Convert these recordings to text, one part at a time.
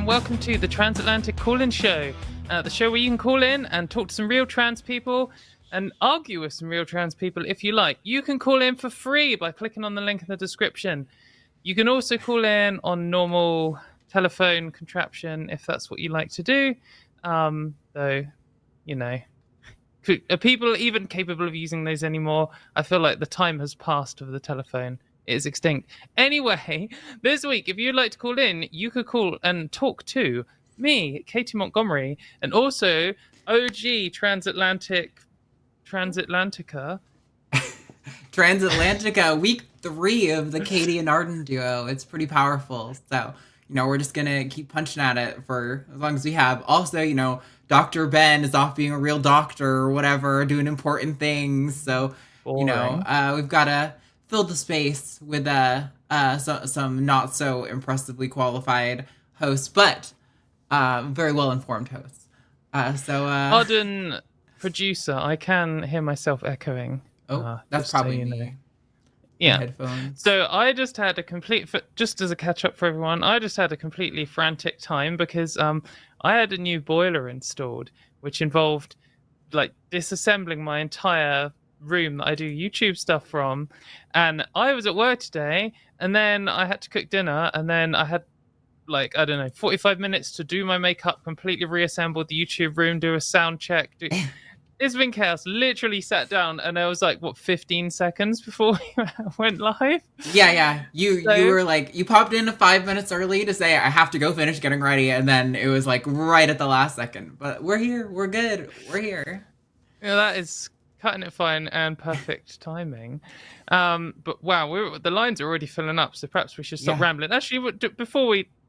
and welcome to the Transatlantic Call-In Show, the show where you can call in and talk to some real trans people and argue with some real trans people if you like. You can call in for free by clicking on the link in the description. You can also call in on normal telephone contraption if that's what you like to do. Though, you know, are people even capable of using those anymore? I feel like the time has passed of the telephone. It is extinct. Anyway, this week, if you'd like to call in, you could call and talk to me, Katy Montgomerie, and also OG Transatlantica. Transatlantica, week 3 of the Katy and Aron duo. It's pretty powerful. So, we're just going to keep punching at it for as long as we have. Also, Dr. Ben is off being a real doctor or whatever, doing important things. So, we've got to fill the space with some not so impressively qualified hosts, but very well-informed hosts. Modern producer, I can hear myself echoing. That's probably me. Yeah. Headphones. So I just had just as a catch up for everyone, I just had a completely frantic time because I had a new boiler installed, which involved like disassembling my entire room that I do YouTube stuff from. And I was at work today, and then I had to cook dinner, and then I had 45 minutes to do my makeup, completely reassemble the YouTube room, do a sound check. It's been chaos. Literally sat down, and I was 15 seconds before we went live. Yeah. You were you popped in 5 minutes early to say I have to go finish getting ready, and then it was right at the last second. But we're here. We're good. We're here. Yeah, that is cutting it fine and perfect timing. But wow, the lines are already filling up, so perhaps we should stop rambling. Actually,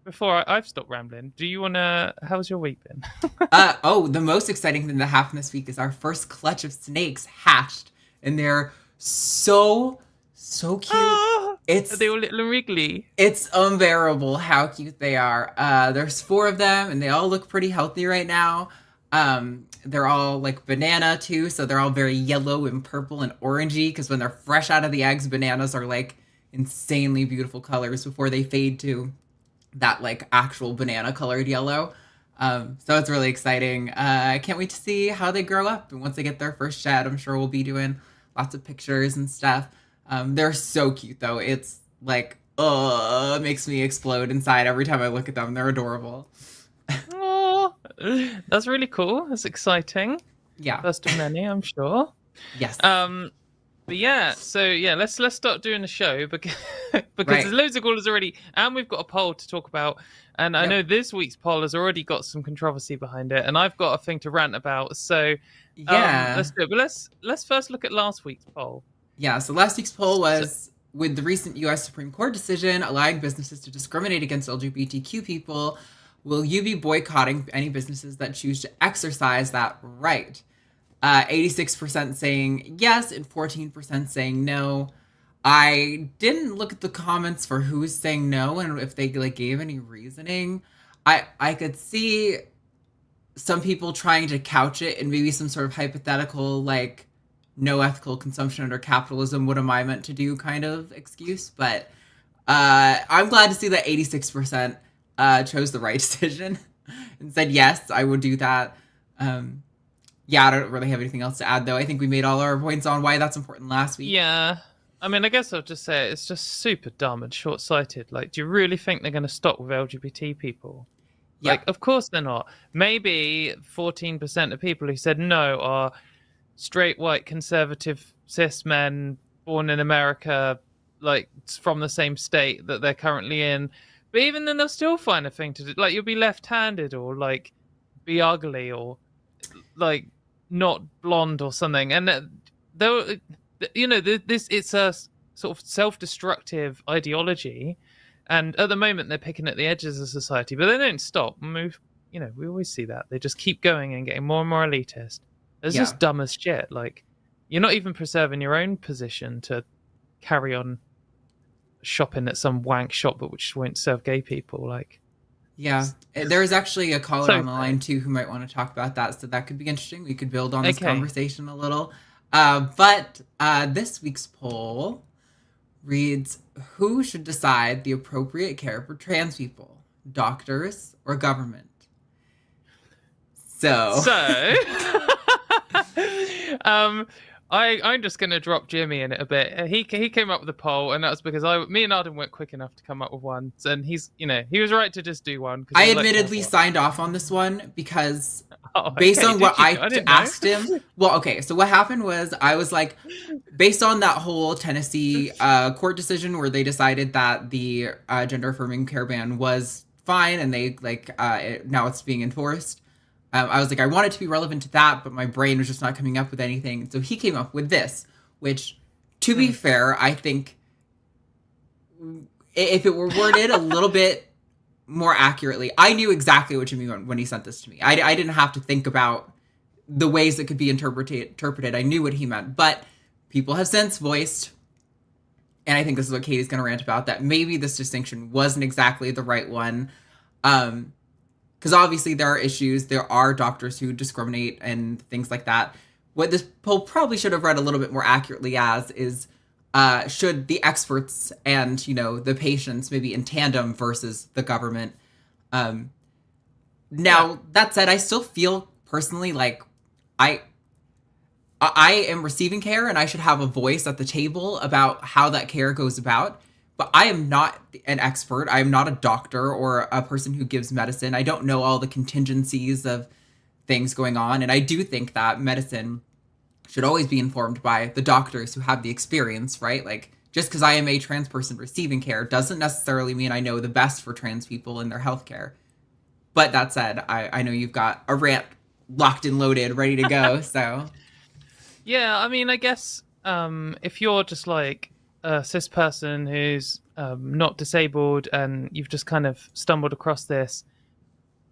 before I've stopped rambling, do you want to... How's your week been? The most exciting thing that happened this week is our first clutch of snakes hatched, and they're so cute. Are they all little and wriggly? It's unbearable how cute they are. There's 4 of them, and they all look pretty healthy right now. They're all banana too, so they're all very yellow and purple and orangey, because when they're fresh out of the eggs, bananas are insanely beautiful colors before they fade to that actual banana colored yellow. So it's really exciting. I can't wait to see how they grow up, and once they get their first shed, I'm sure we'll be doing lots of pictures and stuff. They're so cute though. It's it makes me explode inside every time I look at them. They're adorable. Oh, that's really cool. That's exciting. Yeah. First of many, I'm sure. Yes. But let's start doing the show because there's loads of callers already, and we've got a poll to talk about. And I know this week's poll has already got some controversy behind it, and I've got a thing to rant about. So let's do it. But let's first look at last week's poll. Yeah. So last week's poll was with the recent U.S. Supreme Court decision allowing businesses to discriminate against LGBTQ people. Will you be boycotting any businesses that choose to exercise that right? 86% saying yes and 14% saying no. I didn't look at the comments for who's saying no and if they gave any reasoning. I could see some people trying to couch it in maybe some sort of hypothetical no ethical consumption under capitalism, what am I meant to do kind of excuse. But I'm glad to see that 86% chose the right decision and said yes, I would do that. I don't really have anything else to add, though. I think we made all our points on why that's important last week. Yeah. I mean, I guess I'll just say it's just super dumb and short-sighted. Do you really think they're going to stop with LGBT people? Yeah. Of course they're not. Maybe 14% of people who said no are straight, white, conservative, cis men born in America, from the same state that they're currently in. But even then, they'll still find a thing to do. You'll be left-handed or, be ugly or, not blonde or something. And it's a sort of self-destructive ideology. And at the moment, they're picking at the edges of society. But they don't stop. We always see that. They just keep going and getting more and more elitist. It's just dumb as shit. You're not even preserving your own position to carry on shopping at some wank shop but which won't serve gay people. Yeah, there's actually a caller on the line too who might want to talk about that, so that could be interesting. We could build on this conversation a little. But this week's poll reads, who should decide the appropriate care for trans people? doctors, or government? So, So, um, I'm just gonna drop Jimmy in it a bit. He came up with a poll, and that was because me and Arden weren't quick enough to come up with one. And he was right to just do one. I admittedly signed off on this one because based okay, on what I didn't know. asked him. Well, okay, so what happened was I was like, based on that whole Tennessee court decision where they decided that the gender affirming care ban was fine and they now it's being enforced. I was like, I want it to be relevant to that, but my brain was just not coming up with anything. So he came up with this, which, to be fair, I think if it were worded a little bit more accurately, I knew exactly what you mean when he sent this to me. I didn't have to think about the ways it could be interpreted. I knew what he meant, but people have since voiced, and I think this is what Katie's going to rant about, that maybe this distinction wasn't exactly the right one. Because obviously there are issues. There are doctors who discriminate and things like that. What this poll probably should have read a little bit more accurately as is, should the experts and, the patients maybe in tandem versus the government. That said, I still feel personally like I am receiving care and I should have a voice at the table about how that care goes about. But I am not an expert. I am not a doctor or a person who gives medicine. I don't know all the contingencies of things going on. And I do think that medicine should always be informed by the doctors who have the experience, right? Like, just because I am a trans person receiving care doesn't necessarily mean I know the best for trans people in their healthcare. But that said, I know you've got a rant locked and loaded, ready to go, so. Yeah, I mean, I guess if you're just like a cis person who's not disabled and you've just kind of stumbled across this,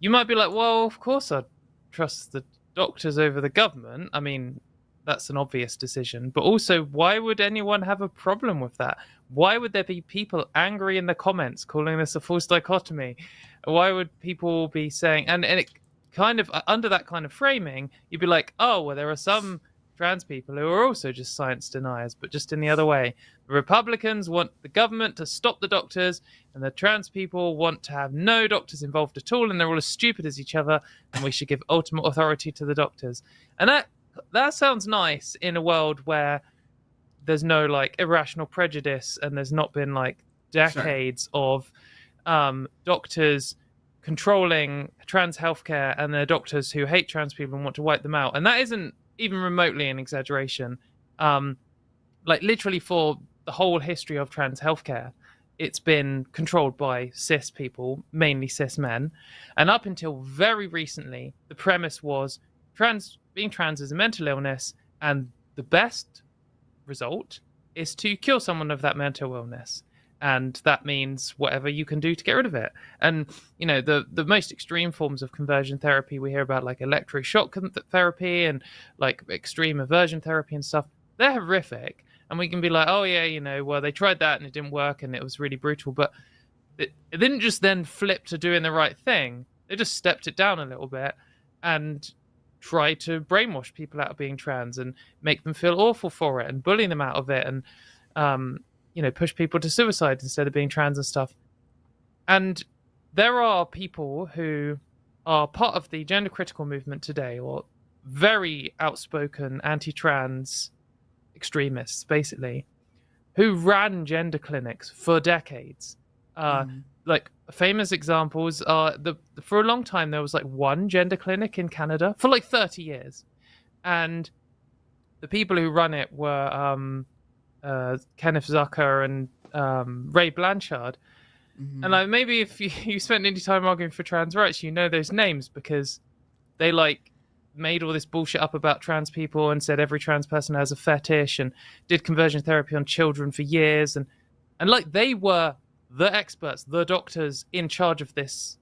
you might be like, well, of course I'd trust the doctors over the government. I mean, that's an obvious decision. But also, why would anyone have a problem with that? Why would there be people angry in the comments calling this a false dichotomy? Why would people be saying, and it kind of, under that kind of framing, you'd be like, oh, well, there are some trans people who are also just science deniers, but just in the other way. The Republicans want the government to stop the doctors, and the trans people want to have no doctors involved at all, and they're all as stupid as each other, and we should give ultimate authority to the doctors. And that sounds nice in a world where there's no like irrational prejudice, and there's not been like decades of doctors controlling trans healthcare, and they're doctors who hate trans people and want to wipe them out. And that isn't even remotely an exaggeration. Like literally for the whole history of trans healthcare, it's been controlled by cis people, mainly cis men. And up until very recently, the premise was being trans is a mental illness, and the best result is to cure someone of that mental illness. And that means whatever you can do to get rid of it. And, the most extreme forms of conversion therapy we hear about, like electroshock therapy and like extreme aversion therapy and stuff, they're horrific. And we can be like, oh yeah, well, they tried that and it didn't work and it was really brutal. But it didn't just then flip to doing the right thing. They just stepped it down a little bit and try to brainwash people out of being trans and make them feel awful for it and bully them out of it and, push people to suicide instead of being trans and stuff. And there are people who are part of the gender critical movement today, or very outspoken anti-trans extremists, basically, who ran gender clinics for decades. Like famous examples are for a long time there was like one gender clinic in Canada for like 30 years, and the people who run it were Kenneth Zucker and Ray Blanchard. And maybe if you spent any time arguing for trans rights, you know those names because they like made all this bullshit up about trans people and said every trans person has a fetish and did conversion therapy on children for years, and like they were the experts, the doctors in charge of this.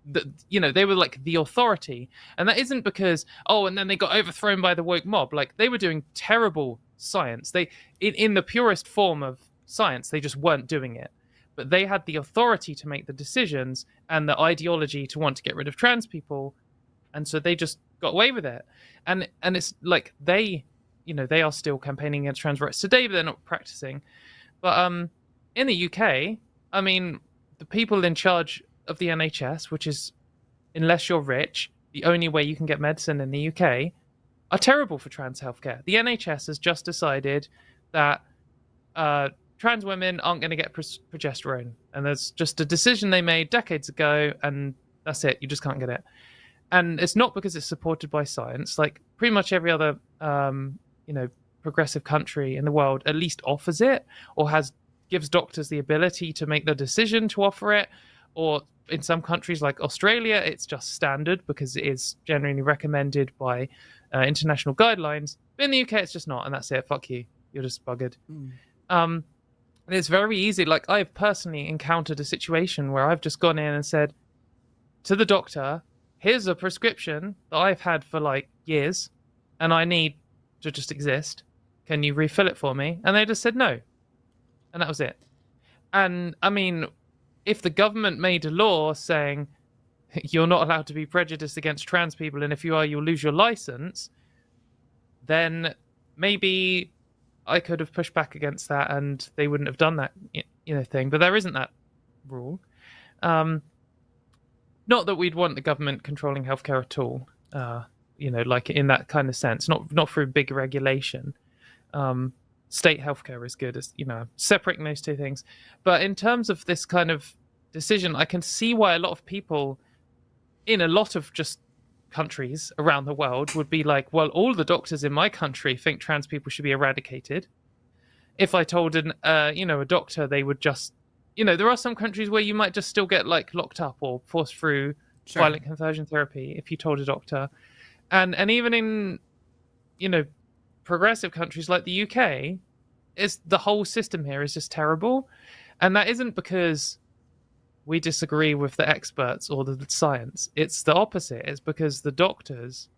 They were like the authority. And that isn't because, and then they got overthrown by the woke mob. Like they were doing terrible science. They, in the purest form of science, they just weren't doing it. But they had the authority to make the decisions and the ideology to want to get rid of trans people. And so they just got away with it. And it's like they are still campaigning against trans rights today, but they're not practicing. But in the UK, I mean, the people in charge of the NHS, which is, unless you're rich, the only way you can get medicine in the UK, are terrible for trans healthcare. The NHS has just decided that trans women aren't going to get progesterone. And there's just a decision they made decades ago, and that's it. You just can't get it. And it's not because it's supported by science. Like pretty much every other, progressive country in the world at least offers it, or gives doctors the ability to make the decision to offer it. Or in some countries like Australia, it's just standard because it is generally recommended by international guidelines. But in the UK, it's just not, and that's it. Fuck you. You're just buggered. And it's very easy. Like I've personally encountered a situation where I've just gone in and said to the doctor, here's a prescription that I've had for like years and I need to just exist. Can you refill it for me? And they just said no. And that was it. And I mean, if the government made a law saying you're not allowed to be prejudiced against trans people, and if you are, you'll lose your license, then maybe I could have pushed back against that and they wouldn't have done that, thing. But there isn't that rule. Not that we'd want the government controlling healthcare at all, like in that kind of sense, not through big regulation. State healthcare is good, as separating those two things. But in terms of this kind of decision, I can see why a lot of people in a lot of just countries around the world would be like, well, all the doctors in my country think trans people should be eradicated. If I told a doctor, they would just, there are some countries where you might just still get like locked up or forced through violent conversion therapy if you told a doctor. And even in, progressive countries like the UK, the whole system here is just terrible. And that isn't because we disagree with the experts or the science. It's the opposite. It's because the doctors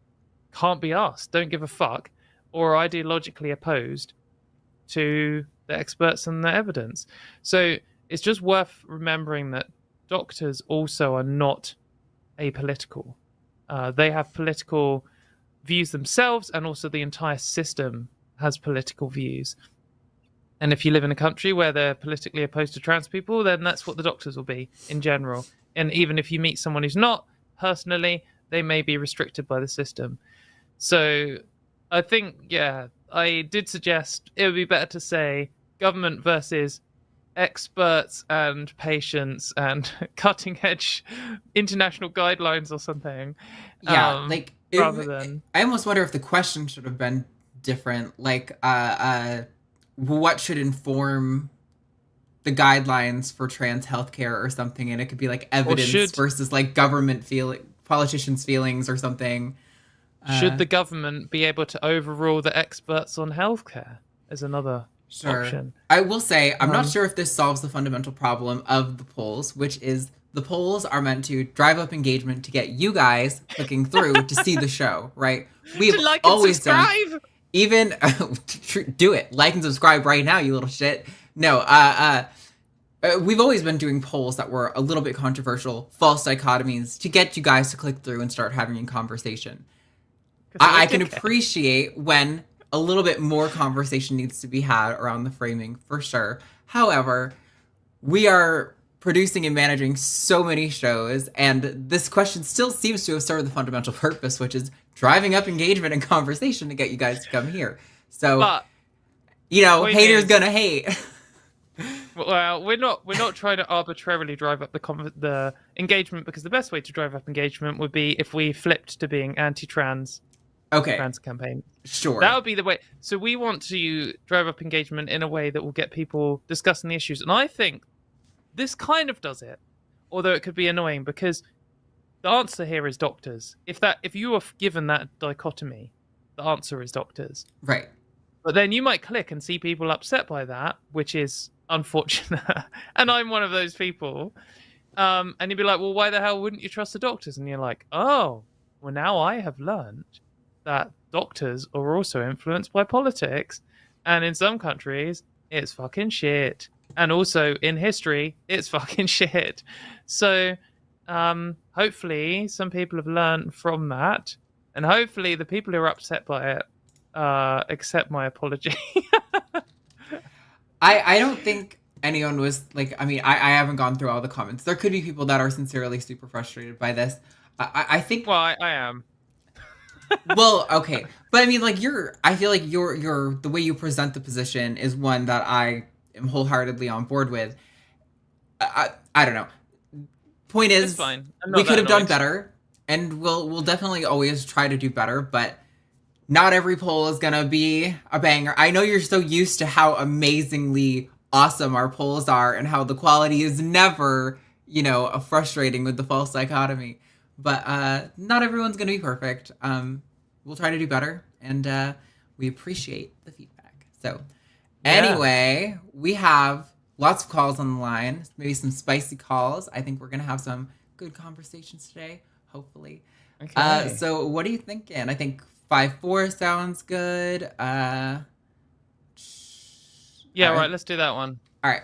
can't be asked, don't give a fuck, or are ideologically opposed to the experts and the evidence. So it's just worth remembering that doctors also are not apolitical. They have political views themselves, and also the entire system has political views. And if you live in a country where they're politically opposed to trans people, then that's what the doctors will be in general. And even if you meet someone who's not, personally, they may be restricted by the system. So I think, I did suggest it would be better to say government versus experts and patients and cutting edge international guidelines or something. Rather than... I almost wonder if the question should have been different. Like, what should inform the guidelines for trans healthcare or something? And it could be like evidence versus like politicians' feelings or something. Should the government be able to overrule the experts on healthcare as another option? I will say, I'm not sure if this solves the fundamental problem of the polls, which is the polls are meant to drive up engagement to get you guys clicking through to see the show, right? We've always done. Even do it, like and subscribe right now, you little shit. No, we've always been doing polls that were a little bit controversial, false dichotomies, to get you guys to click through and start having a conversation. I can appreciate when a little bit more conversation needs to be had around the framing, for sure. However, we are producing and managing so many shows, and this question still seems to have served the fundamental purpose, which is driving up engagement and conversation to get you guys to come here. So, haters gonna hate. Well, we're not trying to arbitrarily drive up the engagement, because the best way to drive up engagement would be if we flipped to being anti-trans. Trans campaign. Sure. That would be the way. So we want to drive up engagement in a way that will get people discussing the issues. And I think this kind of does it, although it could be annoying, because the answer here is doctors. If you were given that dichotomy, the answer is doctors. Right. But then you might click and see people upset by that, which is unfortunate. And I'm one of those people. And you'd be like, well, why the hell wouldn't you trust the doctors? And you're like, oh, well, now I have learned that doctors are also influenced by politics. And in some countries, it's fucking shit. And also in history, it's fucking shit. So hopefully some people have learned from that. And hopefully the people who are upset by it accept my apology. I don't think anyone was like, I mean, I haven't gone through all the comments. There could be people that are sincerely super frustrated by this. I think. Well, I am. Well, okay, but I mean, like I feel like the way you present the position is one that I am wholeheartedly on board with. I don't know. Point It's is, fine. I'm we not could that have done annoyed. better, and we'll definitely always try to do better. But not every poll is gonna be a banger. I know you're so used to how amazingly awesome our polls are, and how the quality is never, frustrating with the false dichotomy. But not everyone's gonna be perfect. We'll try to do better, and we appreciate the feedback. So, anyway, we have lots of calls on the line, maybe some spicy calls. I think we're going to have some good conversations today, hopefully. Okay. So what are you thinking? I think 5-4 sounds good. Yeah, right. Let's do that one. All right.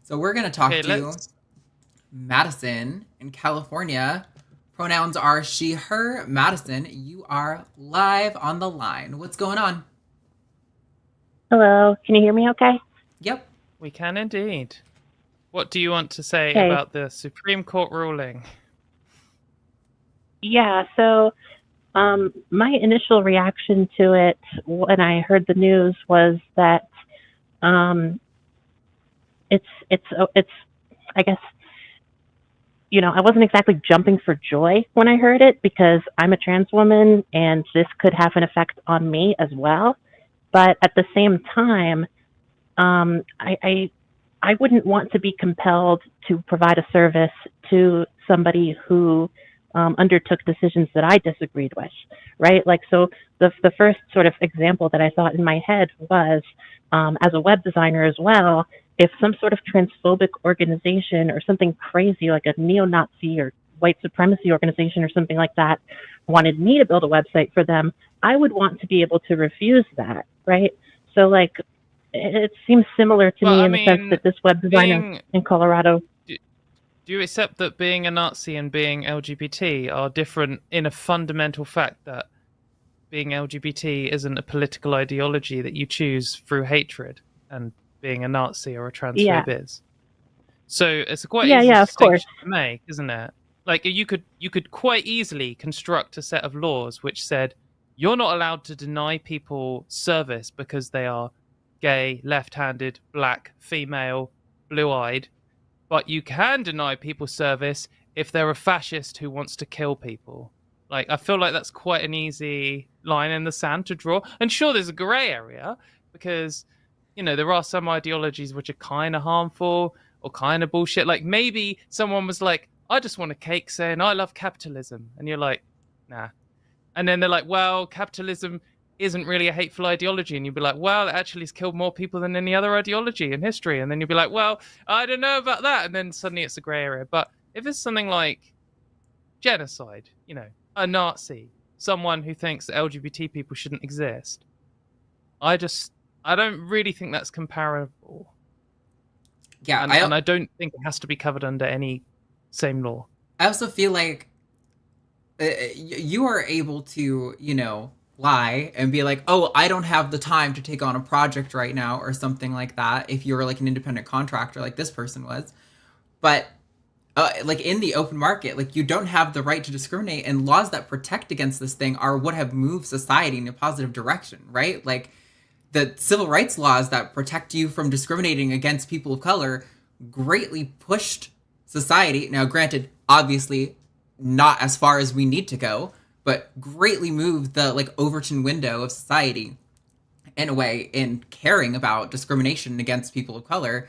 So we're going to talk to let's... Madison in California. Pronouns are she, her. Madison, you are live on the line. What's going on? Hello. Can you hear me okay? Yep. We can indeed. What do you want to say Okay. about the Supreme Court ruling? Yeah, so my initial reaction to it when I heard the news was that it's I guess, I wasn't exactly jumping for joy when I heard it because I'm a trans woman and this could have an effect on me as well. But at the same time, I wouldn't want to be compelled to provide a service to somebody who undertook decisions that I disagreed with, right? Like, so the first sort of example that I thought in my head was, as a web designer as well, if some sort of transphobic organization or something crazy like a neo-Nazi or white supremacy organization or something like that wanted me to build a website for them, I would want to be able to refuse that, right? So, like, it seems similar to me in the sense that this web designer in Colorado... Do you accept that being a Nazi and being LGBT are different in a fundamental fact that being LGBT isn't a political ideology that you choose through hatred, and being a Nazi or a transphobe is? So it's a quite easy distinction to make, isn't it? Like, you could quite easily construct a set of laws which said you're not allowed to deny people service because they are gay, left-handed, black, female, blue-eyed, but you can deny people service if they're a fascist who wants to kill people. Like, I feel like that's quite an easy line in the sand to draw. And sure, there's a grey area because, there are some ideologies which are kind of harmful or kind of bullshit. Like, maybe someone was like, I just want a cake saying I love capitalism. And you're like, nah. And then they're like, well, capitalism isn't really a hateful ideology. And you'd be like, well, it actually has killed more people than any other ideology in history. And then you'd be like, well, I don't know about that. And then suddenly it's a grey area. But if it's something like genocide, a Nazi, someone who thinks that LGBT people shouldn't exist, I don't really think that's comparable. Yeah. And I don't think it has to be covered under any same law. I also feel like you are able to, lie and be like, oh, I don't have the time to take on a project right now or something like that if you're like an independent contractor like this person was. But like in the open market, like you don't have the right to discriminate, and laws that protect against this thing are what have moved society in a positive direction, right? Like the civil rights laws that protect you from discriminating against people of color greatly pushed society. Now, granted, obviously not as far as we need to go, but greatly moved the like Overton window of society in a way in caring about discrimination against people of color.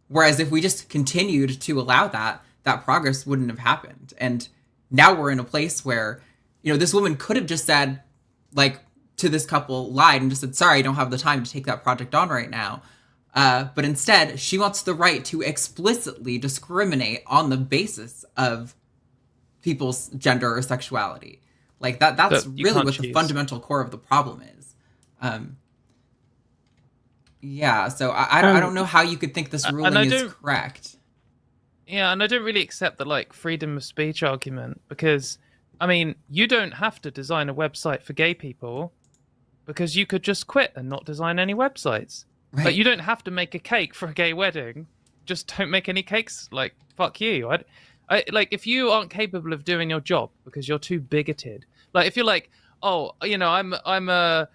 Whereas if we just continued to allow that progress wouldn't have happened. And now we're in a place where, this woman could have just said, like, to this couple, lied and just said, sorry, I don't have the time to take that project on right now. But instead, she wants the right to explicitly discriminate on the basis of people's gender or sexuality. Like that's really what the fundamental core of the problem is. Yeah, so I don't know how you could think this ruling is correct. Yeah, and I don't really accept the like freedom of speech argument because, I mean, you don't have to design a website for gay people because you could just quit and not design any websites. Right. Like, you don't have to make a cake for a gay wedding. Just don't make any cakes. Like, fuck you. Like, if you aren't capable of doing your job because you're too bigoted, like, if you're like, oh, I'm a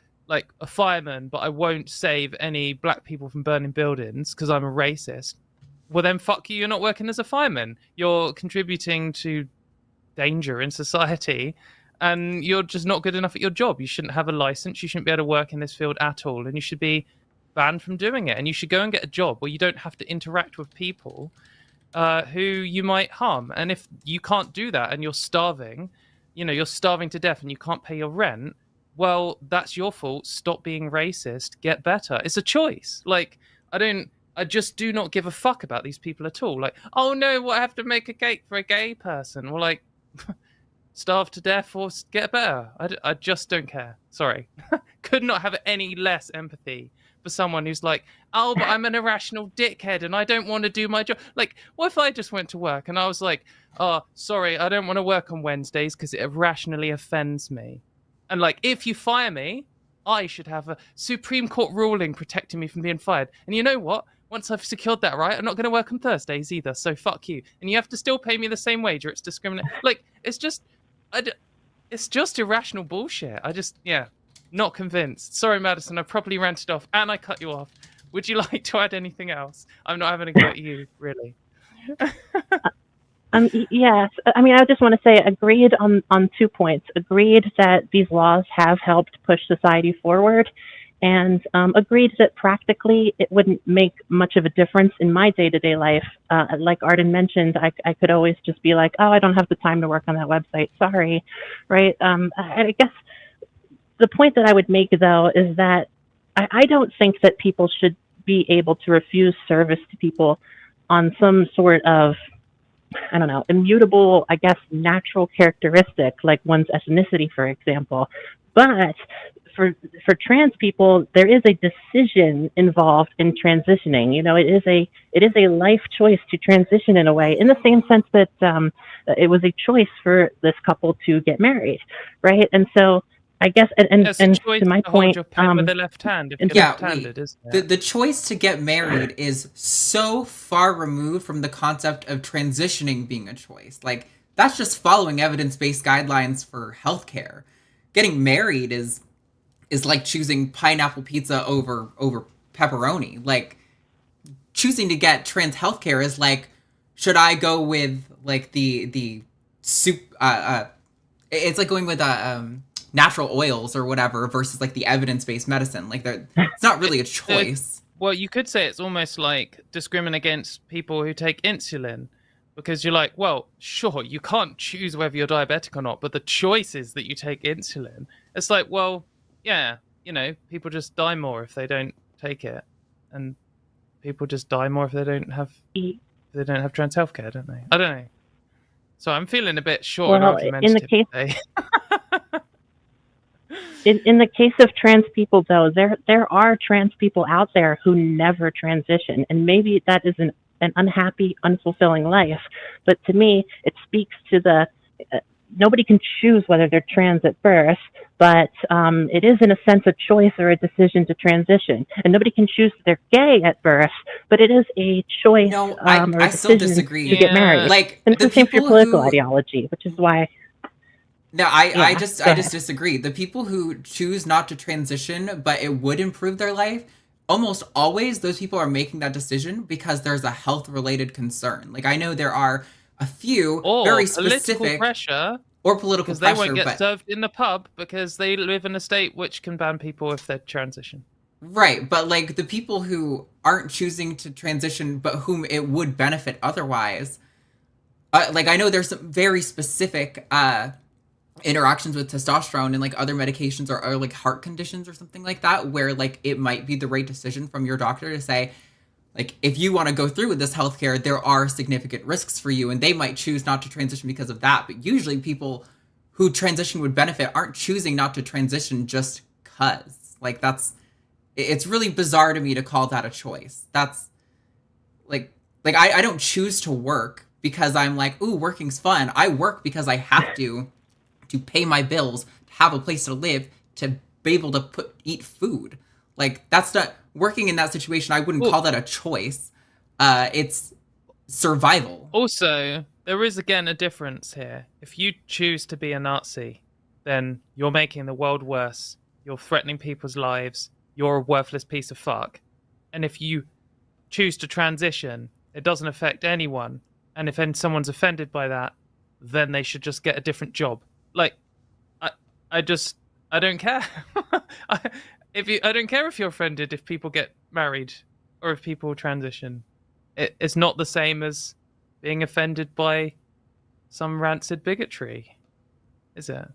fireman, but I won't save any black people from burning buildings because I'm a racist. Well, then fuck you. You're not working as a fireman. You're contributing to danger in society, and you're just not good enough at your job. You shouldn't have a license. You shouldn't be able to work in this field at all, and you should be banned from doing it. And you should go and get a job where you don't have to interact with people who you might harm. And if you can't do that and you're starving, you're starving to death and you can't pay your rent, well, that's your fault. Stop being racist. Get better. It's a choice. Like, I just do not give a fuck about these people at all. Like, oh no, I have to make a cake for a gay person. Well, like, starve to death or get better. I just don't care. Sorry. Could not have any less empathy for someone who's like, oh, but I'm an irrational dickhead and I don't want to do my job. Like, what if I just went to work and I was like, oh, sorry, I don't want to work on Wednesdays because it irrationally offends me. And like, if you fire me, I should have a Supreme Court ruling protecting me from being fired. And you know what? Once I've secured that right, I'm not going to work on Thursdays either. So fuck you. And you have to still pay me the same wage or it's discriminatory. Like, it's just irrational bullshit. Not convinced. Sorry, Madison, I properly ranted off and I cut you off. Would you like to add anything else? I'm not having a go at you, really. Yes. I mean, I just want to say agreed on 2 points. Agreed that these laws have helped push society forward, and agreed that practically it wouldn't make much of a difference in my day-to-day life. Like Arden mentioned, I could always just be like, oh, I don't have the time to work on that website. Sorry. Right? I guess the point that I would make, though, is that I don't think that people should be able to refuse service to people on some sort of, I don't know, immutable, I guess, natural characteristic, like one's ethnicity, for example. But for trans people, there is a decision involved in transitioning. It is a life choice to transition in a way, in the same sense that it was a choice for this couple to get married, right? And so I guess, and to my point, your pen with the left hand. If you're left-handed, isn't it? The choice to get married is so far removed from the concept of transitioning being a choice. Like, that's just following evidence-based guidelines for healthcare. Getting married is like choosing pineapple pizza over pepperoni. Like, choosing to get trans healthcare is like, should I go with like the soup? It's like going with natural oils or whatever versus like the evidence-based medicine. Like, it's not really a choice. Well, you could say it's almost like discriminating against people who take insulin, because you're like, well, sure, you can't choose whether you're diabetic or not, but the choice is that you take insulin. It's like, well, yeah, people just die more if they don't take it, and people just die more if they don't have trans healthcare, don't they? I don't know. So I'm feeling a bit short and argumentative today. In the case of trans people, though, there are trans people out there who never transition, and maybe that is an unhappy, unfulfilling life. But to me, it speaks to nobody can choose whether they're trans at birth, but it is, in a sense, a choice or a decision to transition. And nobody can choose that they're gay at birth, but it is a choice or a I still disagree. to get married. Like, and it's the same for your political ideology, which is why... No, I just disagree. The people who choose not to transition, but it would improve their life, almost always those people are making that decision because there's a health-related concern. Like, I know there are a few very specific political pressure, or political because pressure, they won't get served in the pub because they live in a state which can ban people if they transition. Right, but like the people who aren't choosing to transition, but whom it would benefit otherwise, like I know there's some very specific interactions with testosterone and like other medications or like heart conditions or something like that, where like it might be the right decision from your doctor to say, like, if you want to go through with this healthcare, there are significant risks for you, and they might choose not to transition because of that. But usually people who transition would benefit aren't choosing not to transition just cause. Like, it's really bizarre to me to call that a choice. That's like I don't choose to work because I'm like, ooh, working's fun. I work because I have to pay my bills, to have a place to live, to be able to eat food. Like, that's not, working in that situation, I wouldn't Well- call that a choice. It's survival. Also, there is again a difference here. If you choose to be a Nazi, then you're making the world worse. You're threatening people's lives. You're a worthless piece of fuck. And if you choose to transition, it doesn't affect anyone. And if someone's offended by that, then they should just get a different job. Like, I don't care. I don't care if you're offended if people get married or if people transition. It's not the same as being offended by some rancid bigotry, is it?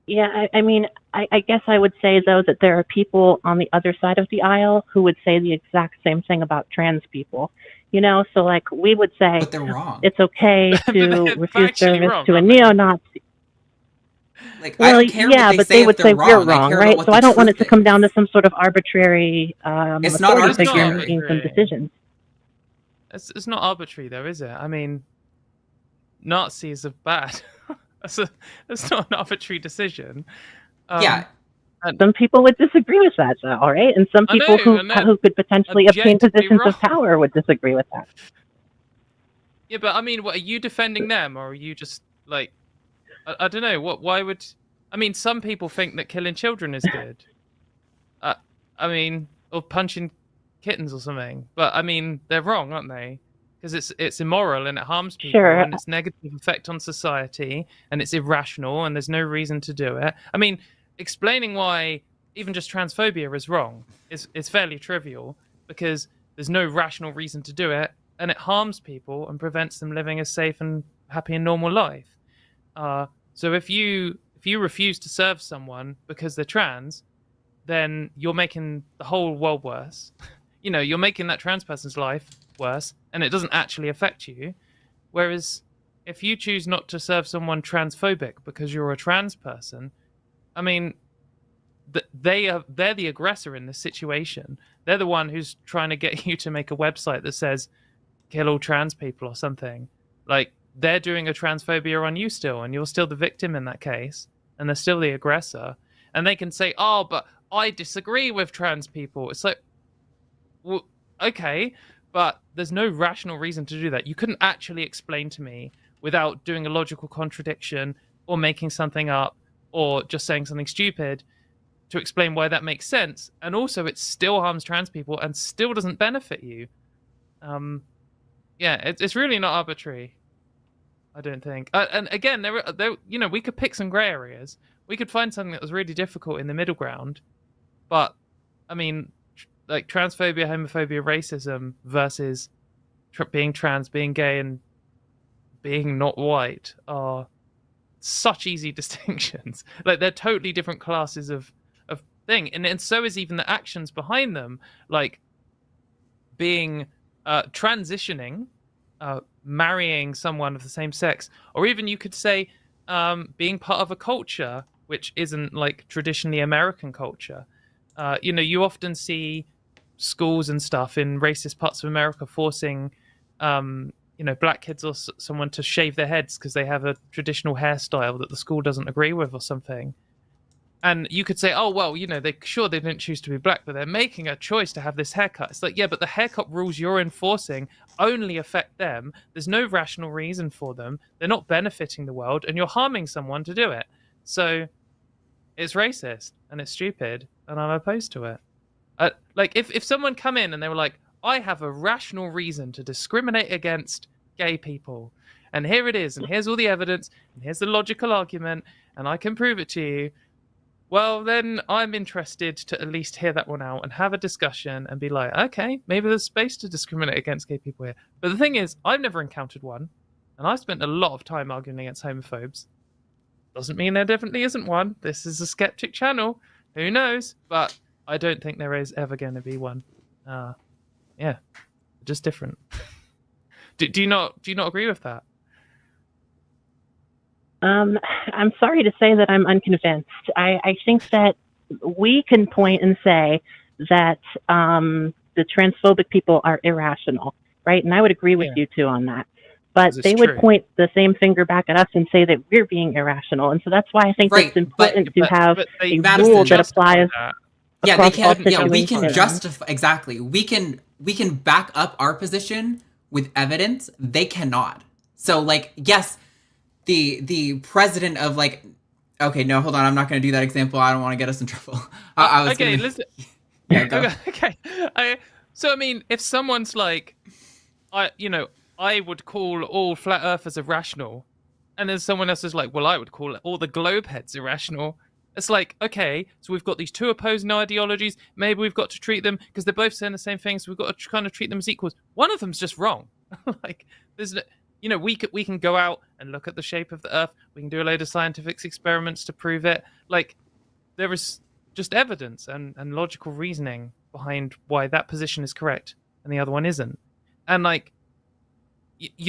Yeah, I mean, I guess I would say, though, that there are people on the other side of the aisle who would say the exact same thing about trans people. You know, so like we would say But they're wrong. it's okay But to they're refuse factually service wrong, to a aren't they? neo-Nazi. Like, Well, I don't care yeah, what but say they if would they're say we're wrong. I wrong, care about right? what So the I don't want it truth to come is. down to some sort of arbitrary It's not authority figure arbitrary. making some decisions. It's not arbitrary, though, is it? I mean, Nazis are bad. That's not an arbitrary decision. Yeah. Some people would disagree with that, though, all right? And some I people know. who could potentially obtain Objectively positions of wrong. power would disagree with that. Yeah, but I mean, what are you defending them, or are you just like, I don't know, what? Why would? I mean, some people think that killing children is good. I mean, or punching kittens or something. But I mean, they're wrong, aren't they? Because it's immoral and it harms people, Sure. and it's negative effect on society, and it's irrational, and there's no reason to do it. I mean, explaining why even just transphobia is wrong is fairly trivial because there's no rational reason to do it, and it harms people and prevents them living a safe and happy and normal life. So if you refuse to serve someone because they're trans, then you're making the whole world worse. You know, you're making that trans person's life worse, and it doesn't actually affect you. Whereas if you choose not to serve someone transphobic because you're a trans person, I mean, they're the aggressor in this situation. They're the one who's trying to get you to make a website that says kill all trans people or something. Like, they're doing a transphobia on you still, and you're still the victim in that case, and they're still the aggressor. And they can say, oh, but I disagree with trans people. It's like, well, okay, but there's no rational reason to do that. You couldn't actually explain to me without doing a logical contradiction or making something up or just saying something stupid to explain why that makes sense. And also, it still harms trans people and still doesn't benefit you. Yeah, it's really not arbitrary, I don't think. And again, there, you know, we could pick some grey areas. We could find something that was really difficult in the middle ground. But, I mean, like transphobia, homophobia, racism versus being trans, being gay, and being not white are such easy distinctions. Like, they're totally different classes of thing. And so is even the actions behind them. Like, being transitioning, marrying someone of the same sex, or even you could say being part of a culture which isn't like traditionally American culture. You know, you often see schools and stuff in racist parts of America forcing, you know, black kids or someone to shave their heads because they have a traditional hairstyle that the school doesn't agree with or something. And you could say, oh, well, you know, they didn't choose to be black, but they're making a choice to have this haircut. It's like, yeah, but the haircut rules you're enforcing only affect them. There's no rational reason for them. They're not benefiting the world, and you're harming someone to do it. So it's racist, and it's stupid, and I'm opposed to it. Like, if someone come in and they were like, I have a rational reason to discriminate against gay people, and here it is, and here's all the evidence, and here's the logical argument, and I can prove it to you, well, then I'm interested to at least hear that one out and have a discussion and be like, okay, maybe there's space to discriminate against gay people here. But the thing is, I've never encountered one, and I've spent a lot of time arguing against homophobes. Doesn't mean there definitely isn't one. This is a skeptic channel. Who knows? But I don't think there is ever going to be one. Yeah, just different. Do you not agree with that? I'm sorry to say that I'm unconvinced. I think that we can point and say that the transphobic people are irrational, right? And I would agree with you too on that. But they would point the same finger back at us and say that we're being irrational. And so that's why I think it's important to have a rule that applies. Yeah, they across all can. Yeah, we can situations. justify exactly. We can back up our position with evidence. They cannot. So, like, yes, the president of like, okay, no, hold on, I'm not going to do that example. I don't want to get us in trouble. I was okay, gonna, listen. yeah, go. Okay. So I mean, if someone's like, I would call all flat earthers irrational, and then someone else is like, well, I would call all the globe heads irrational. It's like, okay, so we've got these two opposing ideologies. Maybe we've got to treat them because they're both saying the same things. So we've got to kind of treat them as equals. One of them's just wrong. Like, there's, we can go out and look at the shape of the Earth. We can do a load of scientific experiments to prove it. Like, there is just evidence and logical reasoning behind why that position is correct and the other one isn't. And like,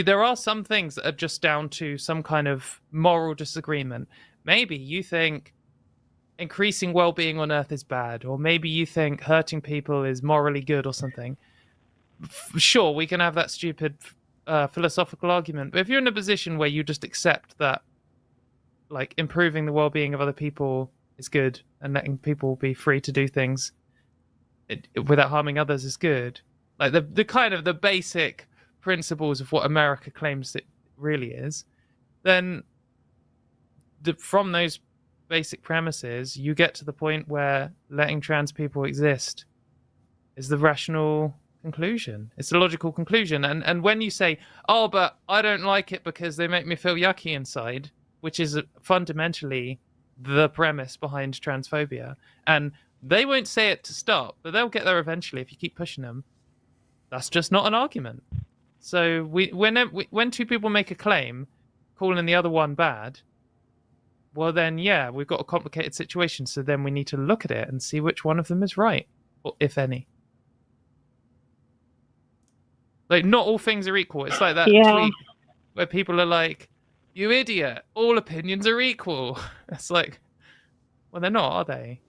there are some things that are just down to some kind of moral disagreement. Maybe you think increasing well-being on Earth is bad, or maybe you think hurting people is morally good or something. Sure, we can have that stupid philosophical argument, but if you're in a position where you just accept that, like, improving the well-being of other people is good and letting people be free to do things without harming others is good, like the kind of the basic principles of what America claims it really is, then from those basic premises, you get to the point where letting trans people exist is the rational conclusion. It's the logical conclusion. And when you say, oh, but I don't like it because they make me feel yucky inside, which is fundamentally the premise behind transphobia, and they won't say it to start, but they'll get there eventually if you keep pushing them, that's just not an argument. So when two people make a claim calling the other one bad, well, then, yeah, we've got a complicated situation. So then we need to look at it and see which one of them is right, or if any. Like, not all things are equal. It's like that tweet where people are like, you idiot, all opinions are equal. It's like, well, they're not, are they?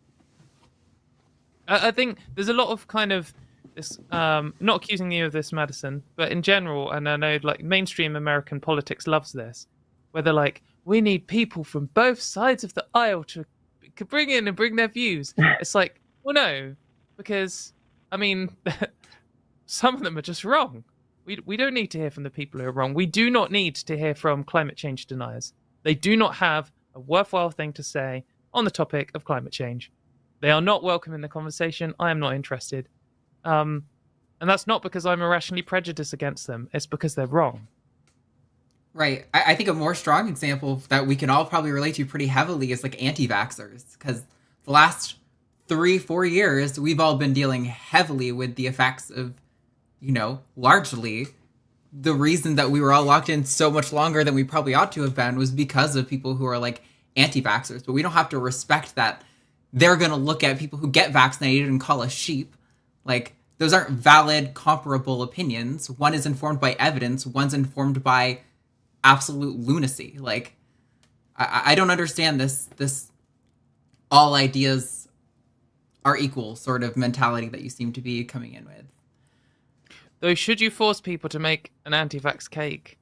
I think there's a lot of kind of this, not accusing you of this, Madison, but in general, and I know like mainstream American politics loves this, where they're like, we need people from both sides of the aisle to bring in and bring their views. It's like, well, no, because, I mean, some of them are just wrong. We don't need to hear from the people who are wrong. We do not need to hear from climate change deniers. They do not have a worthwhile thing to say on the topic of climate change. They are not welcome in the conversation. I am not interested. And that's not because I'm irrationally prejudiced against them. It's because they're wrong. Right. I think a more strong example that we can all probably relate to pretty heavily is like anti-vaxxers, because the last 3-4 years, we've all been dealing heavily with the effects of, largely the reason that we were all locked in so much longer than we probably ought to have been was because of people who are like anti-vaxxers. But we don't have to respect that they're going to look at people who get vaccinated and call us sheep. Like, those aren't valid, comparable opinions. One is informed by evidence. One's informed by absolute lunacy. Like, I don't understand this all ideas are equal sort of mentality that you seem to be coming in with. Though, should you force people to make an anti-vax cake?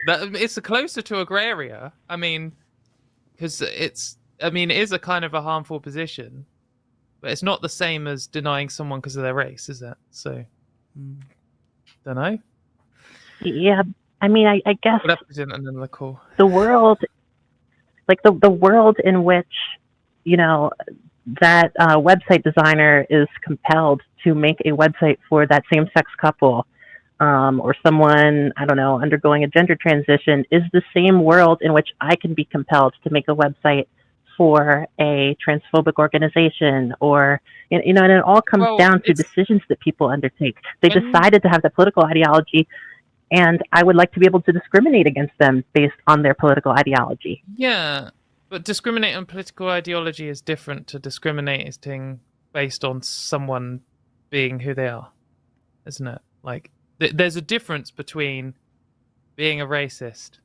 It's closer to a grey area. I mean, because it is a kind of a harmful position, but it's not the same as denying someone because of their race, is it? So, don't know. Yeah, I mean, I guess we'll have to do another call. The world, like the world in which, that website designer is compelled to make a website for that same-sex couple, or someone, I don't know, undergoing a gender transition, is the same world in which I can be compelled to make a website for a transphobic organization, or, and it all comes down to decisions that people undertake. They decided to have that political ideology, and I would like to be able to discriminate against them based on their political ideology. Yeah, but discriminating on political ideology is different to discriminating based on someone being who they are, isn't it? Like, there's a difference between being a racist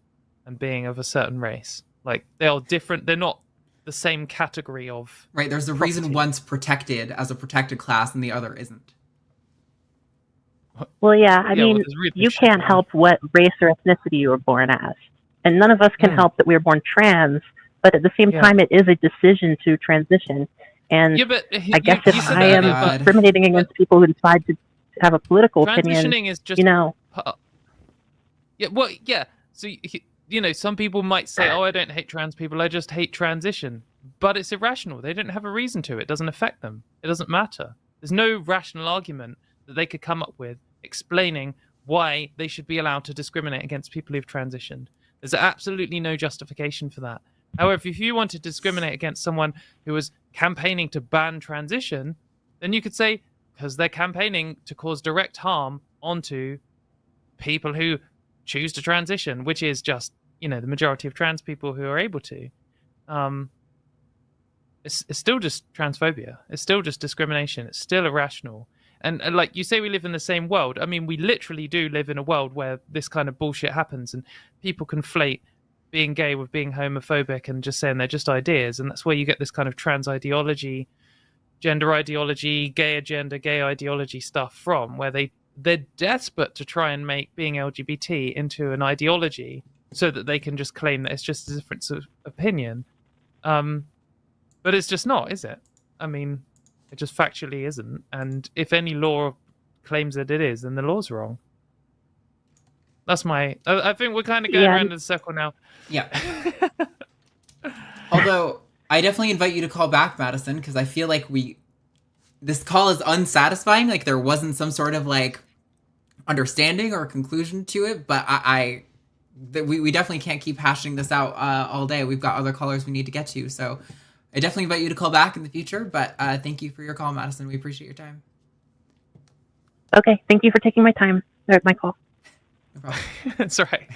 and being of a certain race. Like, they are different. They're not the same category of right. There's a reason one's protected as a protected class and the other isn't. Well, yeah, I mean, you can't help what race or ethnicity you were born as. And none of us can help that we were born trans, but at the same Yeah. time, it is a decision to transition. And Yeah, but I guess if said I that, am but discriminating against people who decide to have a political opinion, transitioning is just you know, yeah. Well, yeah. So some people might say, "Oh, I don't hate trans people. I just hate transition." But it's irrational. They don't have a reason to. It doesn't affect them. It doesn't matter. There's no rational argument that they could come up with explaining why they should be allowed to discriminate against people who've transitioned. There's absolutely no justification for that. However, if you wanted to discriminate against someone who was campaigning to ban transition, then you could say, because they're campaigning to cause direct harm onto people who choose to transition, which is just, the majority of trans people who are able to. It's still just transphobia. It's still just discrimination. It's still irrational. And like you say, we live in the same world. I mean, we literally do live in a world where this kind of bullshit happens and people conflate being gay with being homophobic and just saying they're just ideas. And that's where you get this kind of trans ideology, gender ideology, gay agenda, gay ideology stuff from, where they're desperate to try and make being LGBT into an ideology so that they can just claim that it's just a difference of opinion. But it's just not, is it? I mean, it just factually isn't. And if any law claims that it is, then the law's wrong. That's I think we're kind of going around in a circle now. Yeah. Although, I definitely invite you to call back, Madison, because I feel like this call is unsatisfying. Like, there wasn't some sort of, like, understanding or conclusion to it. But we definitely can't keep hashing this out all day. We've got other callers we need to get to, so I definitely invite you to call back in the future, but thank you for your call, Madison. We appreciate your time. Okay, thank you for taking my time, or my call. No problem. That's right.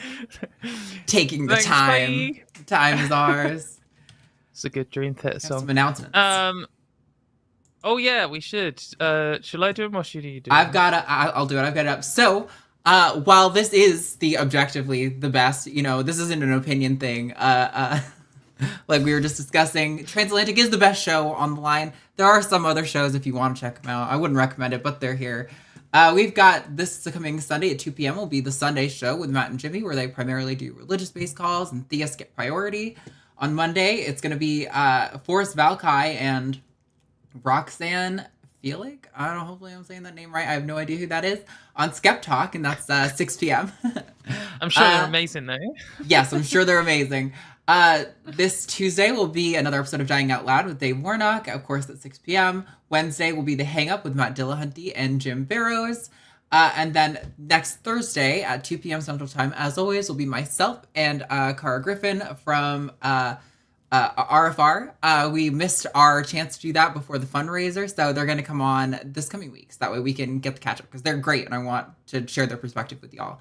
Taking the Thanks, time. bye. The time is ours. It's a good Dream Theater song. Some announcements. Oh yeah, we should. Shall I do them or should you do them? I'll do it. I've got it up. So, while this is the objectively the best, this isn't an opinion thing. Like we were just discussing, Transatlantic is the best show on the line. There are some other shows if you want to check them out. I wouldn't recommend it, but they're here. We've got this coming Sunday at 2 p.m. will be the Sunday show with Matt and Jimmy, where they primarily do religious-based calls and theists get priority. On Monday, it's going to be Forrest Valkai and Roxanne Felix. I don't know, hopefully I'm saying that name right. I have no idea who that is. On Skeptalk, and that's 6 p.m. I'm sure they're amazing, though. Yes, I'm sure they're amazing. This Tuesday will be another episode of Dying Out Loud with Dave Warnock, of course, at 6 p.m. Wednesday will be The Hang Up with Matt Dillahunty and Jim Barrows. And then next Thursday at 2 p.m. Central Time, as always, will be myself and Cara Griffin from RFR. We missed our chance to do that before the fundraiser, so they're going to come on this coming week. So that way we can get the catch up, because they're great and I want to share their perspective with y'all.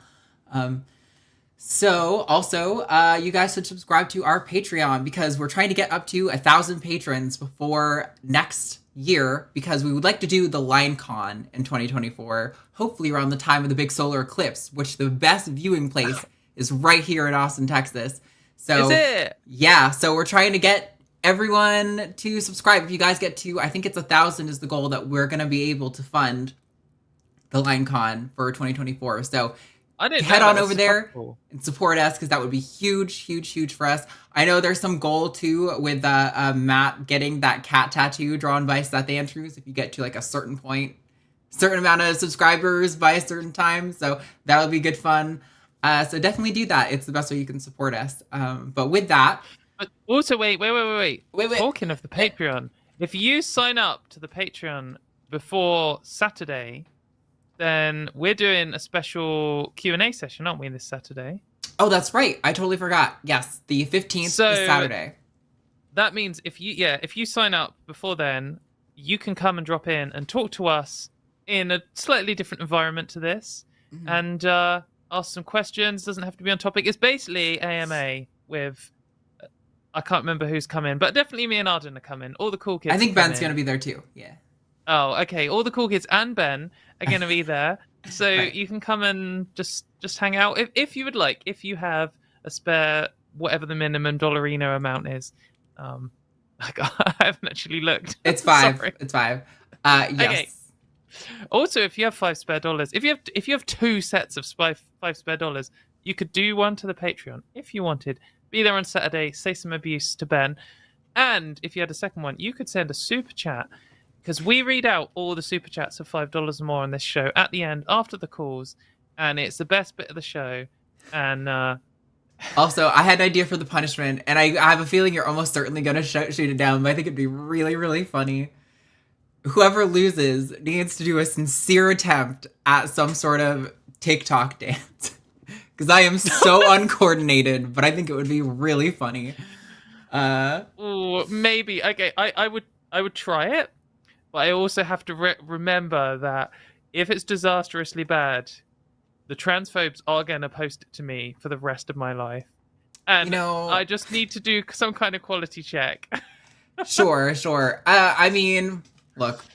So also, you guys should subscribe to our Patreon, because we're trying to get up to 1,000 patrons before next year, because we would like to do the LineCon in 2024, hopefully around the time of the big solar eclipse, which the best viewing place is right here in Austin, Texas. So, is it? Yeah, so we're trying to get everyone to subscribe. If you guys get to, I think it's 1,000 is the goal that we're going to be able to fund the LineCon for 2024. So head on over there and support us, because that would be huge, huge, huge for us. I know there's some goal too with Matt getting that cat tattoo drawn by Seth Andrews. If you get to like a certain point, certain amount of subscribers by a certain time, so that'll be good fun. So definitely do that. It's the best way you can support us. But with that, but also wait. Talking of the Patreon, if you sign up to the Patreon before Saturday, then we're doing a special Q&A session, aren't we, this Saturday? Oh, that's right. I totally forgot. Yes, the 15th is Saturday. That means if you sign up before then, you can come and drop in and talk to us in a slightly different environment to this, and ask some questions. Doesn't have to be on topic. It's basically AMA with, I can't remember who's coming, but definitely me and Arden are coming. All the cool kids. I think Ben's going to be there too. Yeah. Oh, okay. All the cool kids and Ben are going to be there. So right. You can come and just hang out if you would like. If you have a spare, whatever the minimum dollarino amount is. I haven't actually looked. It's $5. Sorry. It's $5. Yes. Okay. Also, if you have $5 spare, if you have 2 sets of $5 spare, you could do one to the Patreon if you wanted. Be there on Saturday. Say some abuse to Ben. And if you had a second one, you could send a super chat because we read out all the super chats of $5 or more on this show at the end after the calls, and it's the best bit of the show. And also, I had an idea for the punishment, and I have a feeling you're almost certainly going to shoot it down, but I think it'd be really, really funny. Whoever loses needs to do a sincere attempt at some sort of TikTok dance. Because I am so uncoordinated, but I think it would be really funny. Ooh, maybe. Okay, I would try it, but I also have to remember that if it's disastrously bad, the transphobes are going to post it to me for the rest of my life. And I just need to do some kind of quality check. Sure. I mean, look,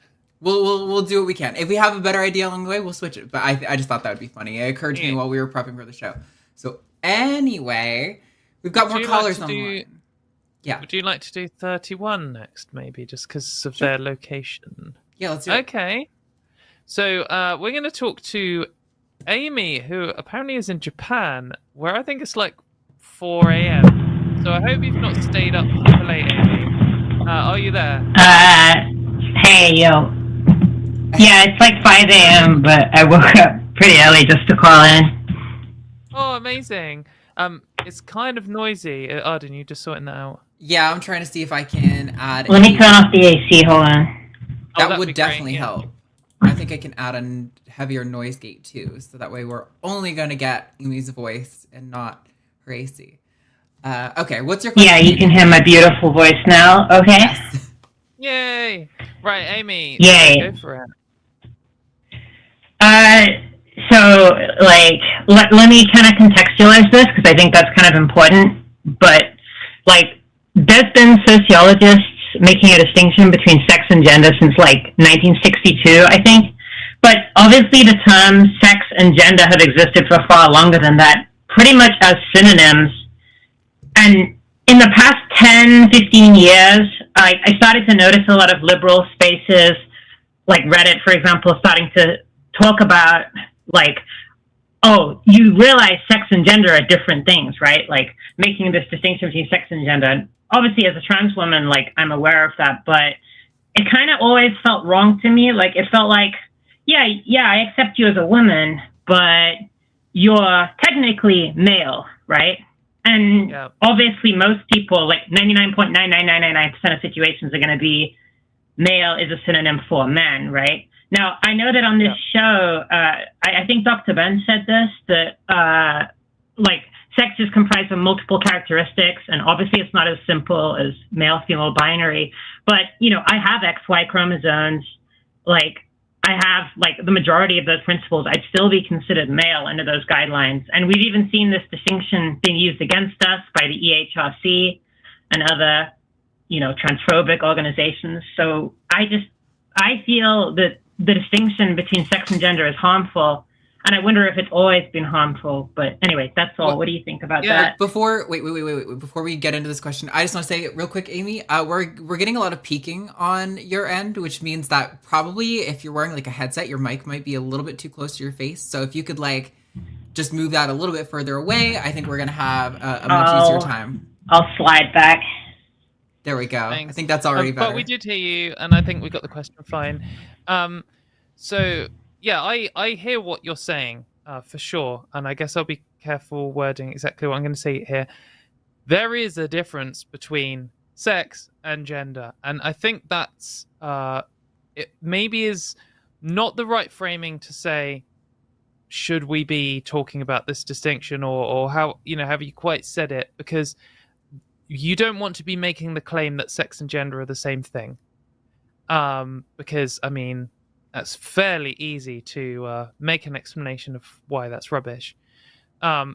we'll do what we can. If we have a better idea along the way, we'll switch it. But I just thought that would be funny. It occurred to me while we were prepping for the show. So anyway, we've got more callers on the line. Yeah. Would you like to do 31 next, maybe, just because of their location? Yeah, let's do it. Okay. So we're going to talk to Amy, who apparently is in Japan, where I think it's like 4 a.m. So I hope you've not stayed up super late, Amy. Are you there? Hey, yo. Yeah, it's like 5 a.m., but I woke up pretty early just to call in. Oh, amazing. It's kind of noisy. Arden, you just sorting that out? Yeah, I'm trying to see if I can add... Let me turn off the AC, hold on. That would definitely help. I think I can add a heavier noise gate too, so that way we're only going to get Amy's voice and not her AC. Okay, what's your question? Yeah, you can hear my beautiful voice now, okay? Yes. Yay! Right, Amy. Yay. Go for it. So, like, let me kind of contextualize this, because I think that's kind of important. But, like, there's been sociologists making a distinction between sex and gender since, like, 1962, I think. But obviously the terms sex and gender have existed for far longer than that, pretty much as synonyms. And in the past 10, 15 years, I started to notice a lot of liberal spaces, like Reddit, for example, starting to talk about, like, oh, you realize sex and gender are different things, right? Like, making this distinction between sex and gender. Obviously, as a trans woman, like, I'm aware of that, but it kind of always felt wrong to me. Like, it felt like, yeah, I accept you as a woman, but you're technically male, right? And obviously most people, like 99.99999% of situations are going to be male is a synonym for man, right? Now, I know that on this show, I think Dr. Ben said this, that like sex is comprised of multiple characteristics, and obviously it's not as simple as male, female, binary, but, you know, I have XY chromosomes, like, I have, like, the majority of those principles, I'd still be considered male under those guidelines. And we've even seen this distinction being used against us by the EHRC and other, you know, transphobic organizations. So I feel that the distinction between sex and gender is harmful. And I wonder if it's always been harmful. But anyway, that's all. What do you think about that? Before we get into this question, I just want to say real quick, Amy, we're getting a lot of peaking on your end, which means that probably if you're wearing like a headset, your mic might be a little bit too close to your face. So if you could like just move that a little bit further away, I think we're going to have a much easier time. I'll slide back. There we go. Thanks. I think that's already better. But we did hear you, and I think we got the question fine. So... yeah, I hear what you're saying, for sure. And I guess I'll be careful wording exactly what I'm going to say here. There is a difference between sex and gender. And I think that's, it maybe is not the right framing to say, should we be talking about this distinction or how, you know, have you quite said it? Because you don't want to be making the claim that sex and gender are the same thing. Because, I mean... that's fairly easy to make an explanation of why that's rubbish.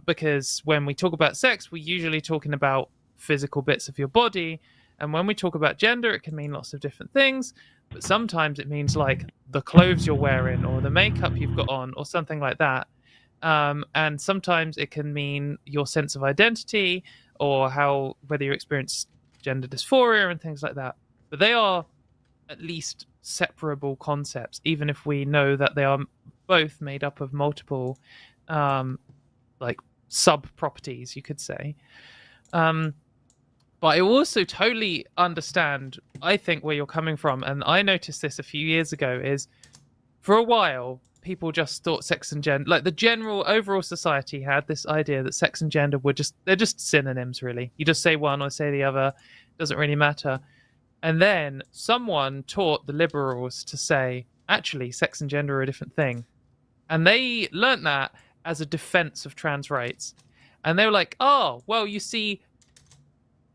Because when we talk about sex, we're usually talking about physical bits of your body. And when we talk about gender, it can mean lots of different things. But sometimes it means like the clothes you're wearing or the makeup you've got on or something like that. And sometimes it can mean your sense of identity or whether you experience gender dysphoria and things like that. But they are at least separable concepts, even if we know that they are both made up of multiple like sub properties, you could say. But I also totally understand, I think, where you're coming from. And I noticed this a few years ago is for a while, people just thought sex and gender, like the general overall society had this idea that sex and gender they're just synonyms, really. You just say one or say the other, doesn't really matter. And then someone taught the liberals to say, actually, sex and gender are a different thing. And they learnt that as a defense of trans rights. And they were like, oh, well, you see,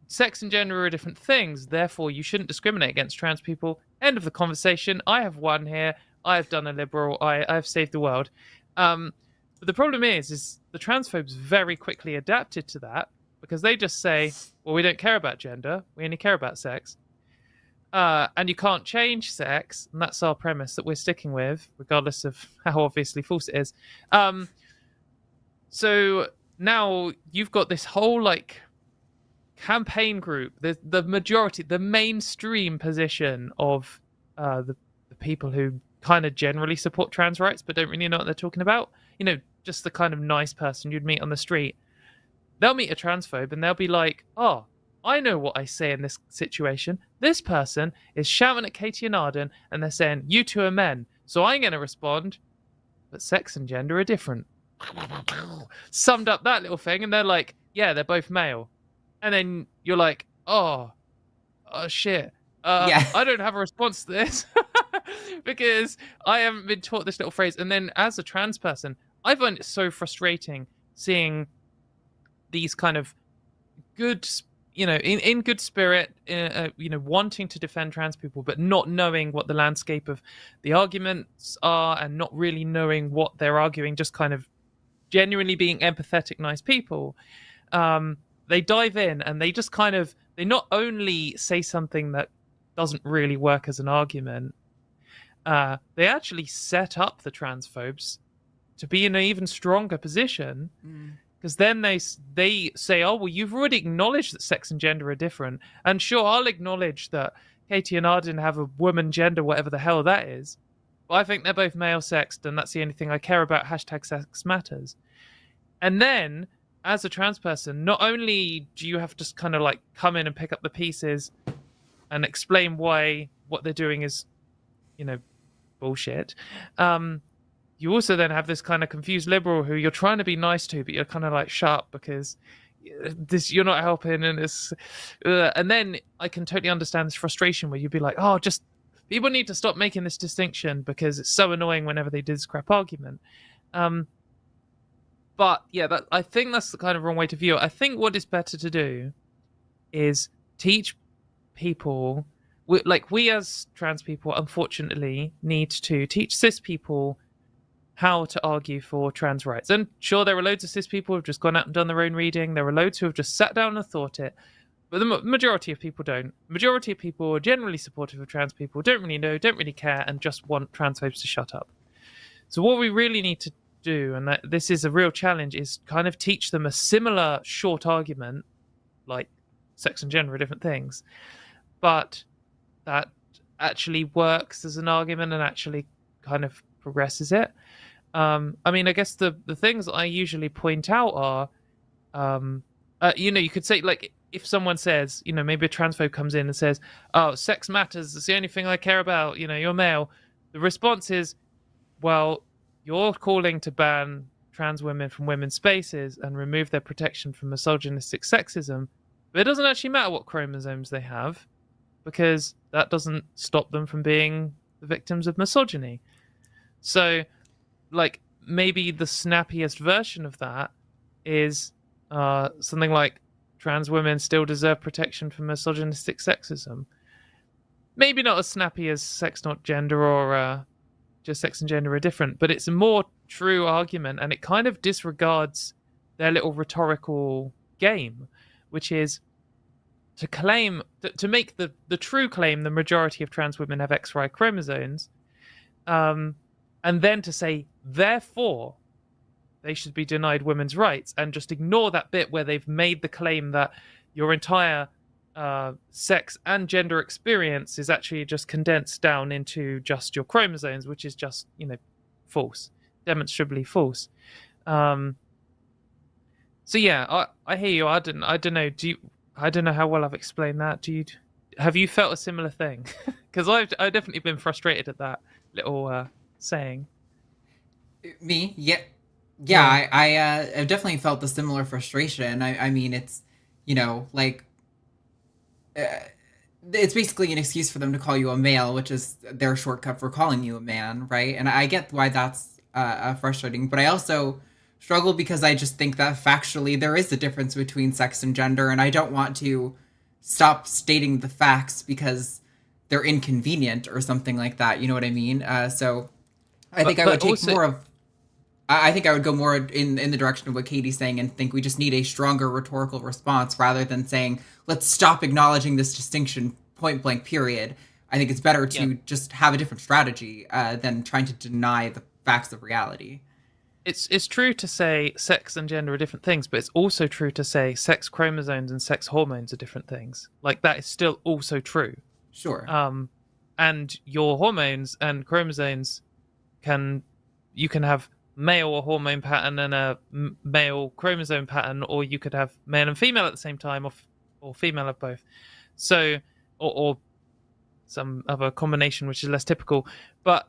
sex and gender are different things. Therefore, you shouldn't discriminate against trans people. End of the conversation. I have won here. I have done a liberal. I've saved the world. But the problem is the transphobes very quickly adapted to that because they just say, well, we don't care about gender. We only care about sex. And you can't change sex. And that's our premise that we're sticking with, regardless of how obviously false it is. So now you've got this whole like campaign group, the majority, the mainstream position of the people who kind of generally support trans rights but don't really know what they're talking about. You know, just the kind of nice person you'd meet on the street. They'll meet a transphobe and they'll be like, oh, I know what I say in this situation. This person is shouting at Katy and Aron and they're saying, you two are men. So I'm going to respond, but sex and gender are different. Summed up that little thing and they're like, yeah, they're both male. And then you're like, oh shit. Yeah. I don't have a response to this because I haven't been taught this little phrase. And then as a trans person, I find it so frustrating seeing these kind of good, you know, in good spirit, you know, wanting to defend trans people, but not knowing what the landscape of the arguments are and not really knowing what they're arguing, just kind of genuinely being empathetic, nice people. They dive in and they just kind of, they not only say something that doesn't really work as an argument, they actually set up the transphobes to be in an even stronger position. Because then they say, oh, well, you've already acknowledged that sex and gender are different. And sure, I'll acknowledge that Katy and Aron have a woman gender, whatever the hell that is. But I think they're both male sexed, and that's the only thing I care about. # sex matters. And then, as a trans person, not only do you have to kind of like come in and pick up the pieces and explain why what they're doing is, you know, bullshit. You also then have this kind of confused liberal who you're trying to be nice to, but you're kind of like, shut up because you're not helping. And it's, and then I can totally understand this frustration where you'd be like, oh, just people need to stop making this distinction because it's so annoying whenever they do this crap argument. But yeah, I think that's the kind of wrong way to view it. I think what is better to do is teach people, like we as trans people, unfortunately, need to teach cis people how to argue for trans rights. And sure, there are loads of cis people who've just gone out and done their own reading. There are loads who have just sat down and thought it. But the majority of people don't. The majority of people are generally supportive of trans people, don't really know, don't really care, and just want transphobes to shut up. So what we really need to do, and this is a real challenge, is kind of teach them a similar short argument, like sex and gender are different things, but that actually works as an argument and actually kind of progresses it. I mean, I guess the things I usually point out are, you know, you could say, like, if someone says, you know, maybe a transphobe comes in and says, oh, sex matters, it's the only thing I care about, you know, you're male. The response is, well, you're calling to ban trans women from women's spaces and remove their protection from misogynistic sexism, but it doesn't actually matter what chromosomes they have because that doesn't stop them from being the victims of misogyny. So, like, maybe the snappiest version of that is something like trans women still deserve protection from misogynistic sexism. Maybe not as snappy as sex not gender or just sex and gender are different, but it's a more true argument and it kind of disregards their little rhetorical game, which is to claim, to make the true claim the majority of trans women have XY chromosomes, and then to say, therefore, they should be denied women's rights, and just ignore that bit where they've made the claim that your entire sex and gender experience is actually just condensed down into just your chromosomes, which is just, you know, false, demonstrably false. So yeah, I hear you. I don't know. I don't know how well I've explained that. Have you felt a similar thing? Because I've definitely been frustrated at that little saying. Me, yeah, yeah. Yeah. I've definitely felt the similar frustration. I mean, it's like uh, it's basically an excuse for them to call you a male, which is their shortcut for calling you a man, right? And I get why that's frustrating, but I also struggle because I just think that factually there is a difference between sex and gender, and I don't want to stop stating the facts because they're inconvenient or something like that. You know what I mean? So I think I would But take also, more of. I think I would go more in the direction of what Katie's saying and think we just need a stronger rhetorical response rather than saying, let's stop acknowledging this distinction point blank, period. I think it's better yeah, to just have a different strategy than trying to deny the facts of reality. it's true to say sex and gender are different things, but it's also true to say sex chromosomes and sex hormones are different things. Like that is still also true. Sure. And your hormones and chromosomes you can have male hormone pattern and a male chromosome pattern, or you could have male and female at the same time, or female of both. So, or some other combination which is less typical. But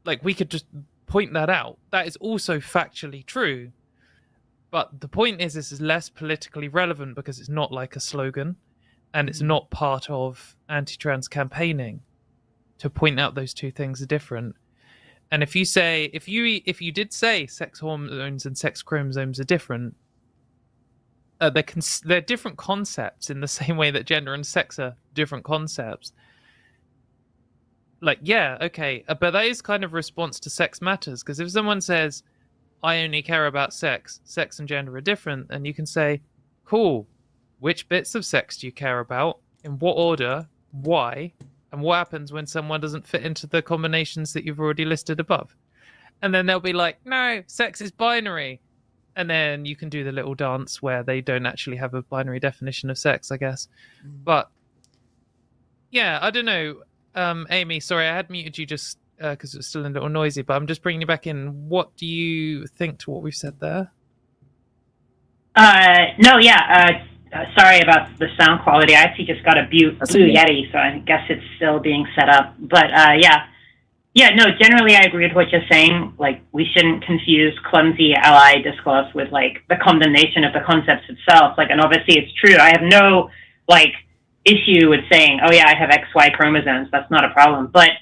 like we could just point that out. That is also factually true. But the point is, this is less politically relevant because it's not like a slogan, and it's not part of anti-trans campaigning to point out those two things are different. And if you did say sex hormones and sex chromosomes are different, they're different concepts in the same way that gender and sex are different concepts. Like, yeah, okay, but that is kind of response to sex matters, because if someone says, I only care about sex and gender are different, and you can say, cool, which bits of sex do you care about? In what order? Why? And what happens when someone doesn't fit into the combinations that you've already listed above? And then they'll be like, no, sex is binary. And then you can do the little dance where they don't actually have a binary definition of sex, I guess. But yeah, I don't know. Amy, sorry, I had muted you just because it was still a little noisy, but I'm just bringing you back in. What do you think to what we've said there? No, yeah. Sorry about the sound quality. I actually just got a Blue Yeti, so I guess it's still being set up. But yeah. Yeah, no, generally I agree with what you're saying. Like, we shouldn't confuse clumsy ally discourse with, like, the condemnation of the concepts itself. Like, and obviously it's true. I have no, like, issue with saying, oh yeah, I have XY chromosomes. That's not a problem. But,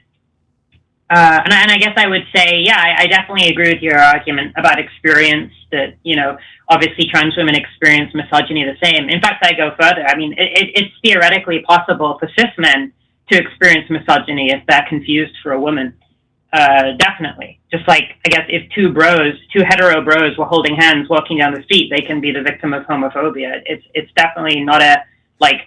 and I guess I would say, yeah, I definitely agree with your argument about experience, that, you know, obviously trans women experience misogyny the same. In fact, I go further. I mean, it's theoretically possible for cis men to experience misogyny if they're confused for a woman. Definitely. Just like, I guess, if two hetero bros were holding hands walking down the street, they can be the victim of homophobia. It's definitely not a, like,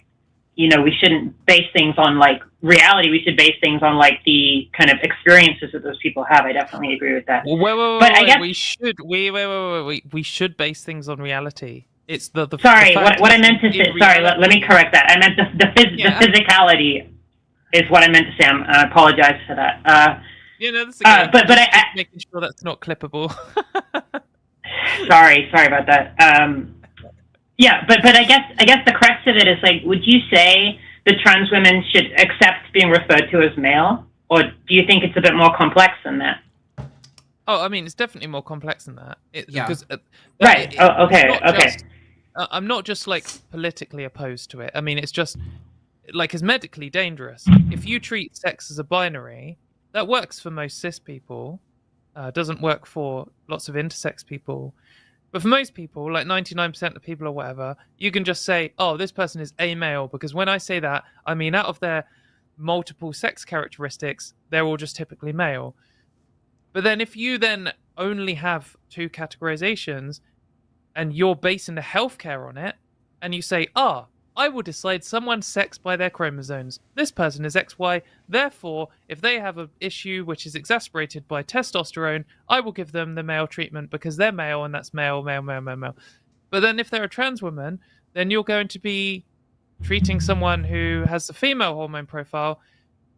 you know, we shouldn't base things on, like, reality. We should base things on, like, the kind of experiences that those people have. I definitely agree with that. Well, but I guess we should base things on reality. It's the sorry, what I meant to say. Sorry, let me correct that. I meant the physicality is what I meant to say. I apologize for that. Yeah, no, that's okay. But I making sure that's not clippable. sorry about that. Yeah, but I guess the crux of it is, like, would you say that trans women should accept being referred to as male, or do you think it's a bit more complex than that? Oh, I mean, it's definitely more complex than that. Yeah. Because, right. Okay. I'm not just, like, politically opposed to it. I mean, it's just, like, it's medically dangerous. If you treat sex as a binary, that works for most cis people. Doesn't work for lots of intersex people. But for most people, like 99% of people or whatever, you can just say, oh, this person is a male, because when I say that, I mean out of their multiple sex characteristics, they're all just typically male. But then if you then only have two categorizations and you're basing the healthcare on it, and you say, I will decide someone's sex by their chromosomes. This person is XY. Therefore, if they have an issue which is exacerbated by testosterone, I will give them the male treatment because they're male, and that's male. But then if they're a trans woman, then you're going to be treating someone who has the female hormone profile,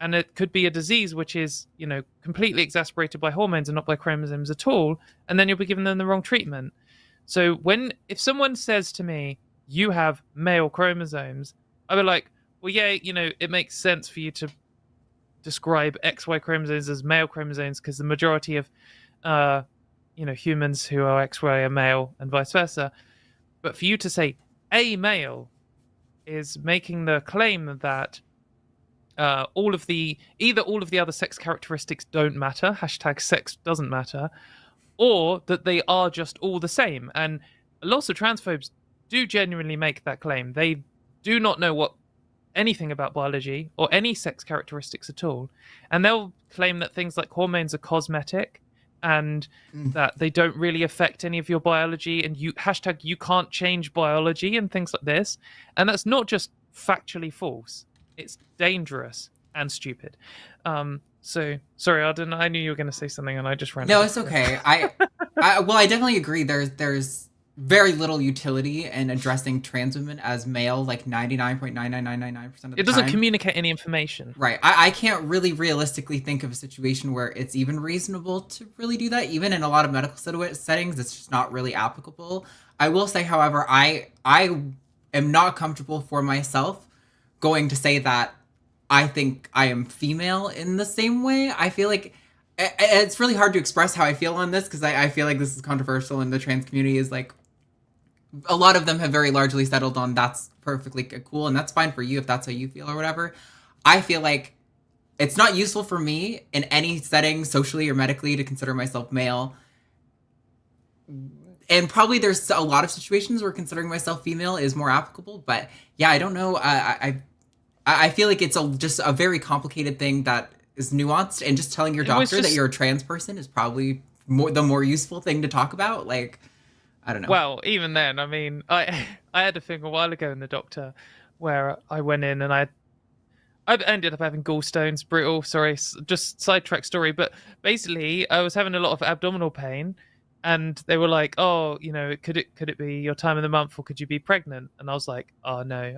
and it could be a disease which is, you know, completely exacerbated by hormones and not by chromosomes at all, and then you'll be giving them the wrong treatment. So if someone says to me, you have male chromosomes, I would like, well, yeah, it makes sense for you to describe XY chromosomes as male chromosomes because the majority of, humans who are XY are male and vice versa. But for you to say a male is making the claim that all of the other sex characteristics don't matter, #sex doesn't matter, or that they are just all the same. And lots of transphobes do genuinely make that claim. They do not know anything about biology or any sex characteristics at all. And they'll claim that things like hormones are cosmetic and that they don't really affect any of your biology, and you can't change biology and things like this. And that's not just factually false. It's dangerous and stupid. So sorry, Arden, I knew you were going to say something and I just ran. No, it's okay. I definitely agree. There's very little utility in addressing trans women as male, like 99.99999% of the time. It doesn't communicate any information. Right. I can't really realistically think of a situation where it's even reasonable to really do that. Even in a lot of medical settings, it's just not really applicable. I will say, however, I am not comfortable for myself going to say that I think I am female in the same way. I feel like it's really hard to express how I feel on this because I feel like this is controversial and the trans community is like, a lot of them have very largely settled on that's perfectly cool and that's fine for you if that's how you feel or whatever. I feel like it's not useful for me in any setting, socially or medically, to consider myself male. And probably there's a lot of situations where considering myself female is more applicable. But yeah, I don't know. I feel like it's just a very complicated thing that is nuanced, and just telling your doctor that you're a trans person is probably the more useful thing to talk about. Like, I don't know. Well, even then, I mean, I had a thing a while ago in the doctor where I went in and I ended up having gallstones. Brutal. Sorry, just sidetrack story. But basically, I was having a lot of abdominal pain, and they were like, "Oh, could it be your time of the month, or could you be pregnant?" And I was like, "Oh no."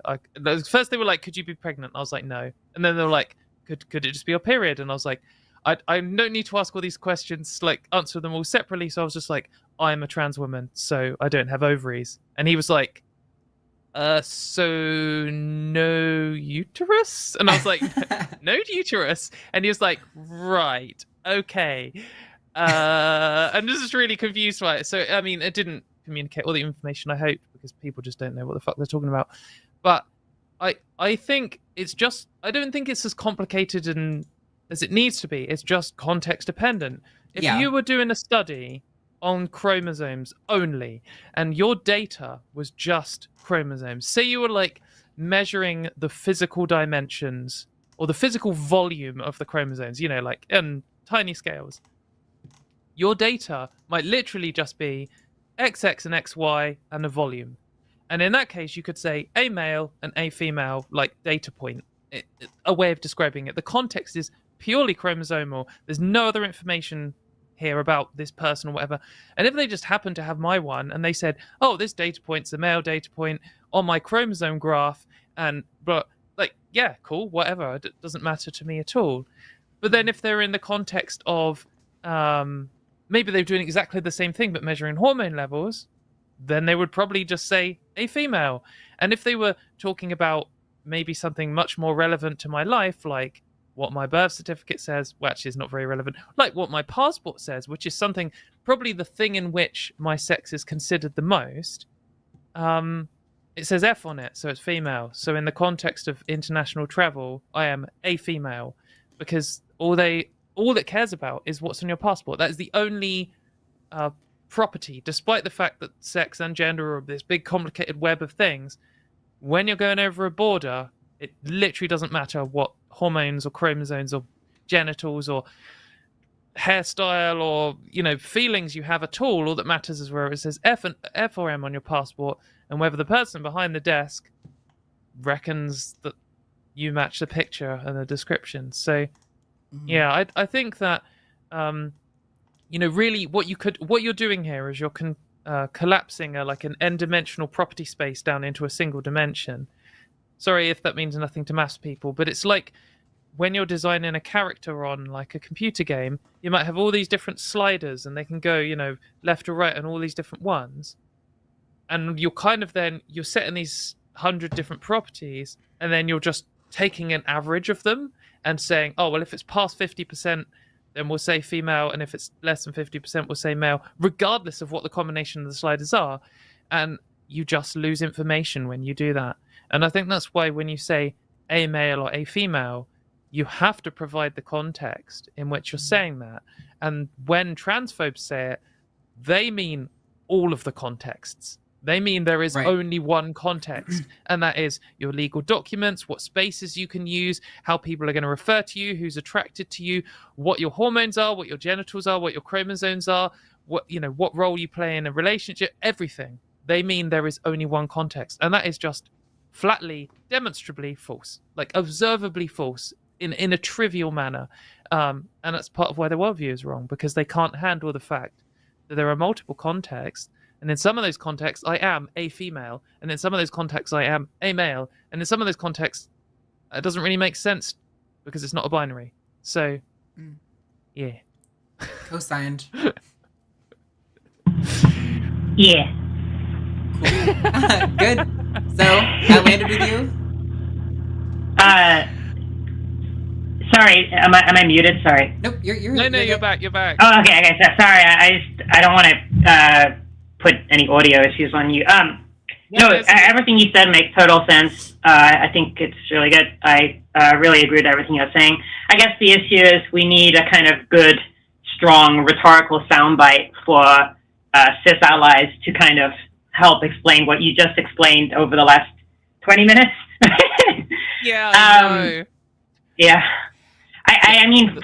First they were like, "Could you be pregnant?" I was like, "No." And then they were like, "Could it just be your period?" And I was like, I don't need to ask all these questions, like answer them all separately. So I was just like, I'm a trans woman, so I don't have ovaries. And he was like, so no uterus? And I was like, no uterus. And he was like, right, okay. I'm just really confused by it. So, I mean, it didn't communicate all the information, I hope, because people just don't know what the fuck they're talking about. But I think it's just, I don't think it's as complicated as it needs to be. It's just context dependent. If you were doing a study on chromosomes only and your data was just chromosomes, say you were like measuring the physical dimensions or the physical volume of the chromosomes, like in tiny scales, your data might literally just be XX and XY and a volume. And in that case, you could say a male and a female, like data point, a way of describing it. The context is purely chromosomal. There's no other information here about this person or whatever. And if they just happen to have my one and they said, oh, this data point's a male data point on my chromosome graph, but like, yeah, cool, whatever. It doesn't matter to me at all. But then if they're in the context of maybe they're doing exactly the same thing but measuring hormone levels, then they would probably just say a female. And if they were talking about maybe something much more relevant to my life, like what my birth certificate says, well, actually it's not very relevant, like what my passport says, which is something, probably the thing in which my sex is considered the most, it says F on it, so it's female. So in the context of international travel, I am a female, because all it cares about is what's on your passport. That is the only property, despite the fact that sex and gender are this big complicated web of things. When you're going over a border, it literally doesn't matter what hormones or chromosomes or genitals or hairstyle or feelings you have at all. All that matters is where it says F or M on your passport, and whether the person behind the desk reckons that you match the picture and the description. So yeah, I think that really what you're doing here is you're collapsing like an n-dimensional property space down into a single dimension. Sorry if that means nothing to mass people, but it's like when you're designing a character on like a computer game, you might have all these different sliders and they can go, left or right on all these different ones. and you're kind of then you're setting these 100 different properties, and then you're just taking an average of them and saying, oh well, if it's past 50%, then we'll say female, and if it's less than 50%, we'll say male, regardless of what the combination of the sliders are. And you just lose information when you do that. And I think that's why when you say a male or a female, you have to provide the context in which you're saying that. And when transphobes say it, they mean all of the contexts. They mean there is only one context, and that is your legal documents, what spaces you can use, how people are going to refer to you, who's attracted to you, what your hormones are, what your genitals are, what your chromosomes are, what role you play in a relationship, everything. They mean there is only one context, and that is just flatly, demonstrably false, like observably false in a trivial manner. And that's part of why their worldview is wrong, because they can't handle the fact that there are multiple contexts. And in some of those contexts, I am a female. And in some of those contexts, I am a male. And in some of those contexts, it doesn't really make sense because it's not a binary. So, yeah. Co-signed. Yeah. Cool. Good. So, that landed with you? Sorry, am I muted? Sorry. Nope, you're you're back. You're back. Oh, okay. So, sorry, I don't want to put any audio issues on you. Everything you said makes total sense. I think it's really good. I really agree with everything you're saying. I guess the issue is we need a kind of good, strong rhetorical soundbite for cis allies to kind of help explain what you just explained over the last 20 minutes. Yeah, I know. Yeah. I mean,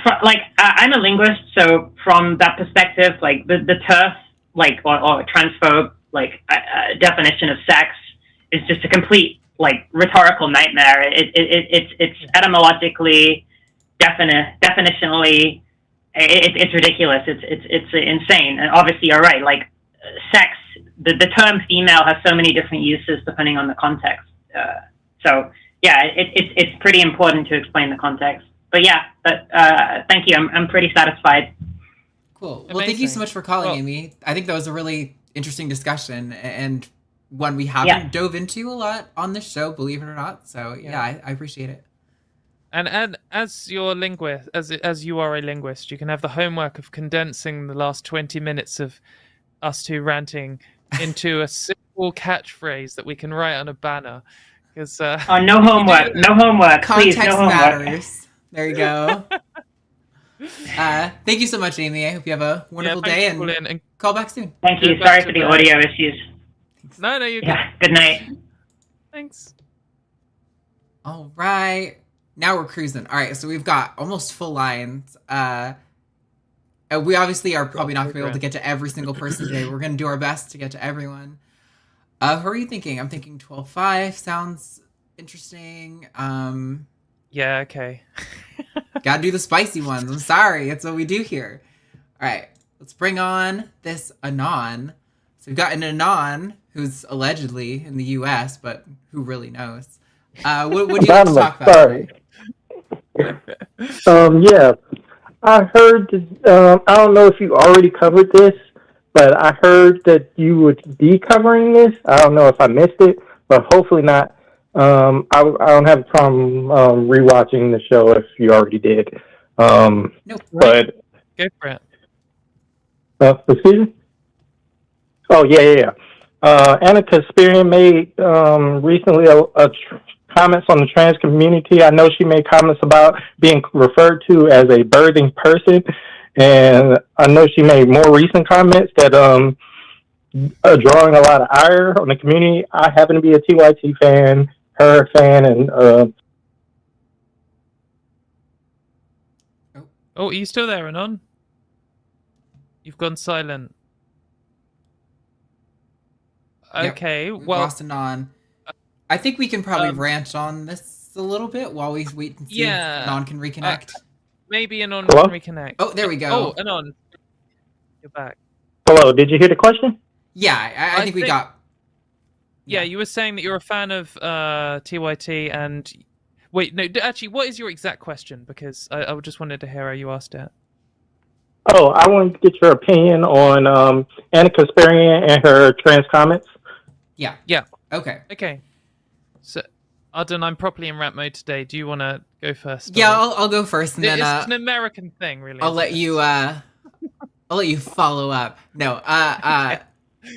I'm a linguist, so from that perspective, like the TERF, like or transphobe, definition of sex is just a complete rhetorical nightmare. It's etymologically, definitionally, it's ridiculous. It's insane. And obviously, you're right. Like sex, the term female has so many different uses depending on the context. So yeah, it's pretty important to explain the context. But yeah, thank you. I'm pretty satisfied. Cool. Well, thank you so much for calling, Amy. I think that was a really interesting discussion and one we haven't dove into a lot on this show, believe it or not. So yeah, I appreciate it. And as your linguist, as you are a linguist, you can have the homework of condensing the last 20 minutes of us two ranting into a simple catchphrase that we can write on a banner. Because no homework, no homework. Context Please, no homework. matters. There you go. Thank you so much, Amy. I hope you have a wonderful day and call back soon. Thank you. Sorry for the audio issues. No, you're good. Yeah, good night. Thanks. All right. Now we're cruising. All right, so we've got almost full lines. We obviously are probably not going to be able to get to every single person today. We're going to do our best to get to everyone. Who are you thinking? I'm thinking 12-5 sounds interesting. Yeah, okay. Gotta do the spicy ones. I'm sorry. It's what we do here. All right, let's bring on this Anon. So we've got an Anon who's allegedly in the U.S., but who really knows? What do you like to talk about? Sorry. Yeah, I heard, I don't know if you already covered this, but I heard that you would be covering this. I don't know if I missed it, but hopefully not. I don't have a problem rewatching the show if you already did. Nope. But go for it. Excuse me? Oh, yeah. Anna Kasparian made recently comments on the trans community. I know she made comments about being referred to as a birthing person, and I know she made more recent comments that are drawing a lot of ire on the community. I happen to be a TYT fan, her fan, and Oh, are you still there, Anon? You've gone silent. Okay, we've well, lost Anon. I think we can probably rant on this a little bit while we wait and see if Anon can reconnect. Maybe Anon Hello? can reconnect. Oh, there we go. Oh, Anon, you're back. Hello, did you hear the question? Yeah, I think we got... Yeah, you were saying that you're a fan of TYT and... Wait, no, actually, what is your exact question? Because I just wanted to hear how you asked it. Oh, I wanted to get your opinion on Anna Kasparian and her trans comments. Yeah. Yeah. Okay. Okay. So, Arden, I'm properly in rant mode today. Do you want to go first? Yeah, I'll go first, and then It's an American thing, really. I'll let you follow up. No,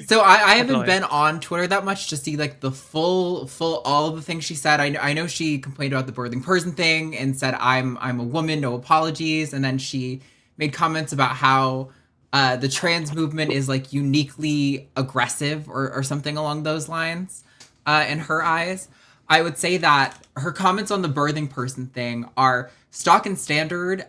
so I haven't been on Twitter that much to see like the full all of the things she said. I know she complained about the birthing person thing and said I'm a woman, no apologies, and then she made comments about how the trans movement is like uniquely aggressive or something along those lines in her eyes. I would say that her comments on the birthing person thing are stock and standard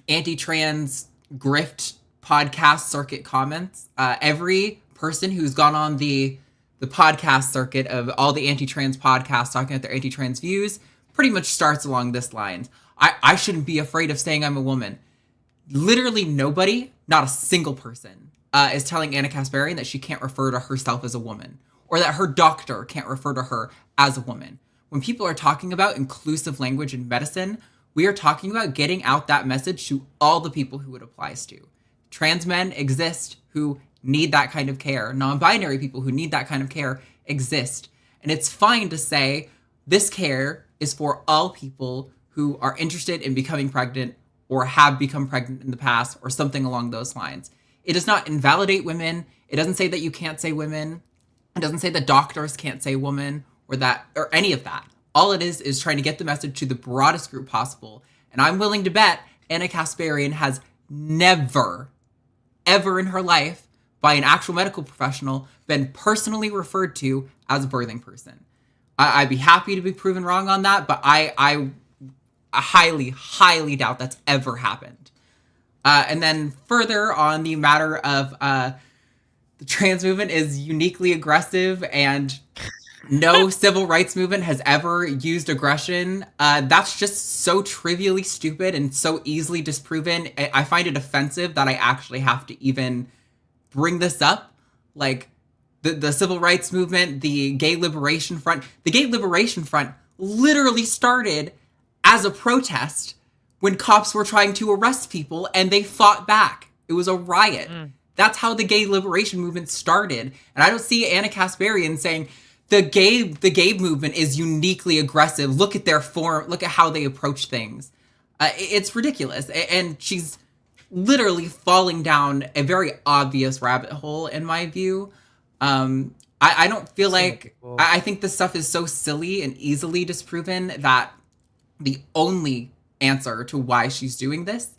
anti-trans grift podcast circuit comments. Every person who's gone on the podcast circuit of all the anti-trans podcasts talking about their anti-trans views pretty much starts along this line. I shouldn't be afraid of saying I'm a woman. Literally nobody, not a single person, is telling Anna Kasparian that she can't refer to herself as a woman, or that her doctor can't refer to her as a woman. When people are talking about inclusive language in medicine, we are talking about getting out that message to all the people who it applies to. Trans men exist who need that kind of care. Non-binary people who need that kind of care exist. And it's fine to say this care is for all people who are interested in becoming pregnant or have become pregnant in the past or something along those lines. It does not invalidate women. It doesn't say that you can't say women. It doesn't say that doctors can't say woman or any of that. All it is trying to get the message to the broadest group possible. And I'm willing to bet Anna Kasparian has never, ever in her life, by an actual medical professional, been personally referred to as a birthing person. I'd be happy to be proven wrong on that, but I highly, highly doubt that's ever happened. And then further on the matter of the trans movement is uniquely aggressive and no civil rights movement has ever used aggression. That's just so trivially stupid and so easily disproven. I find it offensive that I actually have to even bring this up. Like, the civil rights movement, the Gay Liberation Front. The Gay Liberation Front literally started as a protest when cops were trying to arrest people and they fought back. It was a riot. That's how the Gay Liberation Movement started. And I don't see Anna Kasparian saying, the gay movement is uniquely aggressive. Look at their form. Look at how they approach things. It's ridiculous. And she's literally falling down a very obvious rabbit hole, in my view. I don't feel like... I think this stuff is so silly and easily disproven that the only answer to why she's doing this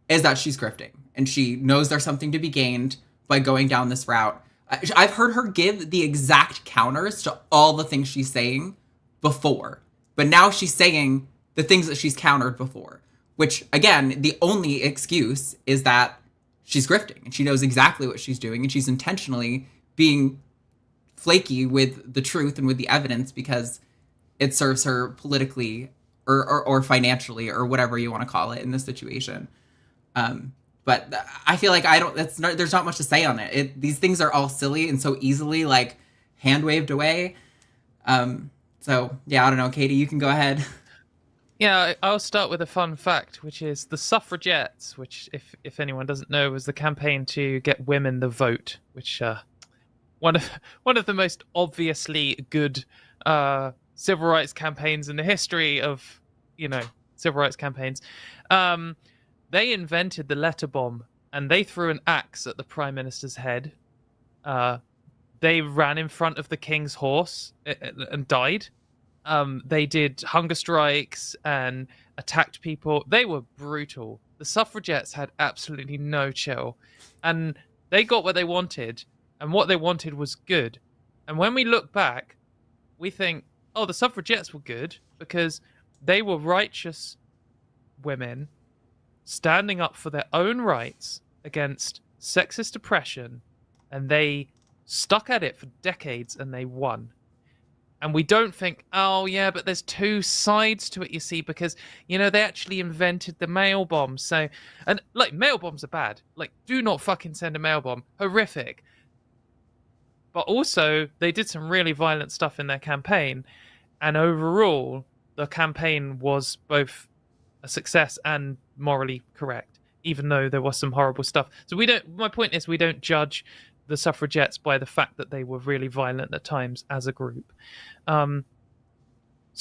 is that she's grifting. And she knows there's something to be gained by going down this route. I've heard her give the exact counters to all the things she's saying before. But now she's saying the things that she's countered before. Which, again, the only excuse is that she's grifting. And she knows exactly what she's doing. And she's intentionally being flaky with the truth and with the evidence because it serves her politically or financially or whatever you want to call it in this situation. But I feel like there's not much to say on it. These things are all silly and so easily like hand waved away. So yeah, I don't know, Katie, you can go ahead. Yeah, I'll start with a fun fact, which is the suffragettes, which if anyone doesn't know, was the campaign to get women the vote, which one of the most obviously good civil rights campaigns in the history of, civil rights campaigns. They invented the letter bomb, and they threw an axe at the Prime Minister's head. They ran in front of the King's horse and died. They did hunger strikes and attacked people. They were brutal. The suffragettes had absolutely no chill. And they got what they wanted, and what they wanted was good. And when we look back, we think, oh, the suffragettes were good because they were righteous women standing up for their own rights against sexist oppression, and they stuck at it for decades and they won. And we don't think, oh yeah, but there's two sides to it, you see, because they actually invented the mail bomb. So, and like, mail bombs are bad. Like, do not fucking send a mail bomb. Horrific. But also, they did some really violent stuff in their campaign, and overall, the campaign was both a success and morally correct, even though there was some horrible stuff. So my point is, we don't judge the suffragettes by the fact that they were really violent at times as a group. So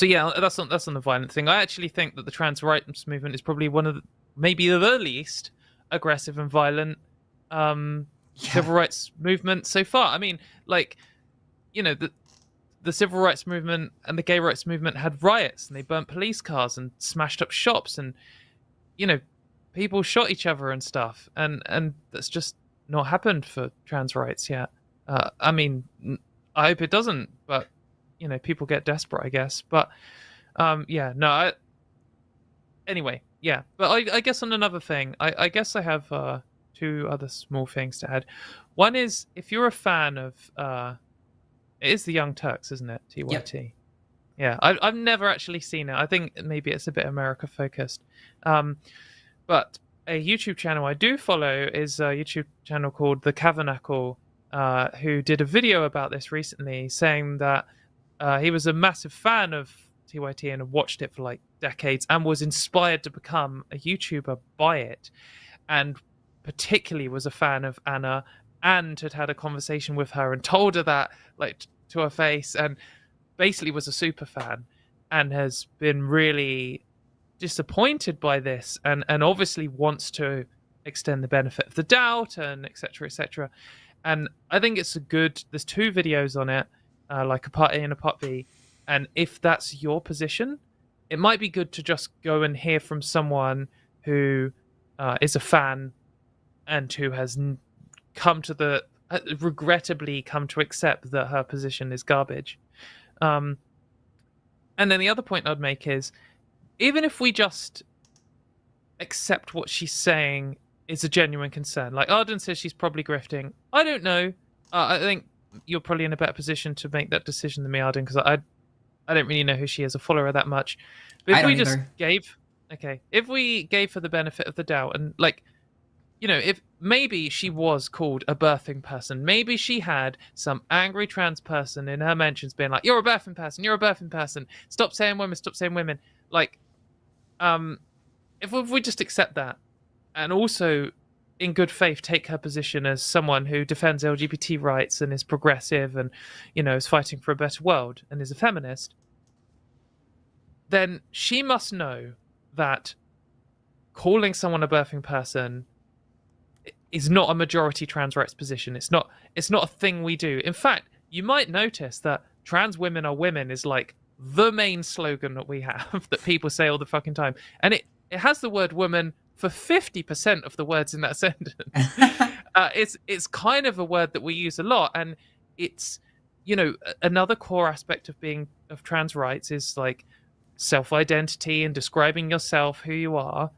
yeah, that's on the violent thing. I actually think that the trans rights movement is probably one of maybe the least aggressive and violent civil rights movement so far. I mean, like, you know, the civil rights movement and the gay rights movement had riots, and they burnt police cars and smashed up shops, and, you know, people shot each other and stuff, and that's just not happened for trans rights yet. I mean, I hope it doesn't, but, you know, people get desperate, I guess. But anyway, yeah. But I guess on another thing, I guess I have two other small things to add. One is, if you're a fan of it is the Young Turks, isn't it? TYT. Yep. Yeah, I've never actually seen it. I think maybe it's a bit America focused. But a YouTube channel I do follow is a YouTube channel called The Tabernacle, who did a video about this recently, saying that he was a massive fan of TYT and had watched it for like decades and was inspired to become a YouTuber by it, and particularly was a fan of Anna and had a conversation with her and told her that, like, to her face, and basically was a super fan and has been really disappointed by this, and obviously wants to extend the benefit of the doubt, and etc., etc. And I think it's there's two videos on it, like a part A and a part B, and if that's your position, it might be good to just go and hear from someone who is a fan and who has regrettably come to accept that her position is garbage. And then the other point I'd make is, even if we just accept what she's saying is a genuine concern, like Arden says she's probably grifting, I don't know. I think you're probably in a better position to make that decision than me, Arden, because I don't really know who she is or follow her that much. But if we gave her the benefit of the doubt, and, like, you know, if maybe she was called a birthing person, maybe she had some angry trans person in her mentions being like, you're a birthing person, stop saying women. Like, if we just accept that, and also in good faith take her position as someone who defends LGBT rights and is progressive and, you know, is fighting for a better world and is a feminist, then she must know that calling someone a birthing person is not a majority trans rights position. It's not a thing we do. In fact, you might notice that trans women are women is like the main slogan that we have, that people say all the fucking time. And it has the word woman for 50% of the words in that sentence. It's kind of a word that we use a lot. And it's, you know, another core aspect of trans rights is like self-identity and describing yourself, who you are.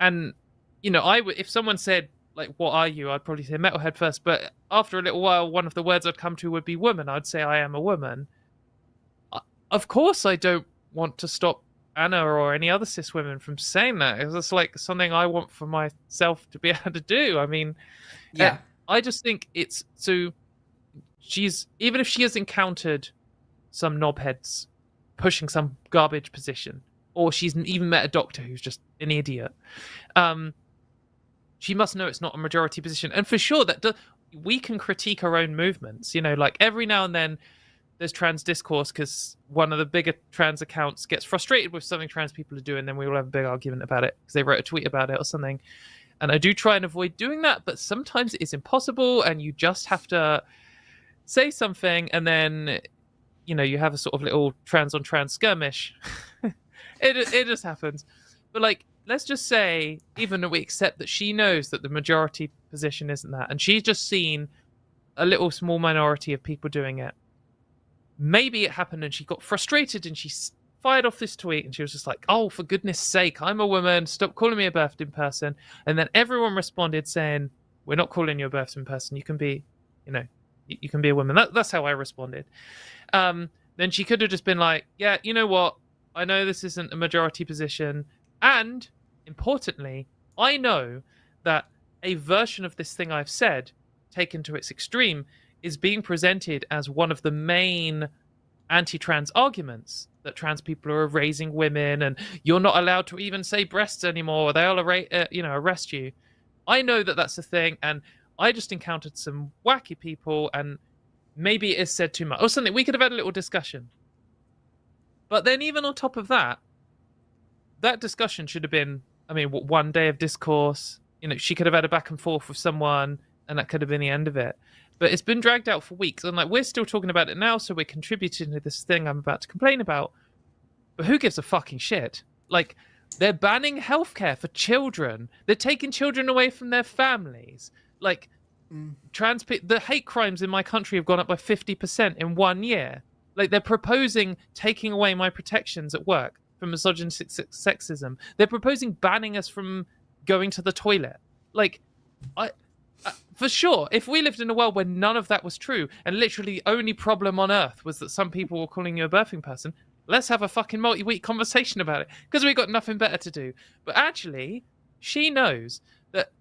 And, you know, if someone said, like, what are you? I'd probably say metalhead first. But after a little while, one of the words I'd come to would be woman. I'd say I am a woman. Of course, I don't want to stop Anna or any other cis women from saying that. It's like something I want for myself to be able to do. I mean, yeah. I just think it's so. Even if she has encountered some knobheads pushing some garbage position, or she's even met a doctor who's just an idiot, she must know it's not a majority position. And for sure, we can critique our own movements. You know, like every now and then there's trans discourse because one of the bigger trans accounts gets frustrated with something trans people are doing, then we will have a big argument about it because they wrote a tweet about it or something. And I do try and avoid doing that, but sometimes it's impossible, and you just have to say something, and then, you know, you have a sort of little trans on trans skirmish. It just happens. But, like, let's just say, even though we accept that she knows that the majority position isn't that, and she's just seen a little small minority of people doing it. Maybe it happened and she got frustrated and she fired off this tweet and she was just like, oh, for goodness sake, I'm a woman, stop calling me a birthing person. And then everyone responded saying, we're not calling you a birthing person, you can be, you know, you can be a woman. That's how I responded. Then she could have just been like, yeah, you know what, I know this isn't a majority position, and importantly, I know that a version of this thing I've said, taken to its extreme, is being presented as one of the main anti-trans arguments, that trans people are erasing women and you're not allowed to even say breasts anymore, or they'll arrest you. I know that that's a thing, and I just encountered some wacky people, and maybe it is said too much or something. We could have had a little discussion. But then even on top of that, that discussion should have been, I mean, one day of discourse. You know, she could have had a back and forth with someone, and that could have been the end of it. But it's been dragged out for weeks, and like we're still talking about it now, so we're contributing to this thing I'm about to complain about. But who gives a fucking shit? Like, they're banning healthcare for children. They're taking children away from their families. Like, the hate crimes in my country have gone up by 50% in 1 year. Like, they're proposing taking away my protections at work from misogynistic sexism. They're proposing banning us from going to the toilet. Like, for sure, if we lived in a world where none of that was true, and literally the only problem on earth was that some people were calling you a birthing person, let's have a fucking multi-week conversation about it, because we've got nothing better to do. But actually, she knows that,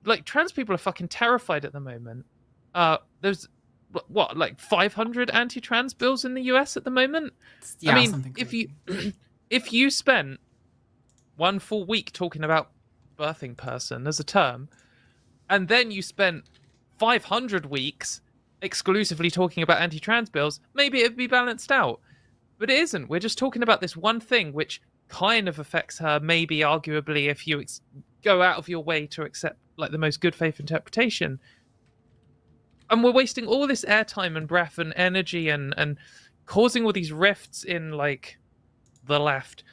like, trans people are fucking terrified at the moment. There's, what, like 500 anti-trans bills in the US at the moment? Yeah, I mean, if you spent one full week talking about birthing person as a term, and then you spent 500 weeks exclusively talking about anti-trans bills, maybe it'd be balanced out. But it isn't. We're just talking about this one thing which kind of affects her, maybe arguably, if you go out of your way to accept like the most good faith interpretation. And we're wasting all this airtime and breath and energy and causing all these rifts in like the left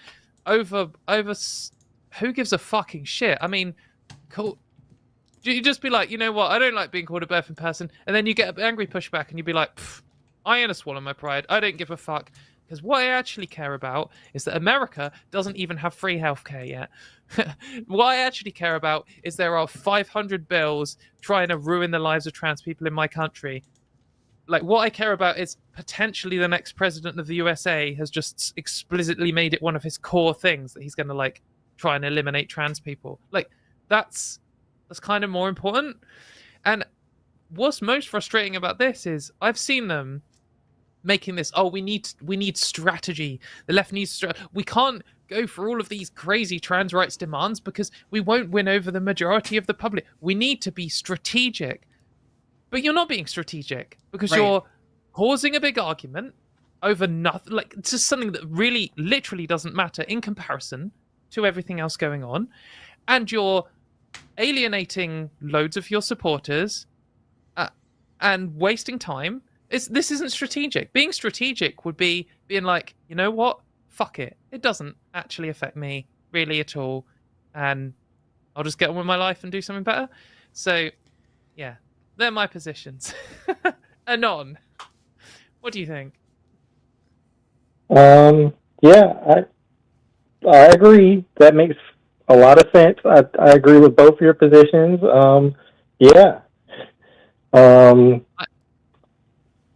over who gives a fucking shit? I mean, cool. You just be like, you know what? I don't like being called a birthing person, and then you get an angry pushback, and you'd be like, I ain't a swallow my pride. I don't give a fuck. Because what I actually care about is that America doesn't even have free healthcare yet. What I actually care about is there are 500 bills trying to ruin the lives of trans people in my country. Like, what I care about is potentially the next president of the USA has just explicitly made it one of his core things that he's going to, like, try and eliminate trans people. Like, that's kind of more important. And what's most frustrating about this is I've seen them making this, we need strategy. The left needs we can't go for all of these crazy trans rights demands because we won't win over the majority of the public. We need to be strategic. But you're not being strategic because you're causing a big argument over nothing, like it's just something that really literally doesn't matter in comparison to everything else going on. And you're alienating loads of your supporters and wasting time. This isn't strategic. Being strategic would be being like, you know what? Fuck it. It doesn't actually affect me really at all. And I'll just get on with my life and do something better. So, yeah, they're my positions. Anon, what do you think? Yeah, I agree. That makes a lot of sense. I agree with both of your positions. Yeah.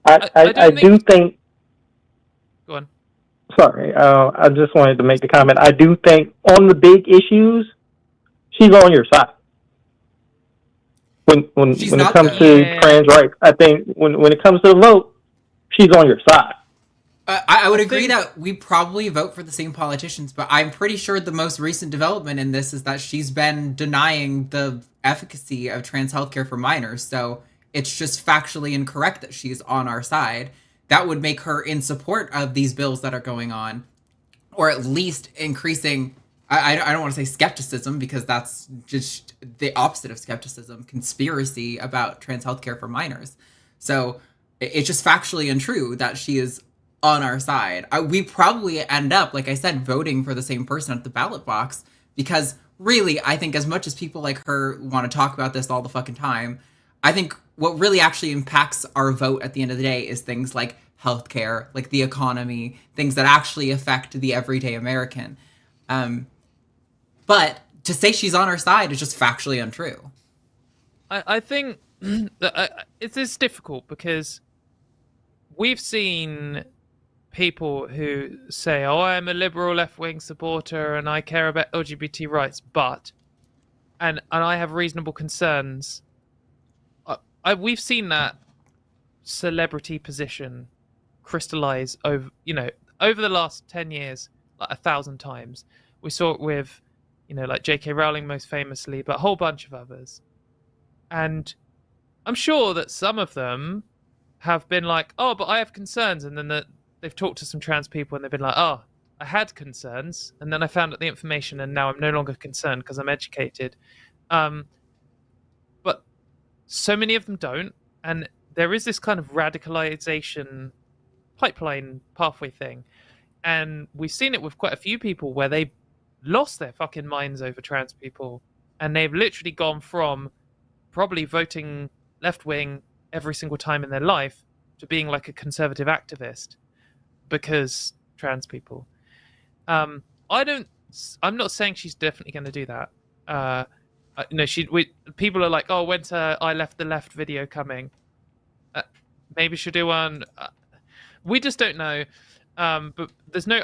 I do think. Go on. Sorry, I just wanted to make the comment. I do think on the big issues, she's on your side. When it comes to trans rights, I think when it comes to the vote, she's on your side. I would agree that we probably vote for the same politicians, but I'm pretty sure the most recent development in this is that she's been denying the efficacy of trans healthcare for minors. So it's just factually incorrect that she's on our side. That would make her in support of these bills that are going on, or at least increasing, I don't want to say skepticism, because that's just the opposite of skepticism, conspiracy about trans healthcare for minors. So it's just factually untrue that she is on our side. We probably end up, like I said, voting for the same person at the ballot box, because really, I think as much as people like her want to talk about this all the fucking time, I think what really actually impacts our vote at the end of the day is things like healthcare, like the economy, things that actually affect the everyday American. But to say she's on our side is just factually untrue. I think it is difficult because we've seen people who say, I'm a liberal left-wing supporter and I care about LGBT rights, but, and I have reasonable concerns. We've seen that celebrity position crystallize over the last 10 years, like 1,000 times. We saw it with, like J.K. Rowling most famously, but a whole bunch of others. And I'm sure that some of them have been like, oh, but I have concerns. And then they've talked to some trans people and they've been like, oh, I had concerns. And then I found out the information and now I'm no longer concerned because I'm educated. But so many of them don't. And there is this kind of radicalization pipeline pathway thing. And we've seen it with quite a few people where they lost their fucking minds over trans people. And they've literally gone from probably voting left wing every single time in their life to being like a conservative activist because trans people. I'm not saying she's definitely going to do that. People are like, oh, when's her I Left the Left video coming? Maybe she'll do one. We just don't know. But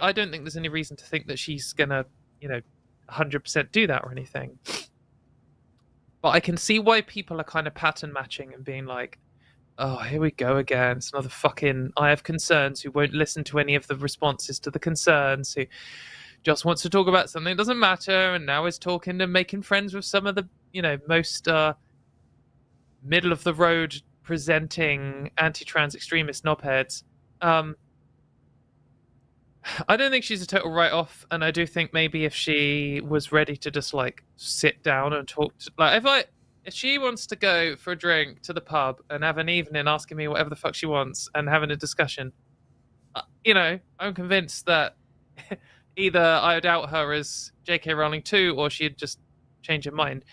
I don't think there's any reason to think that she's gonna, 100% do that or anything. But I can see why people are kind of pattern matching and being like, oh, here we go again. It's another fucking I have concerns who won't listen to any of the responses to the concerns, who just wants to talk about something that doesn't matter, and now is talking and making friends with some of the, most middle of the road presenting anti-trans extremist knobheads. I don't think she's a total write-off, and I do think maybe if she was ready to just like sit down and talk to, if she wants to go for a drink to the pub and have an evening asking me whatever the fuck she wants and having a discussion, I'm convinced that either I doubt her as J.K. Rowling too, or she'd just change her mind.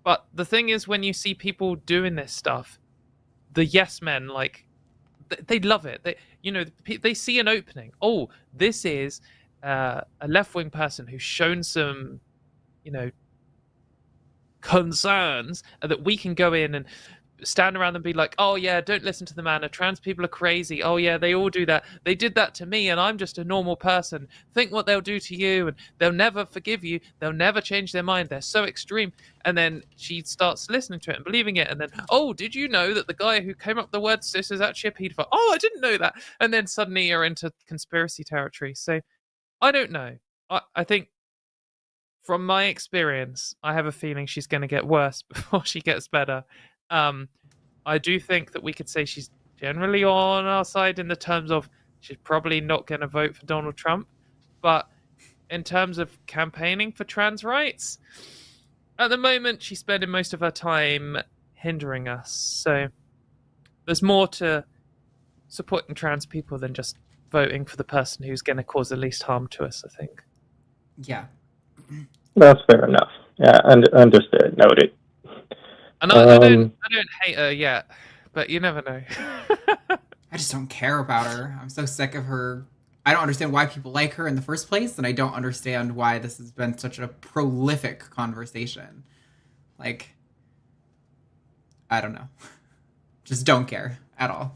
But the thing is, when you see people doing this stuff, the yes men, like, they love it. They see an opening. Oh, this is a left-wing person who's shown some, concerns that we can go in and stand around and be like, oh yeah, don't listen to the man. Trans people are crazy. Oh yeah, they all do that. They did that to me and I'm just a normal person. Think what they'll do to you, and they'll never forgive you. They'll never change their mind. They're so extreme. And then she starts listening to it and believing it. And then, oh, did you know that the guy who came up with the word cis is actually a pedophile? Oh, I didn't know that. And then suddenly you're into conspiracy territory. So I don't know. I think from my experience, I have a feeling she's going to get worse before she gets better. I do think that we could say she's generally on our side in the terms of she's probably not going to vote for Donald Trump. But in terms of campaigning for trans rights, at the moment, she's spending most of her time hindering us. So there's more to supporting trans people than just voting for the person who's going to cause the least harm to us, I think. Yeah. That's fair enough. Yeah, understood. Noted. And I don't hate her yet, but you never know. I just don't care about her. I'm so sick of her. I don't understand why people like her in the first place, and I don't understand why this has been such a prolific conversation. Like, I don't know. Just don't care at all.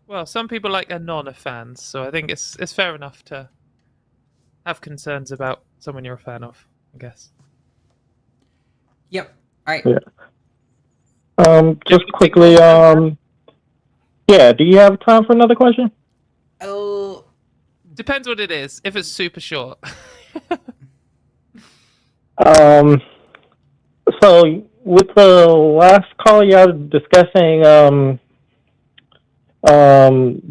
Well, some people like Anon are fans, so I think it's fair enough to have concerns about someone you're a fan of, I guess. Yep. All right. Yeah. Just quickly, yeah, do you have time for another question? Oh. Depends what it is. If it's super short. So with the last call, y'all were discussing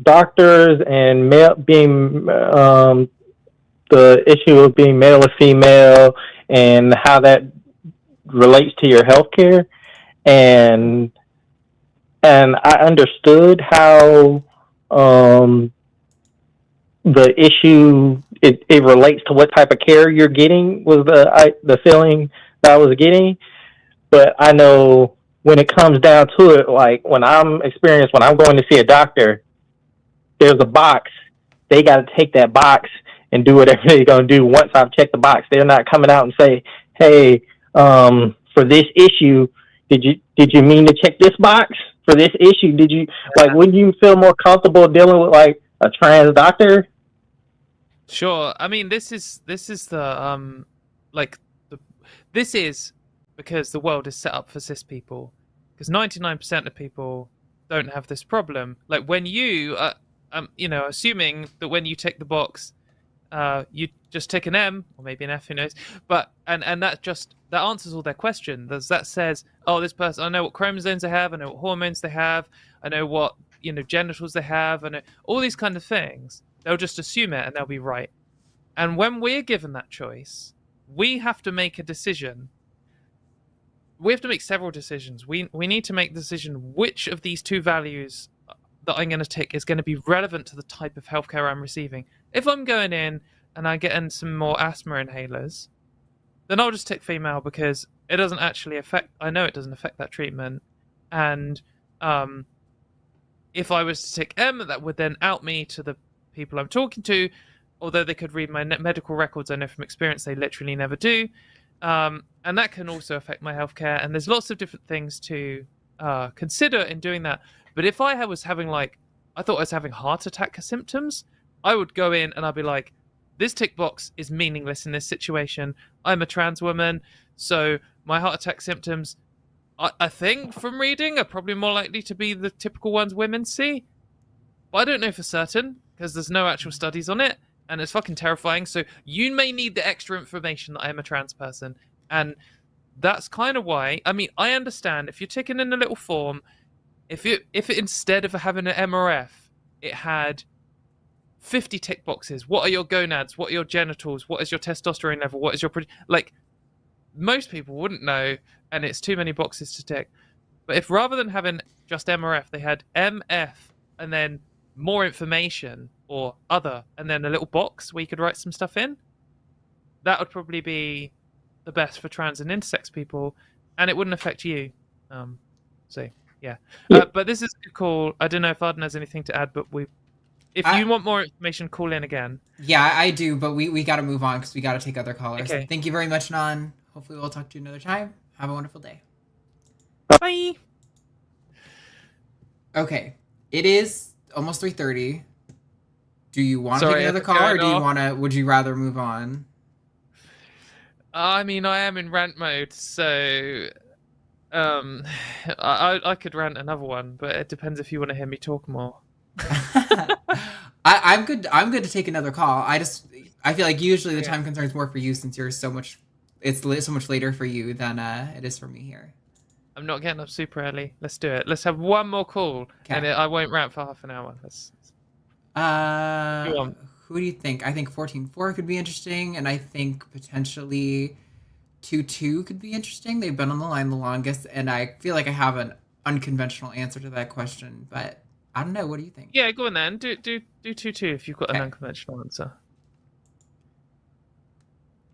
doctors and male being the issue of being male or female and how that relates to your healthcare, and I understood how the issue it relates to what type of care you're getting was the feeling that I was getting, but I know when it comes down to it, like when I'm going to see a doctor, there's a box. They got to take that box and do whatever they're going to do once I've checked the box. They're not coming out and say, hey, for this issue, did you mean to check this box? For this issue, did you, like, wouldn't you feel more comfortable dealing with, like, a trans doctor? Sure. I mean, this is the, this is because the world is set up for cis people. Because 99% of people don't have this problem. Like, when you, assuming that when you tick the box, you just tick an M or maybe an F, who knows? But and that answers all their questions. That says, oh, this person, I know what chromosomes they have, I know what hormones they have, I know what genitals they have, and all these kind of things. They'll just assume it and they'll be right. And when we're given that choice, we have to make a decision. We have to make several decisions. We need to make the decision which of these two values that I'm going to tick is going to be relevant to the type of healthcare I'm receiving. If I'm going in and I get in some more asthma inhalers, then I'll just tick female because it doesn't actually affect. I know it doesn't affect that treatment. And if I was to tick M, that would then out me to the people I'm talking to. Although they could read my medical records, I know from experience they literally never do. And that can also affect my healthcare. And there's lots of different things to consider in doing that. But if I was having I thought I was having heart attack symptoms, I would go in and I'd be like, this tick box is meaningless in this situation. I'm a trans woman, so my heart attack symptoms, I think from reading, are probably more likely to be the typical ones women see. But I don't know for certain because there's no actual studies on it. And it's fucking terrifying. So you may need the extra information that I am a trans person. And that's kind of why, I mean, I understand if you're ticking in a little form, if it instead of having an MRF, it had 50 tick boxes. What are your gonads? What are your genitals? What is your testosterone level? What is your... most people wouldn't know, and it's too many boxes to tick. But if rather than having just MRF, they had MF and then more information or other, and then a little box where you could write some stuff in, that would probably be the best for trans and intersex people, and it wouldn't affect you. So yeah. But this is a call. I don't know if Arden has anything to add, but if you want more information, call in again. Yeah, I do, but we got to move on because we got to take other callers. Okay. Thank you very much, Nan. Hopefully we'll talk to you another time. Have a wonderful day. Bye. Okay, it is almost 3:30. Do you want to take another call, or would you rather move on? I mean, I am in rant mode, so I could rant another one, but it depends if you want to hear me talk more. I'm good. I'm good to take another call. I feel like usually the time concerns more for you since you're so much later for you than it is for me here. I'm not getting up super early. Let's do it. Let's have one more call, and I won't rant for half an hour. Who do you think? I think 14-4 could be interesting, and I think potentially 2-2 could be interesting. They've been on the line the longest, and I feel like I have an unconventional answer to that question, but I don't know. What do you think? Yeah, go on then. Do 2-2 if you've got an unconventional answer.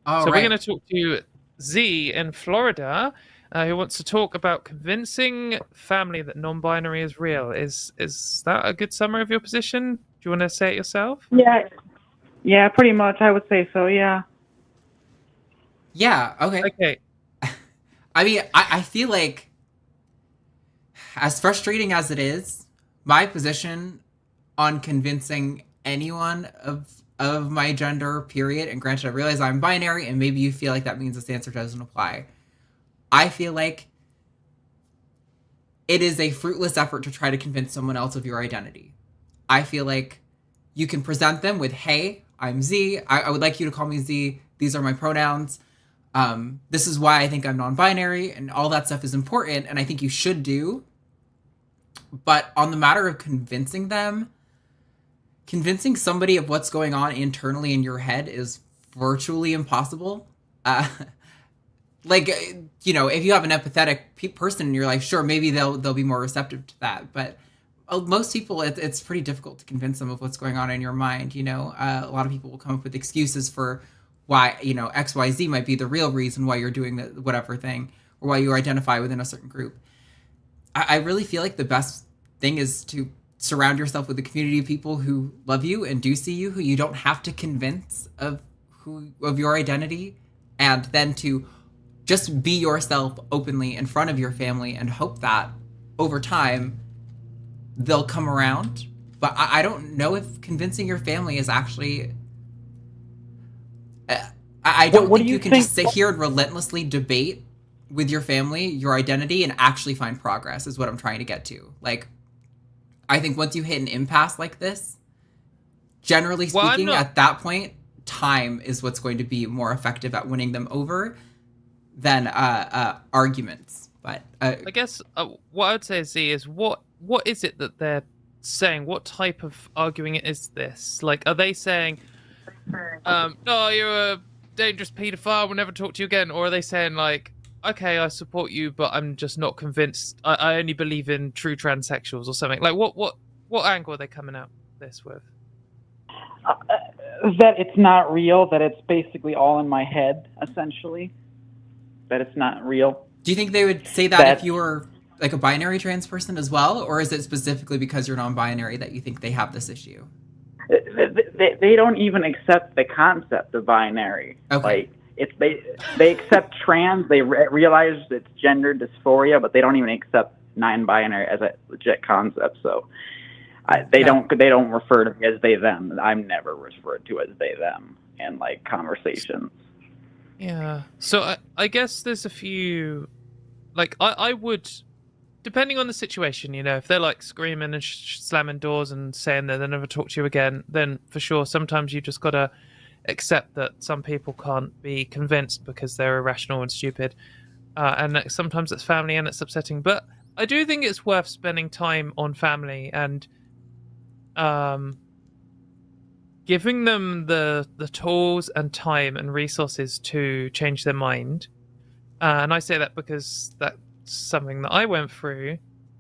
We're going to talk to Z in Florida, who wants to talk about convincing family that non-binary is real. Is that a good summary of your position? Do you want to say it yourself? Yeah, pretty much. I would say so. Yeah. Yeah. Okay. I mean, I feel like, as frustrating as it is, my position on convincing anyone of my gender, period, and granted, I realize I'm binary, and maybe you feel like that means this answer doesn't apply. I feel like it is a fruitless effort to try to convince someone else of your identity. I feel like you can present them with, hey, I'm Z. I would like you to call me Z. These are my pronouns. This is why I think I'm non-binary, and all that stuff is important, and I think you should do. But on the matter of convincing somebody of what's going on internally in your head is virtually impossible. If you have an empathetic person in your life, sure, maybe they'll be more receptive to that. But most people, it's pretty difficult to convince them of what's going on in your mind. A lot of people will come up with excuses for why, X, Y, Z might be the real reason why you're doing the whatever thing, or why you identify within a certain group. I really feel like the best thing is to surround yourself with a community of people who love you and do see you, who you don't have to convince of your identity, and then to just be yourself openly in front of your family and hope that over time they'll come around. But I don't know if convincing your family is actually... I don't think you can just sit here and relentlessly debate with your family your identity and actually find progress, is what I'm trying to get to. I think once you hit an impasse like this, generally speaking, at that point, time is what's going to be more effective at winning them over than arguments. But I guess what I would say, Z, is what is it that they're saying? What type of arguing is this? Like, are they saying, no, you're a dangerous paedophile, we'll never talk to you again? Or are they saying, like, okay, I support you, but I'm just not convinced. I only believe in true transsexuals or something? Like, what angle are they coming out this with? That it's not real, that it's basically all in my head, essentially. That it's not real. Do you think they would say that if you were like a binary trans person as well? Or is it specifically because you're non-binary that you think they have this issue? They don't even accept the concept of binary. Okay. Like, they accept trans, they realize it's gender dysphoria, but they don't even accept non-binary as a legit concept. So they don't refer to me as they them. I'm never referred to as they them in like conversations. Yeah. So I guess there's a few, like, I would, depending on the situation, if they're like screaming and slamming doors and saying that they'll never talk to you again, then for sure sometimes you just gotta accept that some people can't be convinced because they're irrational and stupid, and that sometimes it's family and it's upsetting. But I do think it's worth spending time on family and giving them the tools and time and resources to change their mind. And I say that because that's something that I went through,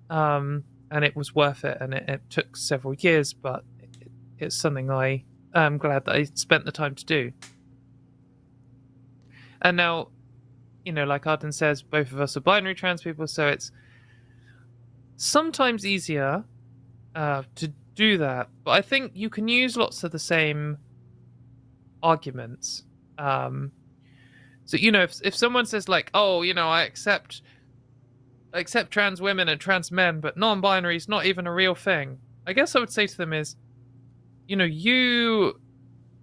and it was worth it. And it took several years, but it's something I am glad that I spent the time to do. And now, like Arden says, both of us are binary trans people, so it's sometimes easier to do that. But I think you can use lots of the same arguments. So, if someone says like, oh, I accept trans women and trans men, but non-binary is not even a real thing, I guess I would say to them is,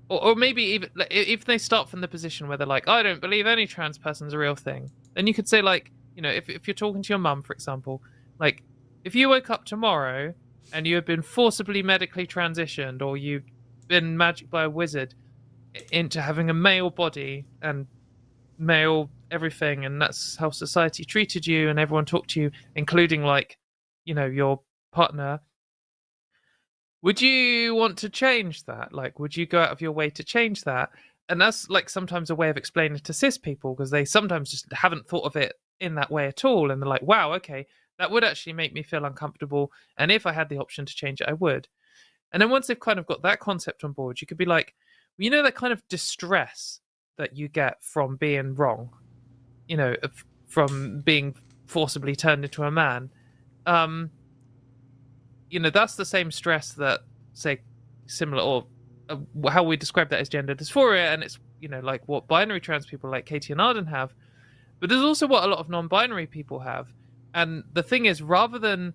or maybe even if they start from the position where they're like, I don't believe any trans person's a real thing, then you could say like, if you're talking to your mum, for example, like, if you woke up tomorrow and you had been forcibly medically transitioned, or you've been magicked by a wizard into having a male body and male everything, and that's how society treated you and everyone talked to you, including like, your partner, would you want to change that? Like, would you go out of your way to change that? And that's like sometimes a way of explaining to cis people, because they sometimes just haven't thought of it in that way at all, and they're like, wow, okay, that would actually make me feel uncomfortable, and if I had the option to change it, I would. And then once they've kind of got that concept on board, you could be like, that kind of distress that you get from being wrong, from being forcibly turned into a man, that's the same stress that, say, similar, or how we describe that as gender dysphoria, and it's, like what binary trans people like Katy and Arden have. But there's also what a lot of non-binary people have. And the thing is, rather than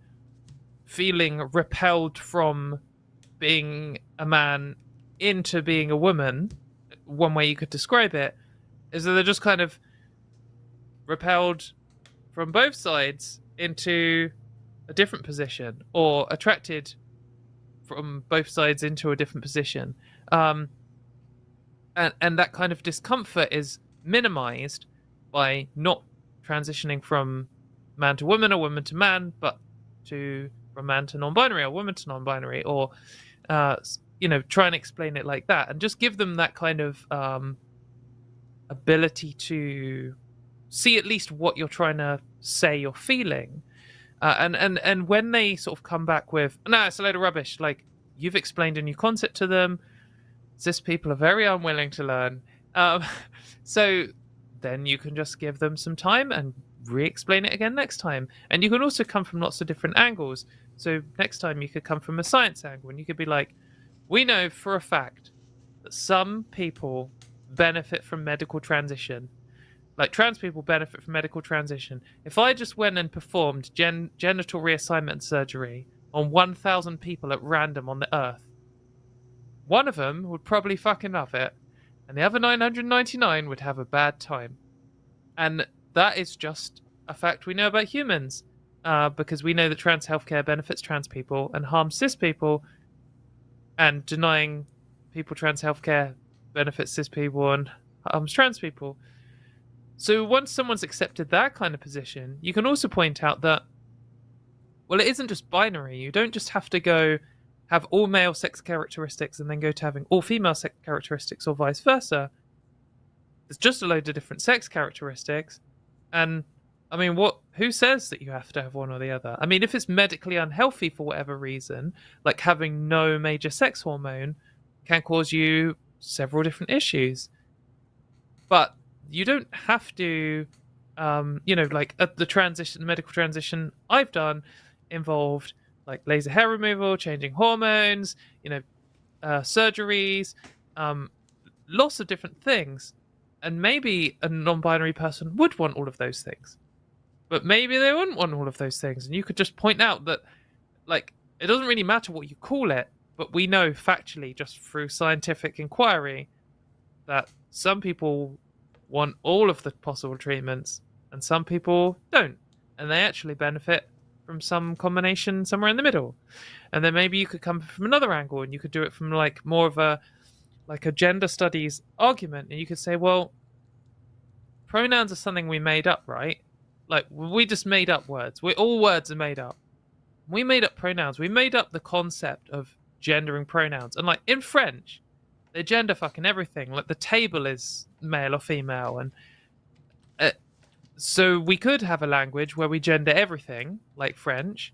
feeling repelled from being a man into being a woman, one way you could describe it is that they're just kind of repelled from both sides into a different position, or attracted from both sides into a different position. And that kind of discomfort is minimized by not transitioning from man to woman or woman to man, but from man to non-binary or woman to non-binary, or try and explain it like that, and just give them that kind of ability to see at least what you're trying to say or feeling. And when they sort of come back with, no, it's a load of rubbish, like, you've explained a new concept to them, cis people are very unwilling to learn. So then you can just give them some time and re-explain it again next time. And you can also come from lots of different angles. So next time you could come from a science angle, and you could be like, we know for a fact that some people benefit from medical transition. Like, trans people benefit from medical transition. If I just went and performed genital reassignment surgery on 1,000 people at random on the earth, one of them would probably fucking love it, and the other 999 would have a bad time. And that is just a fact we know about humans, because we know that trans healthcare benefits trans people and harms cis people, and denying people trans healthcare benefits cis people and harms trans people. So once someone's accepted that kind of position, you can also point out that, well, it isn't just binary. You don't just have to go have all male sex characteristics and then go to having all female sex characteristics or vice versa. There's just a load of different sex characteristics. And I mean, who says that you have to have one or the other? I mean, if it's medically unhealthy for whatever reason, like having no major sex hormone can cause you several different issues. But you don't have to, like the medical transition I've done involved like laser hair removal, changing hormones, surgeries, lots of different things. And maybe a non-binary person would want all of those things. But maybe they wouldn't want all of those things. And you could just point out that, like, it doesn't really matter what you call it, but we know factually, just through scientific inquiry, that some people want all of the possible treatments and some people don't. And they actually benefit from some combination somewhere in the middle. And then maybe you could come from another angle and you could do it from like more of a gender studies argument. And you could say, well, pronouns are something we made up, right? Like, we just made up words. All words are made up. We made up pronouns. We made up the concept of gendering pronouns. And like in French, they gender fucking everything. Like the table is male or female. And so we could have a language where we gender everything, like French.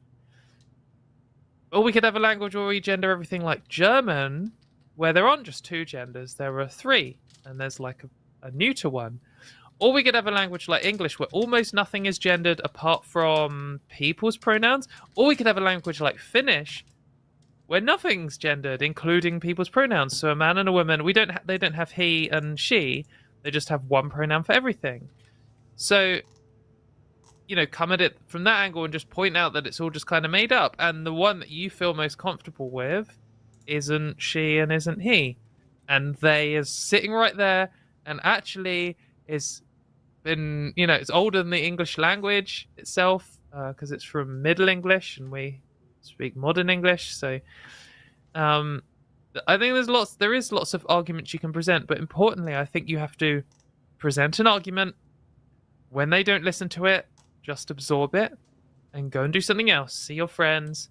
Or we could have a language where we gender everything, like German, where there aren't just two genders, there are three. And there's like a neuter one. Or we could have a language like English where almost nothing is gendered apart from people's pronouns. Or we could have a language like Finnish where nothing's gendered, including people's pronouns. So a man and a woman, they don't have he and she. They just have one pronoun for everything. So, come at it from that angle and just point out that it's all just kind of made up. And the one that you feel most comfortable with isn't she and isn't he. And they is sitting right there and actually is been, it's older than the English language itself because it's from Middle English and we speak modern English. So I think there is lots of arguments you can present, but importantly, I think you have to present an argument. When they don't listen to it, just absorb it and go and do something else. See your friends,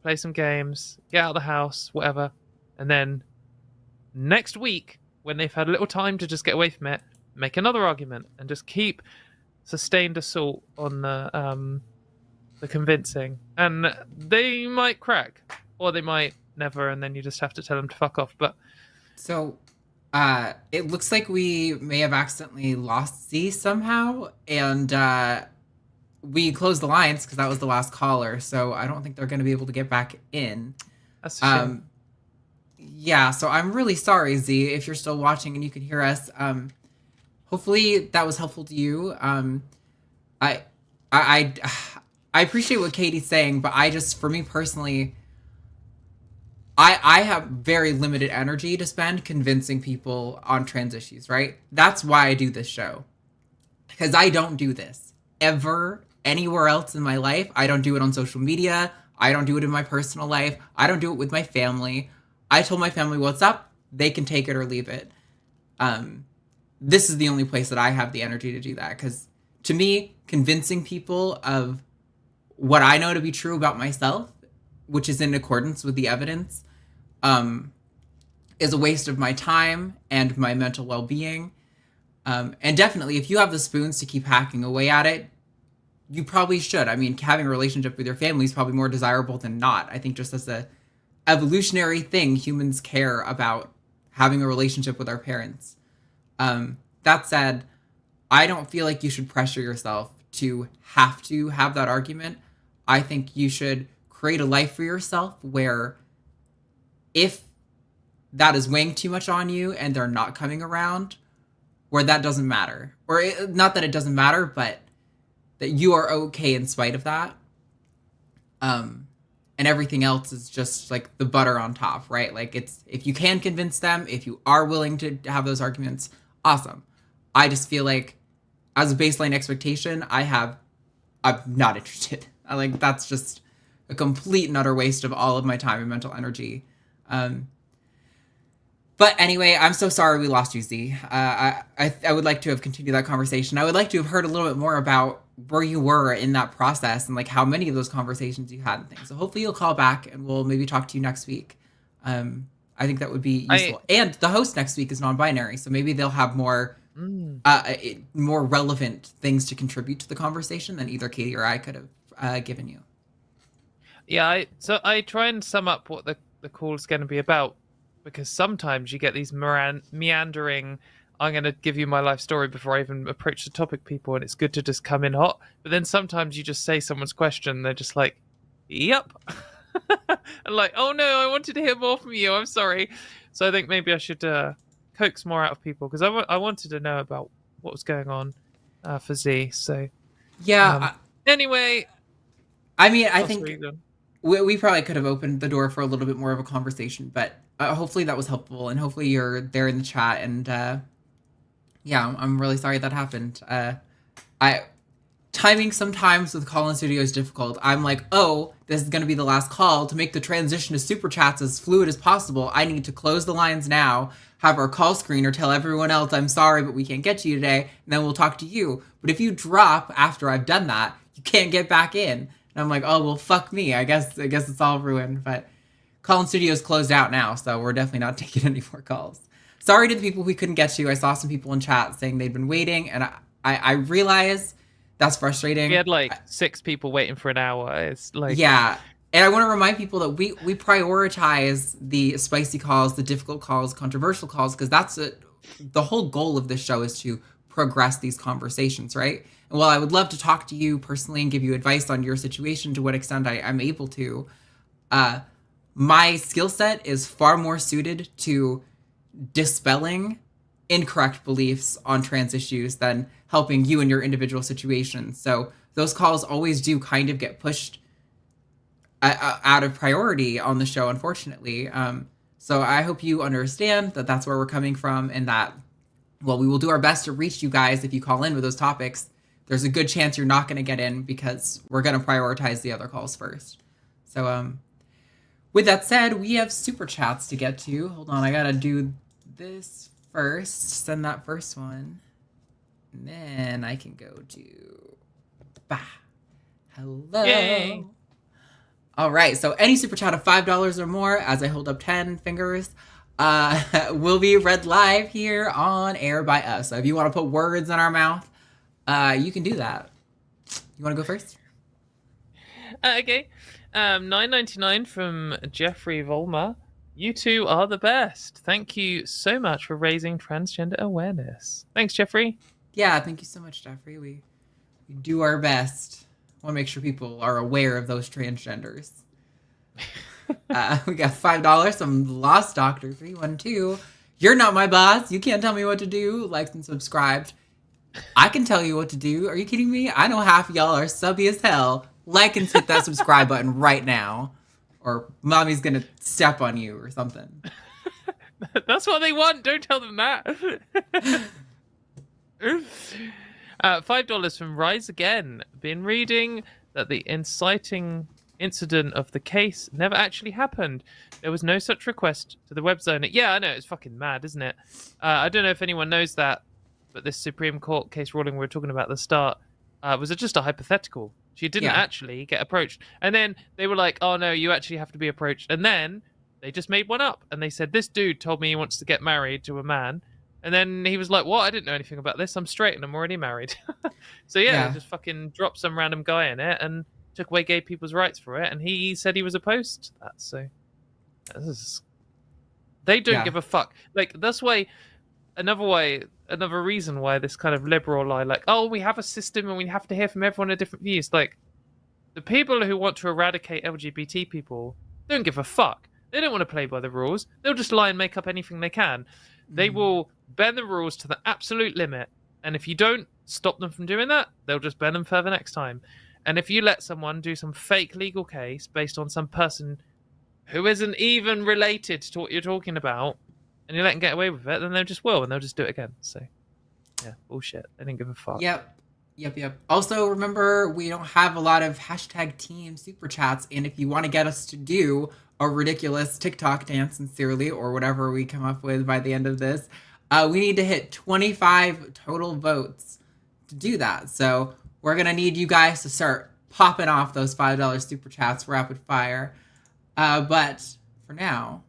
play some games, get out of the house, whatever. And then next week, when they've had a little time to just get away from it, make another argument and just keep sustained assault on the convincing. And they might crack, or they might never, and then you just have to tell them to fuck off. But so it looks like we may have accidentally lost Z somehow, and we closed the lines because that was the last caller, so I don't think they're going to be able to get back in. That's a shame. Yeah, so I'm really sorry, Z, if you're still watching and you can hear us. Hopefully that was helpful to you. I appreciate what Katie's saying, but for me personally, I have very limited energy to spend convincing people on trans issues, right? That's why I do this show. Because I don't do this ever anywhere else in my life. I don't do it on social media. I don't do it in my personal life. I don't do it with my family. I told my family what's up. They can take it or leave it. This is the only place that I have the energy to do that. Because to me, convincing people of what I know to be true about myself, which is in accordance with the evidence, is a waste of my time and my mental well-being. And definitely, if you have the spoons to keep hacking away at it, you probably should. I mean, having a relationship with your family is probably more desirable than not. I think just as a evolutionary thing, humans care about having a relationship with our parents. That said, I don't feel like you should pressure yourself to have that argument. I think you should create a life for yourself where if that is weighing too much on you and they're not coming around, where that doesn't matter. Or not that it doesn't matter, but that you are okay in spite of that. And everything else is just like the butter on top, right? Like if you can convince them, if you are willing to have those arguments, awesome. I just feel like as a baseline expectation, I'm not interested. That's just a complete and utter waste of all of my time and mental energy. But anyway, I'm so sorry we lost you, Z. I would like to have continued that conversation. I would like to have heard a little bit more about where you were in that process and like how many of those conversations you had and things. So hopefully you'll call back and we'll maybe talk to you next week. I think that would be useful. And the host next week is non-binary, so maybe they'll have more more relevant things to contribute to the conversation than either Katie or I could have given you. Yeah, so I try and sum up what the call's going to be about, because sometimes you get these meandering, I'm going to give you my life story before I even approach the topic people, and it's good to just come in hot. But then sometimes you just say someone's question, and they're just like, yep. And like, oh no, I wanted to hear more from you. I'm sorry. So I think maybe I should coax more out of people, because I wanted to know about what was going on for Z. So yeah. Anyway, I mean, I think we probably could have opened the door for a little bit more of a conversation, but hopefully that was helpful, and hopefully you're there in the chat. And yeah, I'm really sorry that happened. Timing sometimes with call-in studio is difficult. I'm like, oh, this is going to be the last call. To make the transition to super chats as fluid as possible, I need to close the lines now, have our call screener tell everyone else, I'm sorry, but we can't get to you today, and then we'll talk to you. But if you drop after I've done that, you can't get back in. And I'm like, oh, well, fuck me. I guess it's all ruined. But call-in studio is closed out now, so we're definitely not taking any more calls. Sorry to the people we couldn't get to. I saw some people in chat saying they'd been waiting, and I realize that's frustrating. We had like 6 people waiting for an hour. It's like, yeah. And I want to remind people that we prioritize the spicy calls, the difficult calls, controversial calls, because that's the whole goal of this show is to progress these conversations, right? And while I would love to talk to you personally and give you advice on your situation to what extent I'm able to, my skill set is far more suited to dispelling incorrect beliefs on trans issues than helping you in your individual situation. So those calls always do kind of get pushed out of priority on the show, unfortunately. So I hope you understand that that's where we're coming from, and that, well, we will do our best to reach you guys if you call in with those topics. There's a good chance you're not going to get in because we're going to prioritize the other calls first. So with that said, we have super chats to get to. Hold on, I got to do this first. Send that first one. And then I can go to... Bah. Hello. Yay. All right, so any super chat of $5 or more, as I hold up 10 fingers, will be read live here on air by us. So if you want to put words in our mouth, you can do that. You want to go first? Okay. $9.99 from Jeffrey Volmer. You two are the best. Thank you so much for raising transgender awareness. Thanks, Jeffrey. Yeah, thank you so much, Jeffrey. We do our best. I want to make sure people are aware of those transgenders. We got $5 from Lost Doctor 312. You're not my boss. You can't tell me what to do. Liked and subscribed. I can tell you what to do. Are you kidding me? I know half of y'all are subby as hell. Like and hit that subscribe button right now, or mommy's gonna step on you or something. That's what they want. Don't tell them that. $5 from Rise Again. Been reading that the inciting incident of the case never actually happened. There was no such request to the web zone. Yeah, I know, it's fucking mad, isn't it? I don't know if anyone knows that, but this Supreme Court case ruling we were talking about at the start was just a hypothetical. She didn't actually get approached. And then they were like, oh no, you actually have to be approached. And then they just made one up. And they said, this dude told me he wants to get married to a man. And then he was like, what? I didn't know anything about this. I'm straight and I'm already married. So yeah, just fucking dropped some random guy in it and took away gay people's rights for it. And he said he was opposed to that. So they don't give a fuck. Like, that's why, another reason why this kind of liberal lie, like, oh, we have a system and we have to hear from everyone with different views. Like, the people who want to eradicate LGBT people don't give a fuck. They don't want to play by the rules. They'll just lie and make up anything they can. They will bend the rules to the absolute limit. And if you don't stop them from doing that, they'll just bend them further next time. And if you let someone do some fake legal case based on some person who isn't even related to what you're talking about, and you let them get away with it, then they just will, and they'll just do it again. So, yeah, bullshit. They didn't give a fuck. Yep. Yep. Also, remember, we don't have a lot of hashtag team super chats, and if you want to get us to do a ridiculous TikTok dance sincerely or whatever we come up with by the end of this, we need to hit 25 total votes to do that. So we're going to need you guys to start popping off those $5 super chats rapid fire. But for now,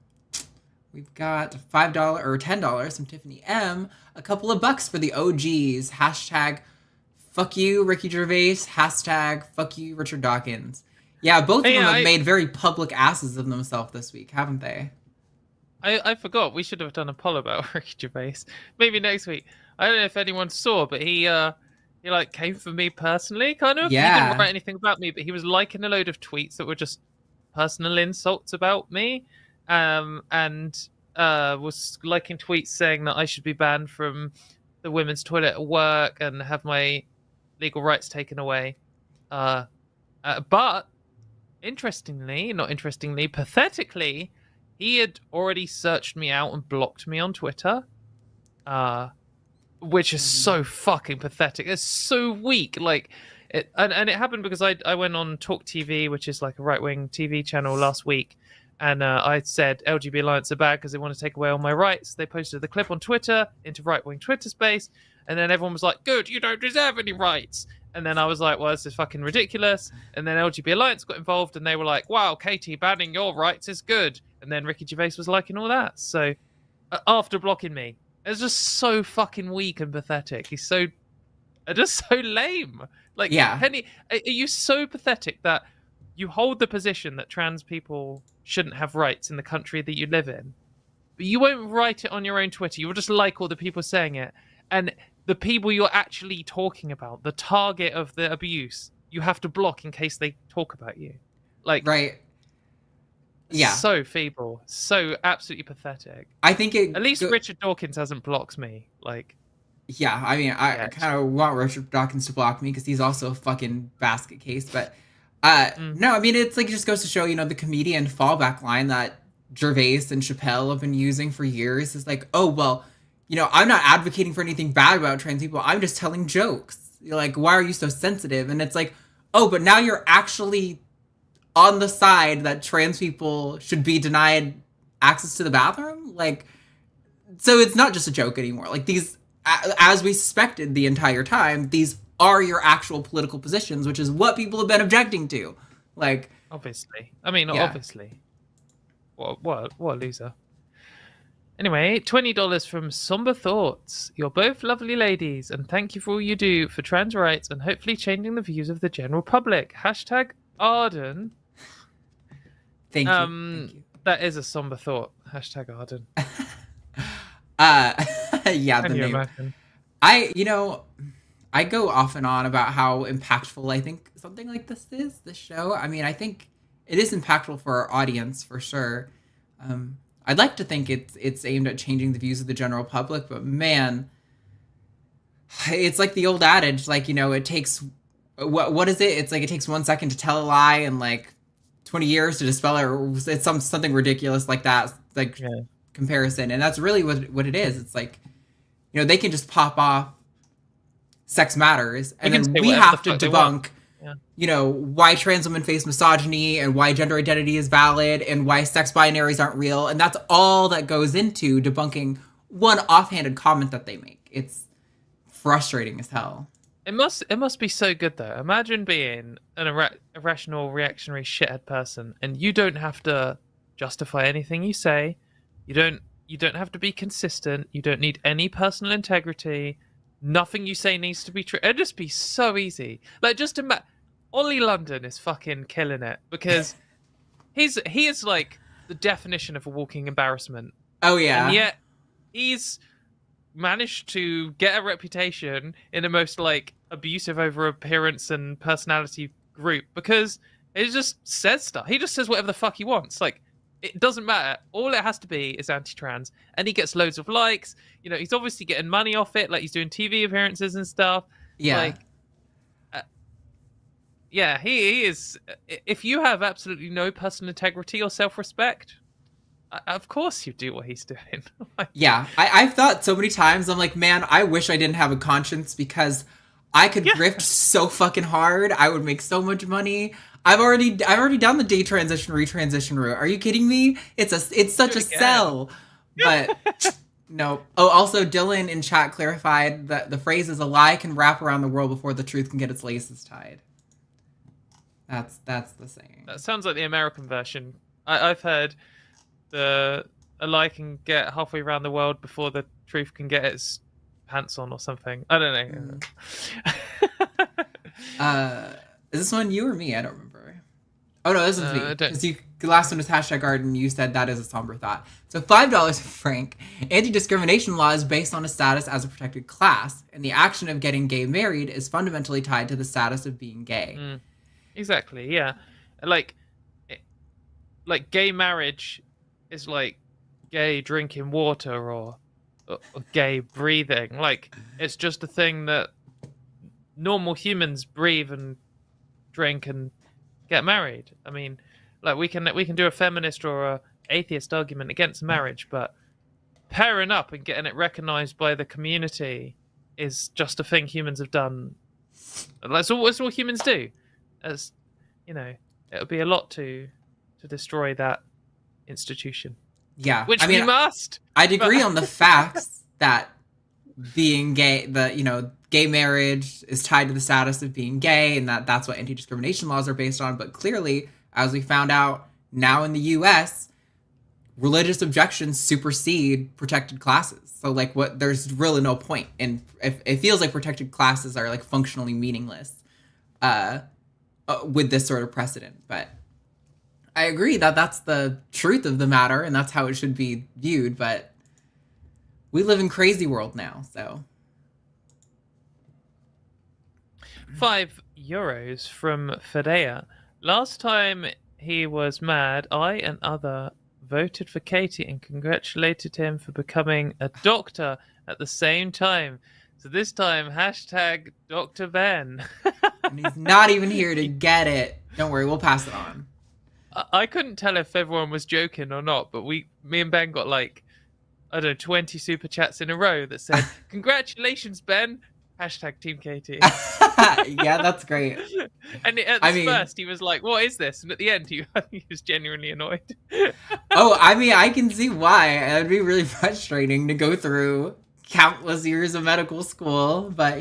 we've got $5 or $10 from Tiffany M, a couple of bucks for the OGs, hashtag fuck you, Ricky Gervais, hashtag fuck you, Richard Dawkins. Yeah, both of them have made very public asses of themselves this week, haven't they? I forgot. We should have done a poll about Ricky Gervais. Maybe next week. I don't know if anyone saw, but he like came for me personally, kind of. Yeah. He didn't write anything about me, but he was liking a load of tweets that were just personal insults about me, and was liking tweets saying that I should be banned from the women's toilet at work and have my legal rights taken away. But pathetically, he had already searched me out and blocked me on Twitter, which is so fucking pathetic. It's so weak. Like, and it happened because I went on Talk TV, which is like a right-wing TV channel, last week, and I said LGBT Alliance are bad because they want to take away all my rights. They posted the clip on Twitter into right-wing Twitter space, and then everyone was like, good, you don't deserve any rights. And then I was like, well, this is fucking ridiculous. And then LGBT Alliance got involved, and they were like, wow, Katy, banning your rights is good. And then Ricky Gervais was liking all that. So after blocking me, it's just so fucking weak and pathetic. He's just so lame. Like, yeah. Penny, are you so pathetic that you hold the position that trans people shouldn't have rights in the country that you live in, but you won't write it on your own Twitter? You'll just like all the people saying it. And the people you're actually talking about, the target of the abuse, you have to block in case they talk about you. Like, right. Yeah. So feeble. So absolutely pathetic. I think at least Richard Dawkins hasn't blocked me. Like, yeah, I mean, I kind of want Richard Dawkins to block me because he's also a fucking basket case. But no, I mean, it's like, it just goes to show, the comedian fallback line that Gervais and Chappelle have been using for years is like, oh, well, I'm not advocating for anything bad about trans people. I'm just telling jokes. You're like, why are you so sensitive? And it's like, oh, but now you're actually on the side that trans people should be denied access to the bathroom. Like, so it's not just a joke anymore. Like, these, as we suspected the entire time, these are your actual political positions, which is what people have been objecting to. Like, obviously. I mean, obviously. What a loser. Anyway, $20 from Somber Thoughts. You're both lovely ladies, and thank you for all you do for trans rights and hopefully changing the views of the general public. Hashtag Arden. Thank you. That is a somber thought. Hashtag Arden. Yeah, Can the you name. imagine? I go off and on about how impactful I think something like this is, this show. I mean, I think it is impactful for our audience, for sure. I'd like to think it's aimed at changing the views of the general public, but man, it's like the old adage, like, it takes, what is it? It's like, it takes 1 second to tell a lie and like 20 years to dispel it, or it's something ridiculous like that, like comparison. And that's really what it is. It's like, they can just pop off sex matters, and then we have to debunk why trans women face misogyny and why gender identity is valid and why sex binaries aren't real. And that's all that goes into debunking one offhanded comment that they make. It's frustrating as hell. It must be so good though. Imagine being an irrational, reactionary shithead person, and you don't have to justify anything you say. You don't have to be consistent. You don't need any personal integrity. Nothing you say needs to be true. It'd just be so easy. Like, just imagine, Ollie London is fucking killing it because he is like the definition of a walking embarrassment. Oh yeah. And yet he's managed to get a reputation in the most like abusive over appearance and personality group because he just says stuff. He just says whatever the fuck he wants. Like, it doesn't matter. All it has to be is anti-trans, and he gets loads of likes. He's obviously getting money off it. Like, he's doing TV appearances and stuff. Yeah. Like, he is. If you have absolutely no personal integrity or self-respect, of course you do what he's doing. Yeah, I've thought so many times, I'm like, man, I wish I didn't have a conscience because I could grift so fucking hard. I would make so much money. I've already done the day transition retransition route. Are you kidding me? It's such a sell. But no. Oh, also Dylan in chat clarified that the phrase is a lie can wrap around the world before the truth can get its laces tied. That's the saying. That sounds like the American version. I've heard a lie can get halfway around the world before the truth can get its pants on or something. I don't know. Is this one you or me? I don't remember. Oh no, this is me. Because the last one was hashtag garden. You said that is a somber thought. So $5, Frank. Anti-discrimination law is based on a status as a protected class, and the action of getting gay married is fundamentally tied to the status of being gay. Exactly. Yeah. Like gay marriage is like gay drinking water or gay breathing. Like, it's just a thing that normal humans breathe and drink and get married. I mean, like, we can do a feminist or a atheist argument against marriage, but pairing up and getting it recognized by the community is just a thing humans have done. That's all humans do. As you know, it would be a lot to destroy that institution. Yeah, which we must. I'd agree on the facts that being gay, gay marriage is tied to the status of being gay, and that's what anti-discrimination laws are based on. But clearly, as we found out now in the U.S., religious objections supersede protected classes. So, like, there's really no point, and it feels like protected classes are like functionally meaningless with this sort of precedent. But I agree that that's the truth of the matter, and that's how it should be viewed. But we live in crazy world now, so. €5 from Fedea. Last time he was mad, I and other voted for Katy and congratulated him for becoming a doctor at the same time. So this time, hashtag Dr. Ben. And he's not even here to get it. Don't worry, we'll pass it on. I couldn't tell if everyone was joking or not, but me and Ben got like, I don't know, 20 super chats in a row that said, congratulations, Ben. Hashtag Team Katy. Yeah, that's great. And at first he was like, what is this? And at the end he was genuinely annoyed. I can see why. It'd be really frustrating to go through countless years of medical school, but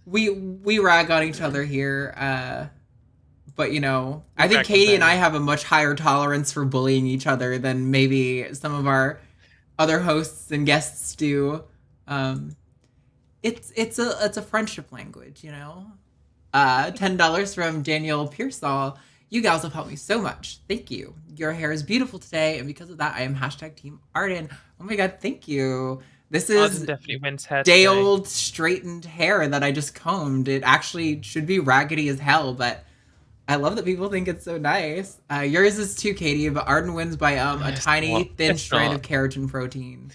we rag on each other here. But I think Katy and I have a much higher tolerance for bullying each other than maybe some of our other hosts and guests do. It's a friendship language, $10 from Daniel Pearsall. You gals have helped me so much. Thank you. Your hair is beautiful today, and because of that, I am hashtag Team Arden. Oh my god, thank you. This is definitely wins hair day-old straightened hair that I just combed. It actually should be raggedy as hell, but I love that people think it's so nice. Yours is too, Katy, but Arden wins by a tiny, thin strand of keratin protein.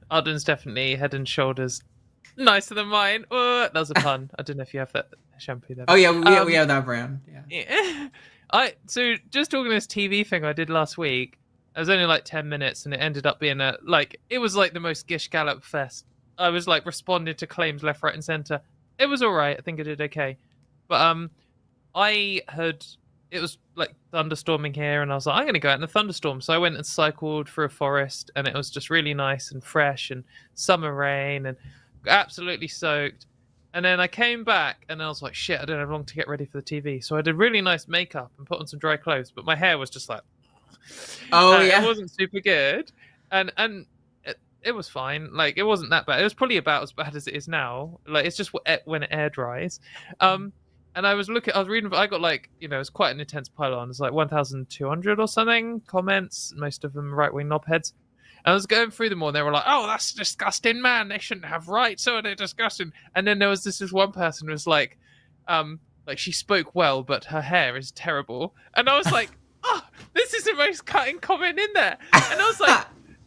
Arden's definitely head and shoulders nicer than mine. That was a pun. I don't know if you have that shampoo there. Oh yeah, we have that brand. Yeah. So just talking this TV thing I did last week. It was only like 10 minutes, and it ended up being it was like the most Gish Gallop fest. I was like responding to claims left, right, and center. It was all right. I think I did okay, but I heard it was like thunderstorming here, and I was like, I'm going to go out in a thunderstorm. So I went and cycled through a forest, and it was just really nice and fresh and summer rain and absolutely soaked. And then I came back, and I was like, shit, I don't have long to get ready for the TV. So I did really nice makeup and put on some dry clothes, but my hair was just like, it wasn't super good. And it was fine. Like, it wasn't that bad. It was probably about as bad as it is now. Like, it's just when it air dries. And I was reading, I got like, it's quite an intense pile-on. It's like 1,200 or something comments, most of them right-wing knobheads. And I was going through them all, and they were like, oh, that's disgusting, man. They shouldn't have rights. Oh, they're disgusting. And then there was this one person who was like she spoke well, but her hair is terrible. And I was like, oh, this is the most cutting comment in there. And I was like,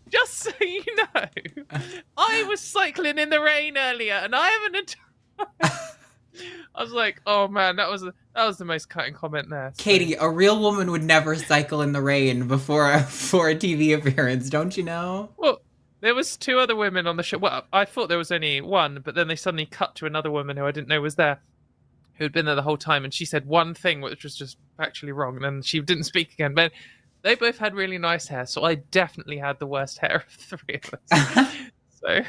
just so you know, I was cycling in the rain earlier, and I haven't. I was like, oh man, that was the most cutting comment there. So. Katy, a real woman would never cycle in the rain before a TV appearance, don't you know? Well, There was 2 other women on the show. Well, I thought there was only one, but then they suddenly cut to another woman who I didn't know was there, who had been there the whole time, and she said one thing which was just factually wrong, and then she didn't speak again. But they both had really nice hair, so I definitely had the worst hair of the 3 of us. So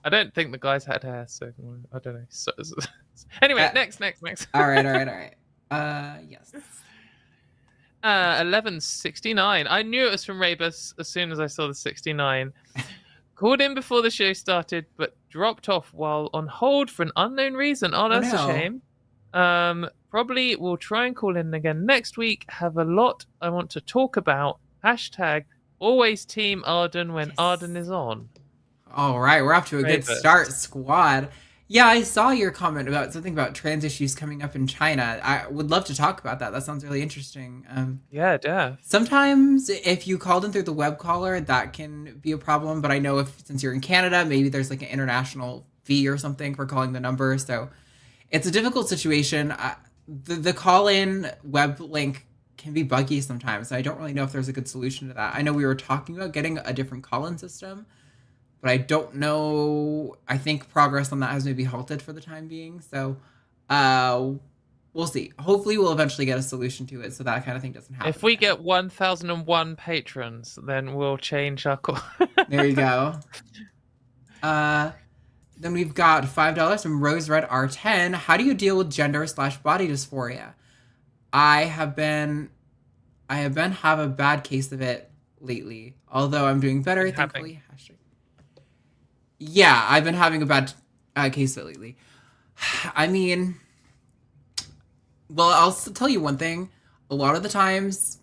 I don't think the guys had hair, so I don't know. So, anyway, next. All right. Yes. 1169. I knew it was from Rebus as soon as I saw the 69. Called in before the show started, but dropped off while on hold for an unknown reason. Oh, that's a shame. Probably will try and call in again next week. Have a lot I want to talk about. Hashtag always team Arden when Arden is on. All right, we're off to a good start, squad. Yeah, I saw your comment about something about trans issues coming up in China. I would love to talk about that. That sounds really interesting. Yeah. Sometimes if you called in through the web caller, that can be a problem. But I know since you're in Canada, maybe there's like an international fee or something for calling the number. So it's a difficult situation. The call-in web link can be buggy sometimes. So I don't really know if there's a good solution to that. I know we were talking about getting a different call-in system, but I don't know. I think progress on that has maybe halted for the time being. So we'll see. Hopefully we'll eventually get a solution to it so that kind of thing doesn't happen. If we get 1,001 patrons, then we'll change our call. There you go. Then we've got $5 from Rose Red R10. How do you deal with gender/body dysphoria? I have a bad case of it lately, although I'm doing better, thankfully. Yeah, I've been having a bad case of it lately. I mean, well, I'll tell you one thing. A lot of the times,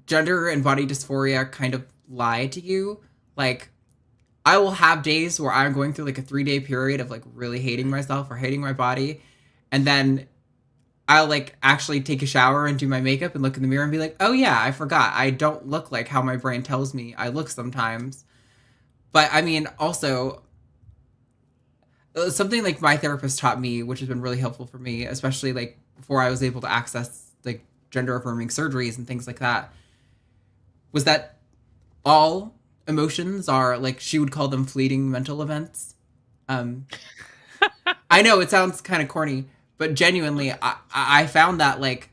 gender and body dysphoria kind of lie to you. Like, I will have days where I'm going through like a 3-day period of like really hating myself or hating my body. And then I'll like actually take a shower and do my makeup and look in the mirror and be like, oh yeah, I forgot. I don't look like how my brain tells me I look sometimes. But I mean, also, something like my therapist taught me, which has been really helpful for me, especially like before I was able to access like gender affirming surgeries and things like that, was that all emotions are like, she would call them fleeting mental events. I know it sounds kind of corny, but genuinely, I found that like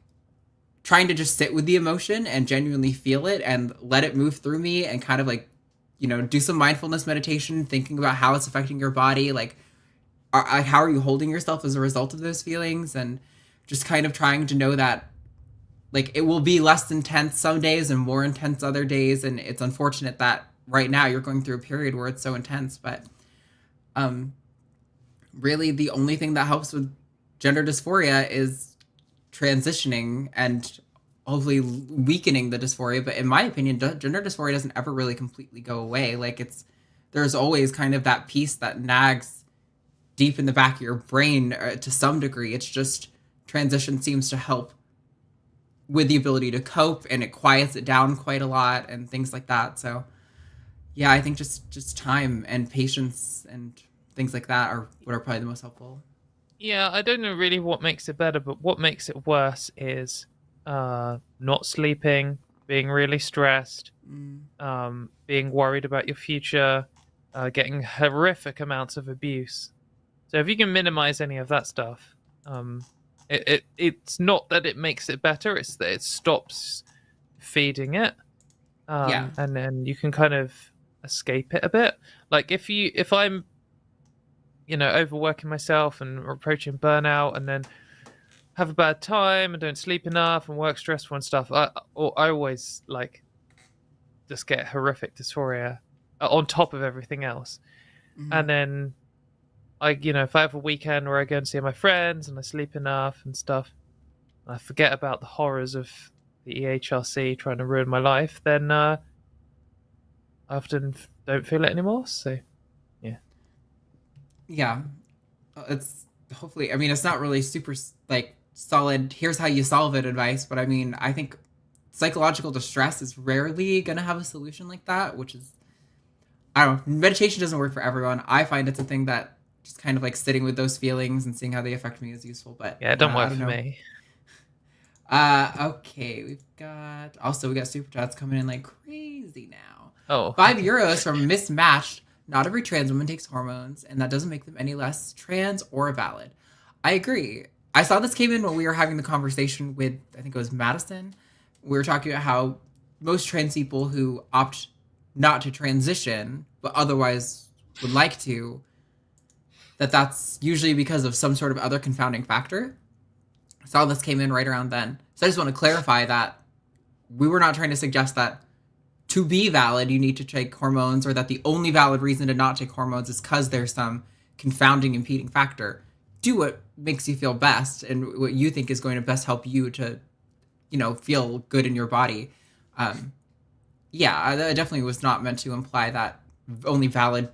trying to just sit with the emotion and genuinely feel it and let it move through me and kind of like, you know, do some mindfulness meditation, thinking about how it's affecting your body. Like, how are you holding yourself as a result of those feelings? And just kind of trying to know that, like, it will be less intense some days and more intense other days. And it's unfortunate that right now you're going through a period where it's so intense. But really, the only thing that helps with gender dysphoria is transitioning and hopefully weakening the dysphoria. But in my opinion, gender dysphoria doesn't ever really completely go away. Like, there's always kind of that piece that nags deep in the back of your brain to some degree. It's just transition seems to help with the ability to cope, and it quiets it down quite a lot and things like that. So yeah, I think just time and patience and things like that are what are probably the most helpful. Yeah, I don't know really what makes it better, but what makes it worse is not sleeping, being really stressed, being worried about your future, getting horrific amounts of abuse. So if you can minimize any of that stuff, it's not that it makes it better, it's that it stops feeding it. And then you can kind of escape it a bit. Like if I'm, you know, overworking myself and approaching burnout and then have a bad time and don't sleep enough and work stressful and stuff, I always like just get horrific dysphoria on top of everything else. And then if I have a weekend where I go and see my friends and I sleep enough and stuff, and I forget about the horrors of the EHRC trying to ruin my life, then I often don't feel it anymore. So yeah, it's hopefully, I mean, it's not really super like solid, here's how you solve it advice, but I mean, I think psychological distress is rarely gonna have a solution like that, which is, I don't know, meditation doesn't work for everyone. I find it's a thing that just kind of like sitting with those feelings and seeing how they affect me is useful, but yeah, it don't work for me. Okay, we got super chats coming in like crazy now. Oh. €5 from Mismatched. Not every trans woman takes hormones, and that doesn't make them any less trans or valid. I agree. I saw this came in when we were having the conversation with, I think it was Madison. We were talking about how most trans people who opt not to transition, but otherwise would like to, that's usually because of some sort of other confounding factor. I saw this came in right around then. So I just want to clarify that we were not trying to suggest that to be valid, you need to take hormones, or that the only valid reason to not take hormones is because there's some confounding, impeding factor. Do what makes you feel best and what you think is going to best help you to, feel good in your body. Yeah, that definitely was not meant to imply that only valid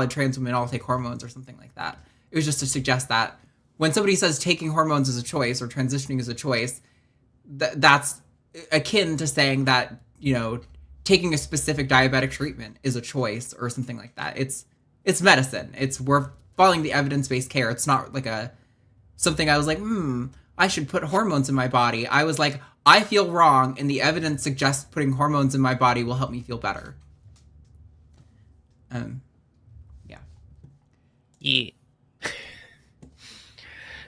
trans women all take hormones or something like that. It was just to suggest that when somebody says taking hormones is a choice or transitioning is a choice, that's akin to saying that, taking a specific diabetic treatment is a choice or something like that. It's medicine. We're following the evidence-based care. It's not like something I was like, I should put hormones in my body. I was like, I feel wrong, and the evidence suggests putting hormones in my body will help me feel better. Yeah. Yeah.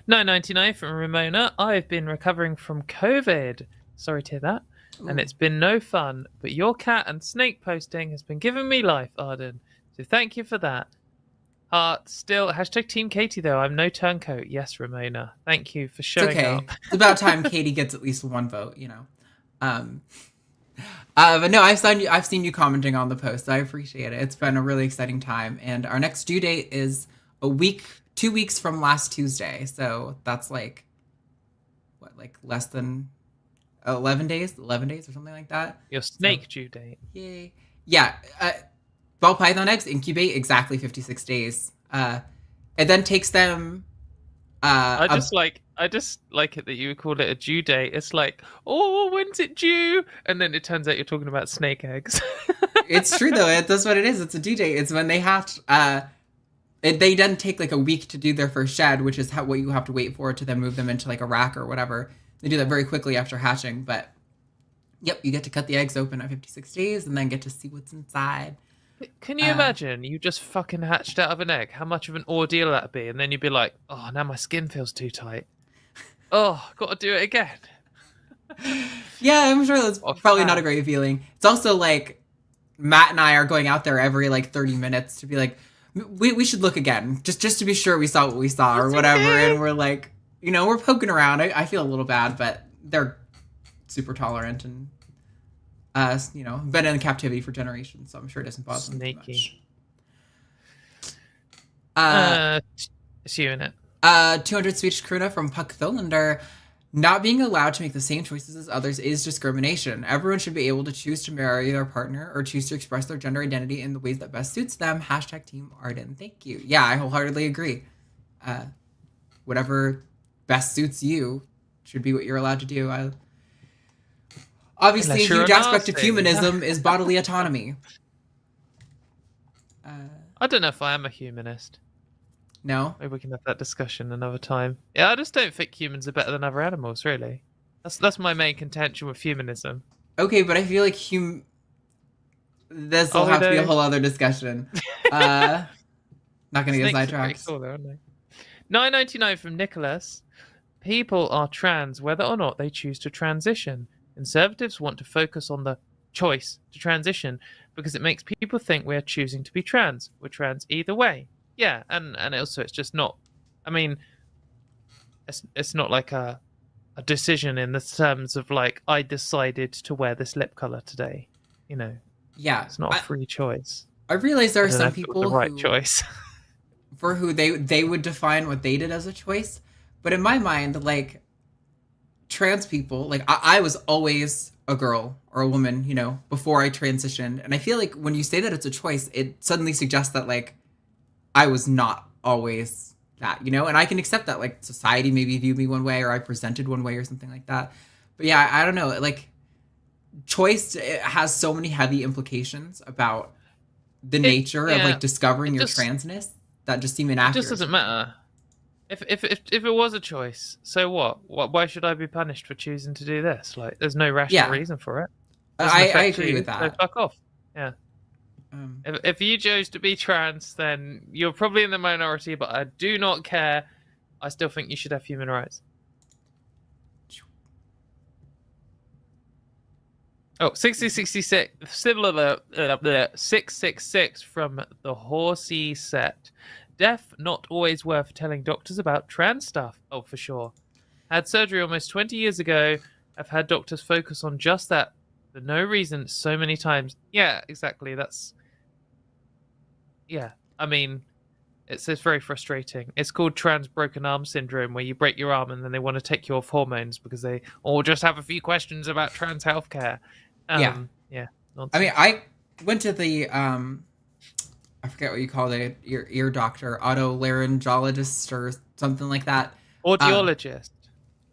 9.99 from Ramona. I've been recovering from COVID. Sorry to hear that. Ooh. And it's been no fun, but your cat and snake posting has been giving me life, Arden. So thank you for that. Still, hashtag Team Katy, though. I'm no turncoat. Yes, Ramona. Thank you for showing up. It's about time Katy gets at least one vote, But no, I've seen you commenting on the post. I appreciate it. It's been a really exciting time. And our next due date is 2 weeks from last Tuesday. So that's less than 11 days? 11 days or something like that. Your snake due date. Yay. Yeah. Ball python eggs incubate exactly 56 days. It then takes them... I just like it that you called it a due date. It's like, oh, when's it due? And then it turns out you're talking about snake eggs. It's true, though. That's what it is. It's a due date. It's when they hatch. They then take a week to do their first shed, which is what you have to wait for to then move them into a rack or whatever. They do that very quickly after hatching. But, yep, you get to cut the eggs open at 56 days and then get to see what's inside. Can you imagine you just fucking hatched out of an egg? How much of an ordeal that'd be? And then you'd be like, oh, now my skin feels too tight. Oh, got to do it again. Yeah, I'm sure that's probably not a great feeling. It's also Matt and I are going out there every 30 minutes to be like, we should look again, just to be sure we saw what we saw or whatever. Okay. And we're we're poking around. I feel a little bad, but they're super tolerant and been in captivity for generations, so I'm sure it doesn't bother them too much. It's you in it. 200 Swedish krona from Puck Tholander. Not being allowed to make the same choices as others is discrimination. Everyone should be able to choose to marry their partner or choose to express their gender identity in the ways that best suits them. Hashtag Team Arden. Thank you. Yeah, I wholeheartedly agree. Whatever best suits you should be what you're allowed to do. Obviously, a huge aspect of humanism is bodily autonomy. I don't know if I am a humanist. No? Maybe we can have that discussion another time. Yeah, I just don't think humans are better than other animals, really. That's my main contention with humanism. Okay, but I feel like this will have to be a whole other discussion. Not going to get sidetracked. Cool, aren't they? 9.99 from Nicholas. People are trans whether or not they choose to transition. Conservatives want to focus on the choice to transition because it makes people think we are choosing to be trans. We're trans either way. Yeah, and also it's just not. I mean, it's not like a decision in the terms of I decided to wear this lip color today. Yeah, it's not a free choice. I realize there are some people the right choice for who they would define what they did as a choice, but in my mind, trans people, I was always a girl or a woman, before I transitioned, and I feel like when you say that it's a choice, it suddenly suggests that I was not always that, and I can accept that, society maybe viewed me one way or I presented one way or something like that. But yeah, I don't know, choice has so many heavy implications about the nature of discovering your transness that just seem inaccurate. It just doesn't matter. If it was a choice, so what? Why should I be punished for choosing to do this? There's no rational reason for it. I agree with that. So fuck off. Yeah. If you chose to be trans, then you're probably in the minority, but I do not care. I still think you should have human rights. Oh, 666 666 from the Horsey set. Deaf, not always worth telling doctors about trans stuff. Oh, for sure. Had surgery almost 20 years ago. I've had doctors focus on just that for no reason so many times. Yeah, exactly. Yeah, I mean, it's very frustrating. It's called trans broken arm syndrome, where you break your arm and then they want to take you off hormones because they all just have a few questions about trans healthcare. Yeah, nonsense. I mean, I went to the I forget what you call it, your ear doctor, otolaryngologist or something like that. Audiologist.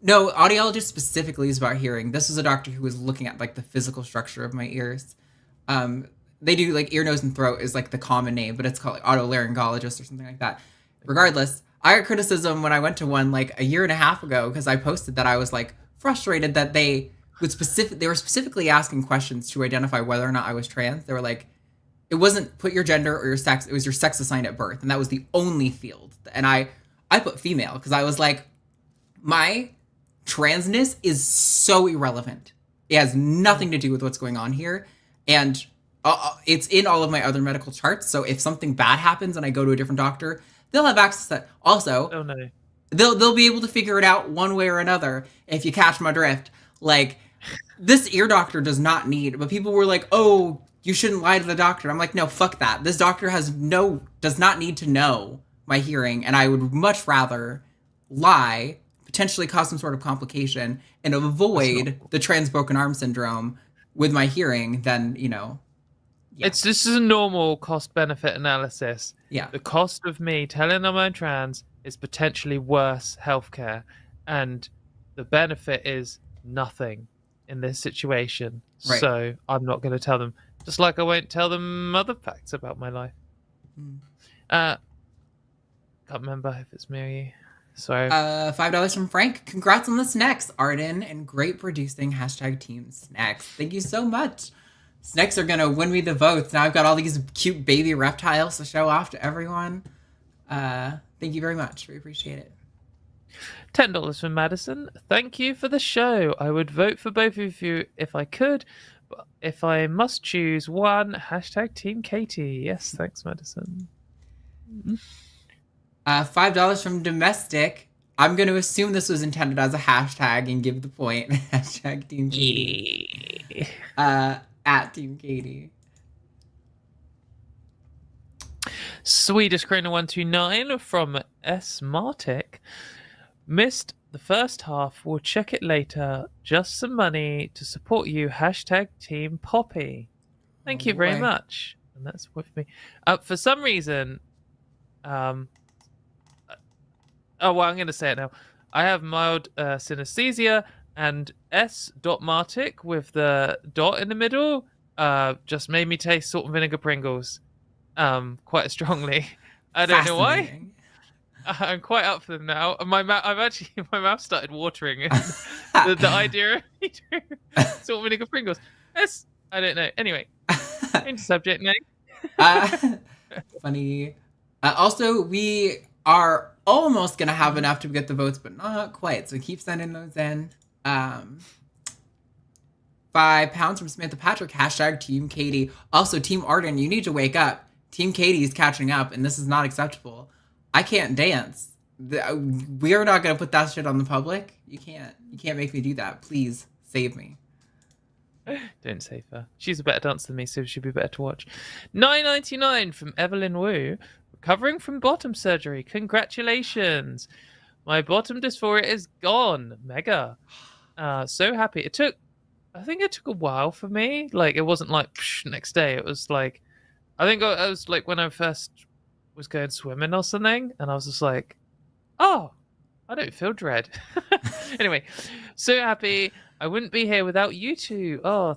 No, audiologist specifically is about hearing. This was a doctor who was looking at like the physical structure of my ears. They do like ear, nose, and throat is like the common name, but it's called like otolaryngologist or something like that. Regardless, I got criticism when I went to one like a year and a half ago because I posted that I was like frustrated that they were specifically asking questions to identify whether or not I was trans. They were like, it wasn't put your gender or your sex, it was your sex assigned at birth, and that was the only field. And I put female because I was like, my transness is so irrelevant. It has nothing to do with what's going on here, and it's in all of my other medical charts. So if something bad happens and I go to a different doctor, they'll have access to that. Also, oh no, they'll be able to figure it out one way or another. If you catch my drift, like this ear doctor does not need. But people were like, "Oh, you shouldn't lie to the doctor." I'm like, no, fuck that. This doctor does not need to know my hearing, and I would much rather lie, potentially cause some sort of complication, and avoid the trans broken arm syndrome with my hearing than, yeah. This is a normal cost benefit analysis. Yeah. The cost of me telling them I'm trans is potentially worse healthcare, and the benefit is nothing in this situation. Right. So I'm not going to tell them. Just like I won't tell them other facts about my life. Can't remember if it's me or you. Sorry. $5 from Frank. Congrats on the snacks, Arden, and great producing #team snacks. Thank you so much. Snacks are gonna win me the votes. Now I've got all these cute baby reptiles to show off to everyone. Thank you very much. We appreciate it. $10 from Madison. Thank you for the show. I would vote for both of you if I could. If I must choose one, #Team Katy. Yes, thanks, Madison. $5 from Domestic. I'm going to assume this was intended as a hashtag and give the point. #Team Katy. At Team Katy. Swedish Krona 129 from S. Martic. Missed the first half. We'll check it later. Just some money to support you. #Team Poppy. Thank you very much. And that's with me. For some reason, I'm going to say it now. I have mild synesthesia, and S. Martic with the dot in the middle just made me taste salt and vinegar Pringles quite strongly. I don't know why. I'm quite up for them now. My mouth started watering. the idea of eating salt and vinegar Pringles. Yes, I don't know. Anyway, into subject now. Funny. Also, we are almost gonna have enough to get the votes, but not quite. So keep sending those in. £5 from Samantha Patrick. #Team Katy. Also, Team Arden, you need to wake up. Team Katy is catching up, and this is not acceptable. I can't dance. We are not going to put that shit on the public. You can't make me do that. Please save me. Don't save her. She's a better dancer than me, so she'd be better to watch. $9.99 from Evelyn Wu. Recovering from bottom surgery. Congratulations. My bottom dysphoria is gone. Mega. So happy. I think it took a while for me. Like, it wasn't like next day. It was like, I think it was like when I first was going swimming or something, and I was just like, oh, I don't feel dread. Anyway, so happy. I wouldn't be here without you two. Oh,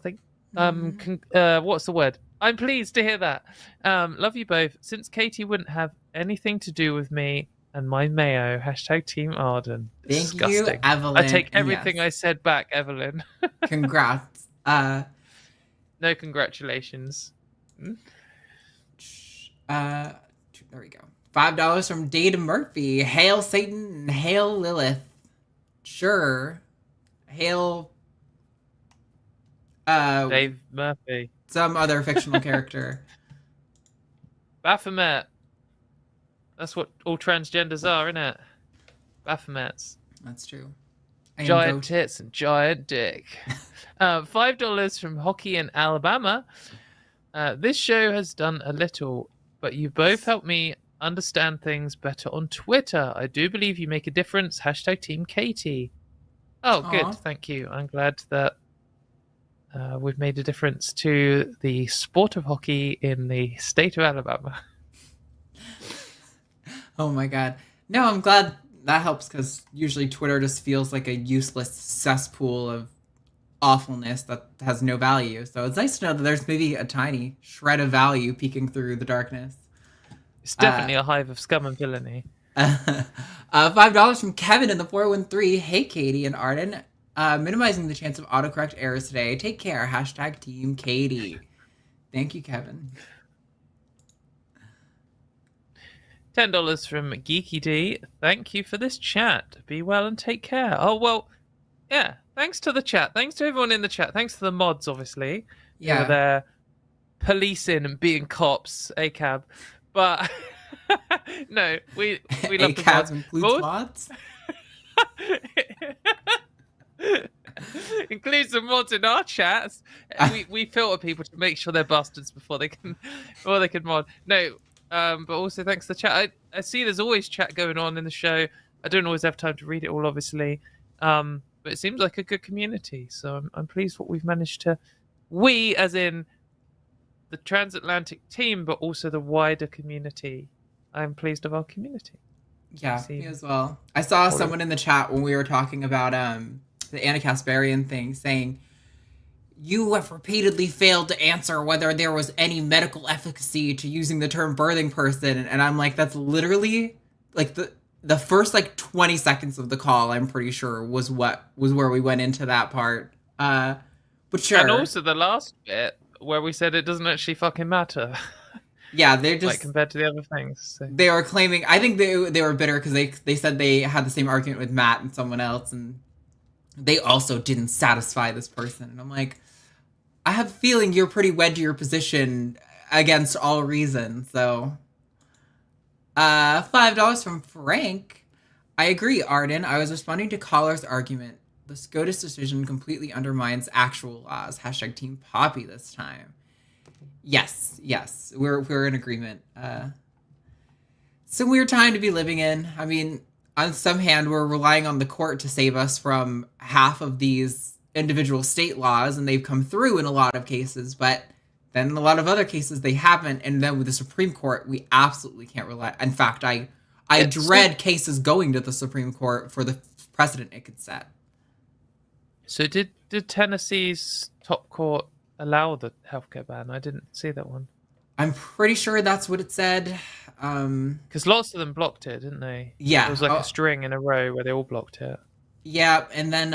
what's the word? I'm pleased to hear that. Love you both. Since Katy wouldn't have anything to do with me and my mayo. #Team Arden. Thank you, Evelyn. I take everything I said back, Evelyn. Congrats. No congratulations. There we go. $5 from Data Murphy. Hail Satan and hail Lilith. Sure. Hail Dave Murphy. some other fictional character. Baphomet. That's what all transgenders are, isn't it? Baphomets. That's true. Giant tits and giant dick. $5 from Hockey in Alabama. This show has done a little, but you both helped me understand things better on Twitter. I do believe you make a difference. # Team Katy. Oh, Aww. good. Thank you. I'm glad that we've made a difference to the sport of hockey in the state of Alabama. Oh my god. No, I'm glad that helps because usually Twitter just feels like a useless cesspool of awfulness that has no value. So it's nice to know that there's maybe a tiny shred of value peeking through the darkness. It's definitely a hive of scum and villainy. $5 from Kevin in the 413. Hey, Katy and Arden. Minimizing the chance of autocorrect errors today. Take care. # Team Katy. Thank you, Kevin. $10 from Geeky D. Thank you for this chat. Be well and take care. Oh, well, yeah. Thanks to the chat. Thanks to everyone in the chat. Thanks to the mods, obviously. Yeah. They're policing and being cops, ACAB. But, no, we love the ACABs mods. includes mods? Includes some mods in our chats. We filter people to make sure they're bastards before they can mod. No, but also thanks to the chat. I see there's always chat going on in the show. I don't always have time to read it all, obviously. But it seems like a good community. So I'm pleased what we've managed to. We, as in the transatlantic team, but also the wider community. I'm pleased of our community. Yeah, me as well. I saw someone in the chat when we were talking about the Anna Kasparian thing saying, you have repeatedly failed to answer whether there was any medical efficacy to using the term birthing person. And I'm like, that's literally like the first like 20 seconds of the call, I'm pretty sure was where we went into that part. But sure. And also the last bit where we said it doesn't actually fucking matter. Yeah, they're just like compared to the other things. So. They were claiming. I think they were bitter because they said they had the same argument with Matt and someone else, and they also didn't satisfy this person. And I'm like, I have a feeling you're pretty wed to your position against all reason. So, $5 from Frank. I agree, Arden. I was responding to caller's argument. The SCOTUS decision completely undermines actual laws. # Team Poppy this time. Yes, we're in agreement. It's a weird time to be living in. I mean, on some hand, we're relying on the court to save us from half of these individual state laws, and they've come through in a lot of cases, but then in a lot of other cases, they haven't. And then with the Supreme Court, we absolutely can't rely. In fact, I dread cases going to the Supreme Court for the precedent it could set. So did Tennessee's top court allow the healthcare ban? I didn't see that one. I'm pretty sure that's what it said. Because lots of them blocked it, didn't they? Yeah. It was like a string in a row where they all blocked it. Yeah, and then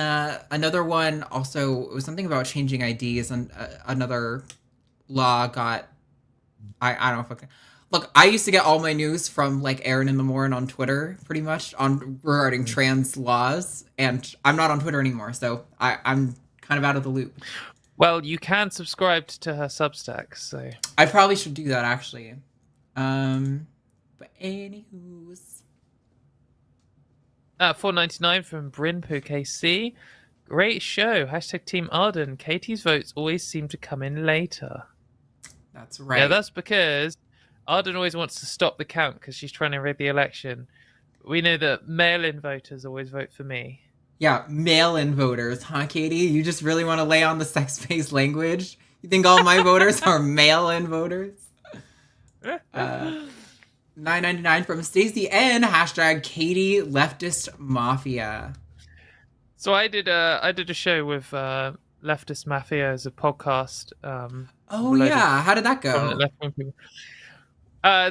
another one also, it was something about changing IDs, and another law got, I don't know if look, I used to get all my news from like Aaron in the Morning on Twitter, pretty much, regarding trans laws, and I'm not on Twitter anymore, so I'm kind of out of the loop. Well, you can subscribe to her Substack, so... I probably should do that, actually. But anywho's... $4.99 from Brinpo KC. Great show. # Team Arden. Katie's votes always seem to come in later. That's right. Yeah, that's because Arden always wants to stop the count because she's trying to rig the election. We know that mail-in voters always vote for me. Yeah, mail-in voters, huh, Katy? You just really want to lay on the sex-based language? You think all my voters are mail-in voters? $9.99 from Stacey N. # Katy Leftist Mafia. So I did a show with Leftist Mafia as a podcast. Oh yeah, how did that go?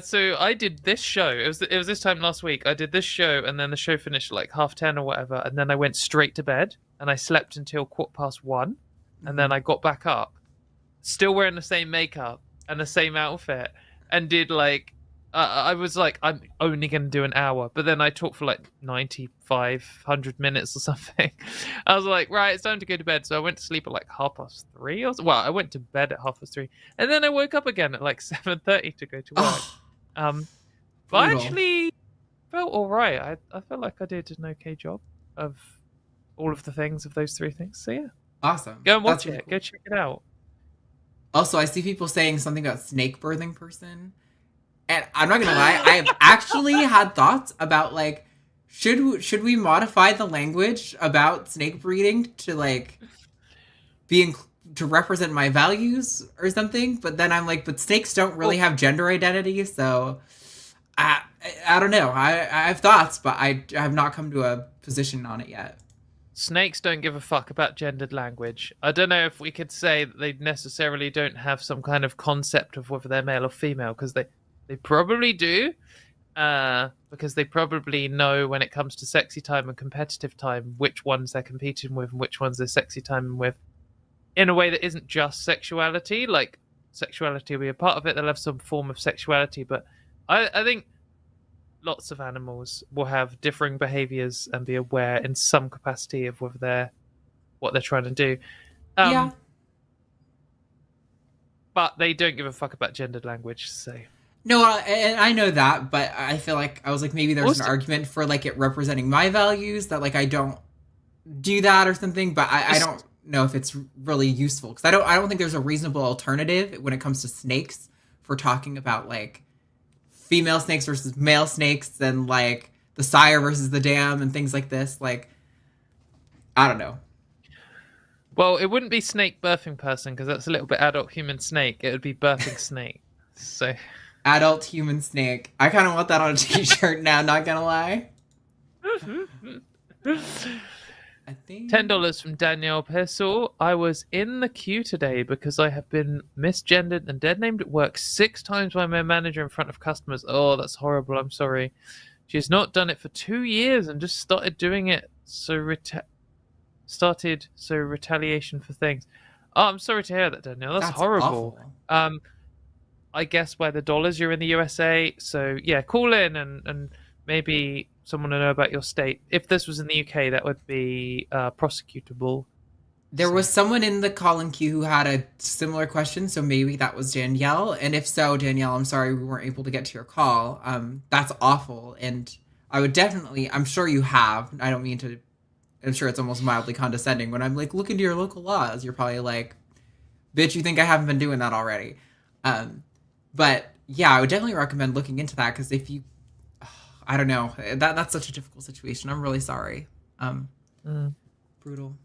So I did this show. It was this time last week. I did this show, and then the show finished at like 10:30 or whatever, and then I went straight to bed, and I slept until 1:15, and then I got back up, still wearing the same makeup and the same outfit, and did like I was like, I'm only going to do an hour, but then I talked for like 9,500 minutes or something. I was like, right, it's time to go to bed. So I went to sleep at like 3:30 or so. Well, I went to bed at 3:30, and then I woke up again at like 7:30 to go to work. But I actually felt all right. I felt like I did an okay job of all of the things of those 3 things. So yeah, Awesome. go and watch That's it. really cool. Go check it out. Also, I see people saying something about snake birthing person. And I'm not gonna lie, I have actually had thoughts about like, should we modify the language about snake breeding to like to represent my values or something? But then I'm like, but snakes don't really have gender identity, so I don't know. I have thoughts, but I have not come to a position on it yet. Snakes don't give a fuck about gendered language. I don't know if we could say that they necessarily don't have some kind of concept of whether they're male or female, because they probably do, because they probably know when it comes to sexy time and competitive time which ones they're competing with and which ones they're sexy timing with, in a way that isn't just sexuality. Like, sexuality will be a part of it, they'll have some form of sexuality, but I think lots of animals will have differing behaviors and be aware in some capacity of whether what they're trying to do. Yeah. But they don't give a fuck about gendered language, so... No, and I know that, but I feel like I was like, maybe there's an argument for like it representing my values, that like I don't do that or something, but I don't know if it's really useful, because I don't think there's a reasonable alternative when it comes to snakes for talking about like female snakes versus male snakes and like the sire versus the dam and things like this. Like, I don't know. Well, it wouldn't be snake birthing person, because that's a little bit adult human snake. It would be birthing snake. So... Adult human snake. I kind of want that on a t-shirt now, not gonna lie. I think $10 from Danielle Pessel. I was in the queue today because I have been misgendered and dead named at work 6 times by my manager in front of customers. Oh, that's horrible. I'm sorry. She has not done it for 2 years and just started doing it. So retaliation for things. Oh, I'm sorry to hear that, Danielle. That's horrible. Awful. I guess by the dollars, you're in the USA. So yeah, call in and maybe someone will know about your state. If this was in the UK, that would be prosecutable. There was someone in the call-in queue who had a similar question, so maybe that was Danielle. And if so, Danielle, I'm sorry we weren't able to get to your call. That's awful. And I would definitely, I'm sure you have. I don't mean to, I'm sure it's almost mildly condescending. When I'm like, look into your local laws, you're probably like, bitch, you think I haven't been doing that already? But yeah, I would definitely recommend looking into that, because if you, I don't know, that's such a difficult situation. I'm really sorry. Brutal.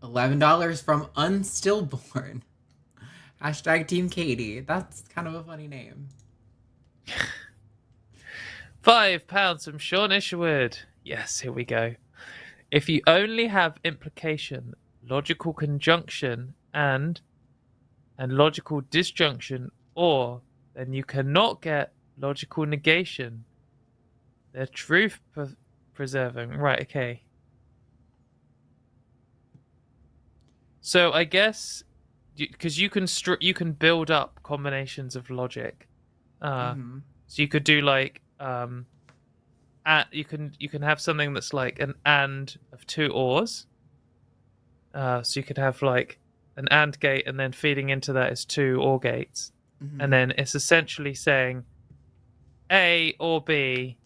$11 from Unstillborn. Hashtag Team Katy. That's kind of a funny name. £5 from Sean Isherwood. Yes, here we go. If you only have implication, logical conjunction, and logical disjunction, or then you cannot get logical negation. They're truth preserving. Right, okay. So I guess because you can build up combinations of logic. So you could do like you can have something that's like an and of 2 ors. So you could have like an AND gate, and then feeding into that is 2 OR gates. And then it's essentially saying A or B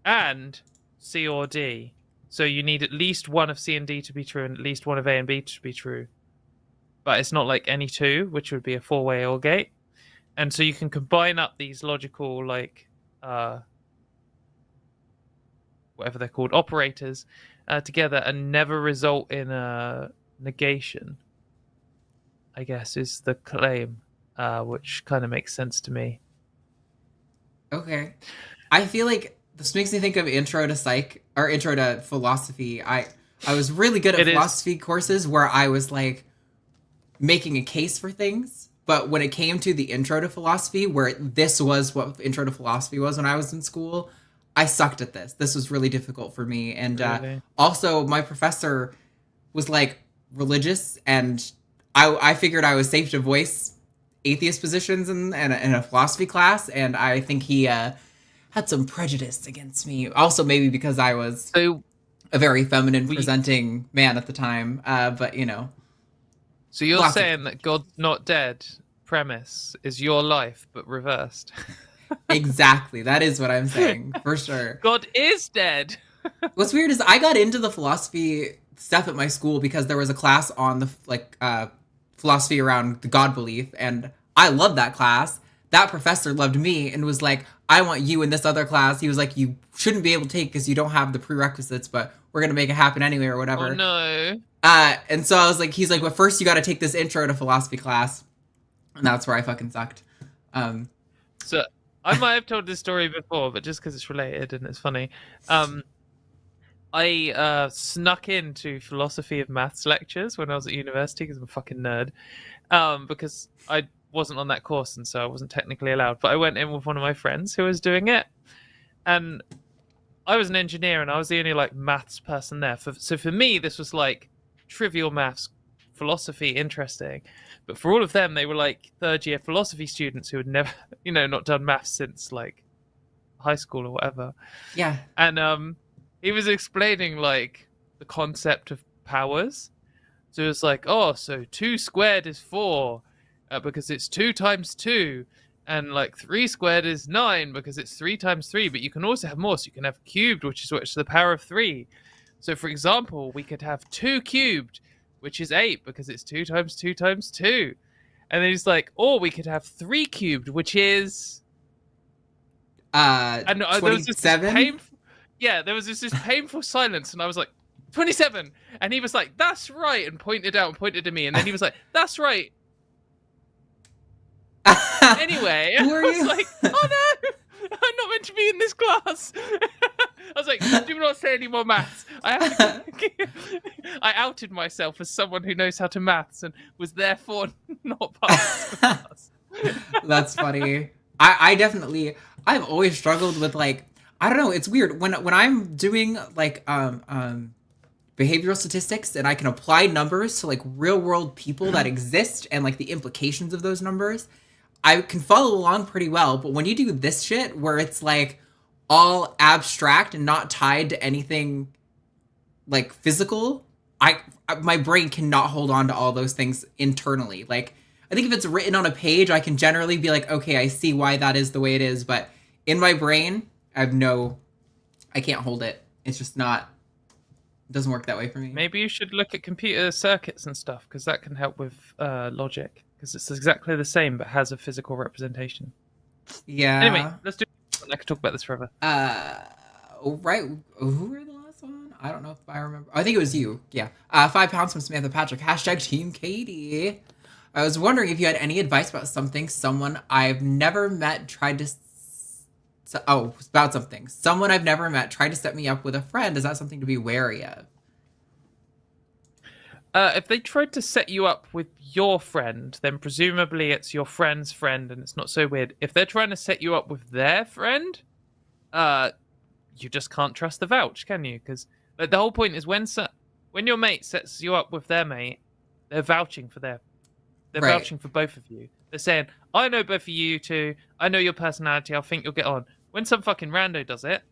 and C or D. So you need at least one of C and D to be true and at least one of A and B to be true. But it's not like any 2, which would be a 4-way OR gate. And so you can combine up these logical, like, whatever they're called, operators, together and never result in a negation, I guess, is the claim, which kind of makes sense to me. Okay. I feel like this makes me think of intro to psych, or intro to philosophy. I was really good at philosophy courses where I was like making a case for things. But when it came to the intro to philosophy, where this was what intro to philosophy was when I was in school, I sucked at this. This was really difficult for me. And also my professor was like religious, and I figured I was safe to voice atheist positions in a philosophy class, and I think he had some prejudice against me. Also, maybe because I was a very feminine presenting man at the time, but you know. So you're saying that God's not dead premise is your life, but reversed. Exactly. That is what I'm saying, for sure. God is dead. What's weird is I got into the philosophy stuff at my school because there was a class on the philosophy around the God belief, and I loved that class. That professor loved me and was like, I want you in this other class. He was like, you shouldn't be able to take because you don't have the prerequisites, but we're going to make it happen anyway or whatever. Oh, no. And so I was like, he's like, well, first you got to take this intro to philosophy class. And that's where I fucking sucked. So I might have told this story before, but just because it's related and it's funny. I snuck into philosophy of maths lectures when I was at university because I'm a fucking nerd. Because I wasn't on that course, and so I wasn't technically allowed. But I went in with one of my friends who was doing it, and I was an engineer, and I was the only like maths person there. So for me, this was like trivial maths, philosophy, interesting. But for all of them, they were like third-year philosophy students who had never, not done maths since like high school or whatever. Yeah. And he was explaining like the concept of powers. So it was like, so 2 squared is 4 because it's 2 times 2. And like 3 squared is 9 because it's 3 times 3. But you can also have more. So you can have cubed, which is to the power of 3. So for example, we could have 2 cubed, which is 8 because it's 2 times 2 times 2. And then he's like, or we could have 3 cubed, which is... 27? There was this painful silence, and I was like, 27. And he was like, that's right, and pointed to me. And then he was like, that's right. Anyway, Who are I was you? like, oh no, I'm not meant to be in this class. I was like, do not say any more maths. I outed myself as someone who knows how to maths and was therefore not part of the class. That's funny. I've always struggled with like, I don't know, it's weird when I'm doing like behavioral statistics and I can apply numbers to like real world people that exist and like the implications of those numbers, I can follow along pretty well. But when you do this shit where it's like all abstract and not tied to anything like physical, my brain cannot hold on to all those things internally. Like, I think if it's written on a page, I can generally be like, okay, I see why that is the way it is. But in my brain, I can't hold it. It's just not, it doesn't work that way for me. Maybe you should look at computer circuits and stuff, because that can help with logic, because it's exactly the same, but has a physical representation. Yeah. Anyway, let's do it. I could talk about this forever. Right. Who were the last one? I don't know if I remember. I think it was you. Yeah. 5 pounds from Samantha Patrick. #, Team Katy. I was wondering if you had any advice about something someone I've never met tried to... about something. Someone I've never met tried to set me up with a friend. Is that something to be wary of? If they tried to set you up with your friend, then presumably it's your friend's friend, and it's not so weird. If they're trying to set you up with their friend, you just can't trust the vouch, can you? Because the whole point is when your mate sets you up with their mate, they're vouching for They're Right. vouching for both of you. They're saying, I know both of you two. I know your personality. I think you'll get on. When some fucking rando does it,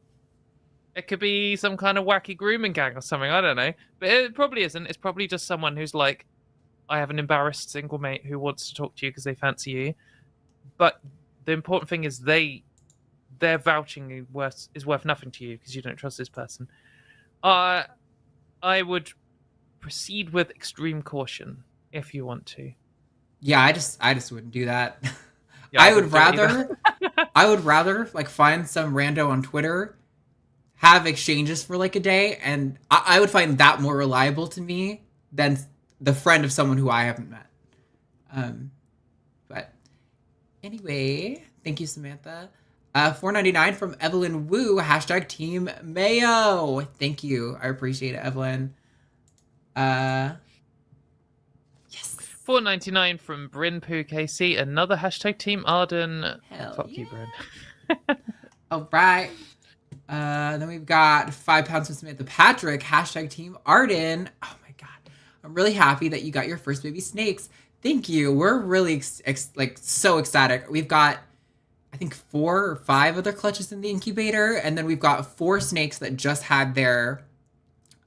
it could be some kind of wacky grooming gang or something. I don't know. But it probably isn't. It's probably just someone who's like, I have an embarrassed single mate who wants to talk to you because they fancy you. But the important thing is their vouching is worth nothing to you because you don't trust this person. I would proceed with extreme caution if you want to. Yeah, I just wouldn't do that. Yeah, I would rather like find some rando on Twitter, have exchanges for like a day, and I would find that more reliable to me than the friend of someone who I haven't met. But anyway, thank you, Samantha. $4.99 from Evelyn Wu. # Team Mayo. Thank you. I appreciate it, Evelyn. Yes. $4.99 from Bryn Poo KC. Another # Team Arden. Hell Fuck yeah. you, Bryn. All right. Then we've got 5 pounds from Samantha Patrick. # Team Arden. Oh my God. I'm really happy that you got your first baby snakes. Thank you. We're really like so ecstatic. We've got, I think, 4 or 5 other clutches in the incubator, and then we've got 4 snakes that just had their.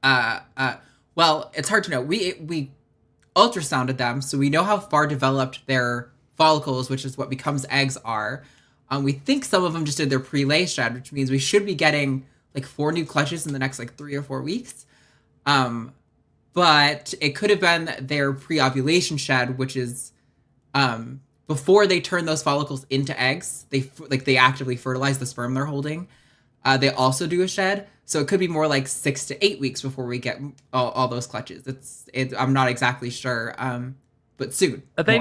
Well, it's hard to know. We ultrasounded them, so we know how far developed their follicles, which is what becomes eggs, are. We think some of them just did their pre-lay shed, which means we should be getting like 4 new clutches in the next like 3 or 4 weeks. But it could have been their pre-ovulation shed, which is before they turn those follicles into eggs. They actively fertilize the sperm they're holding. They also do a shed, so it could be more like 6 to 8 weeks before we get all those clutches. I'm not exactly sure, but soon. Are they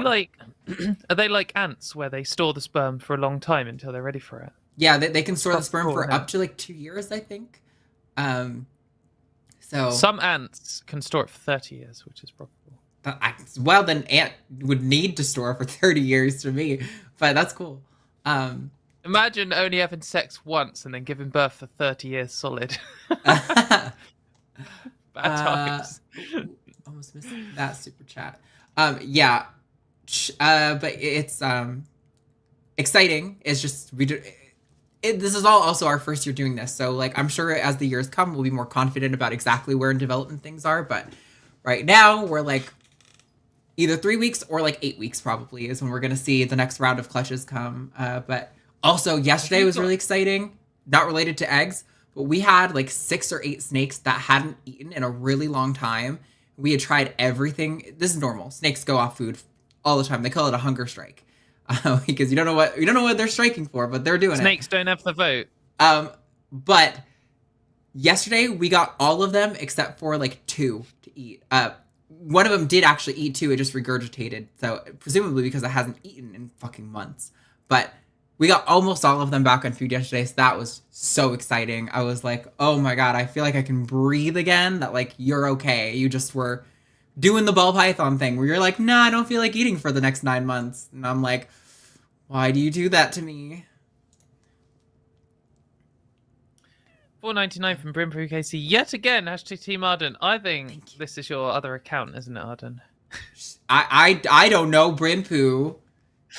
like ants where they store the sperm for a long time until they're ready for it? Yeah, they can store the sperm for up to like 2 years, I think. So some ants can store it for 30 years, which is probable. Well, then ant would need to store for 30 years for me, but that's cool. Imagine only having sex once and then giving birth for 30 years solid. Bad times. Almost missed that super chat. Yeah, but it's exciting. It's just this is all also our first year doing this, so like I'm sure as the years come, we'll be more confident about exactly where in development things are. But right now, we're like either 3 weeks or like 8 weeks probably is when we're gonna see the next round of clutches come. But also yesterday was really exciting. Not related to eggs, but we had like 6 or 8 snakes that hadn't eaten in a really long time. We had tried everything. This is normal. Snakes go off food all the time. They call it a hunger strike. Because you don't know what they're striking for, but they're doing Snakes don't have the vote. But yesterday we got all of them except for like 2 to eat. One of them did actually eat too. It just regurgitated. So presumably because it hasn't eaten in fucking months. But we got almost all of them back on food yesterday. So that was so exciting. I was like, oh my God, I feel like I can breathe again. That like, you're okay. You just were doing the ball python thing where you're like, nah, I don't feel like eating for the next 9 months. And I'm like, why do you do that to me? $4.99 from Brimproo KC. Yet again, hashtag Team Arden. I think this is your other account, isn't it, Arden? I don't know, Brimproo.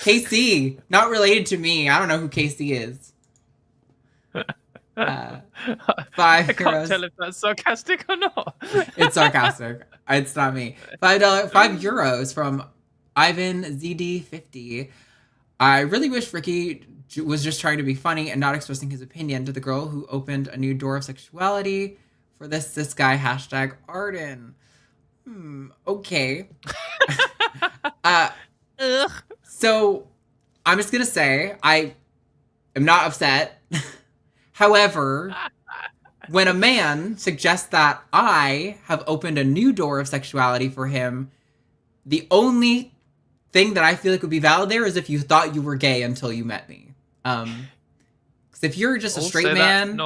KC, not related to me. I don't know who KC is. 5 I euros. can't tell if that's sarcastic or not. It's sarcastic. It's not me. €5 from Ivan ZD50. I really wish Ricky was just trying to be funny and not expressing his opinion to the girl who opened a new door of sexuality for this cis guy hashtag Arden. Okay. So I'm just gonna say I am not upset. However, when a man suggests that I have opened a new door of sexuality for him, the only thing that I feel like would be valid there is if you thought you were gay until you met me. Because if you're just a straight man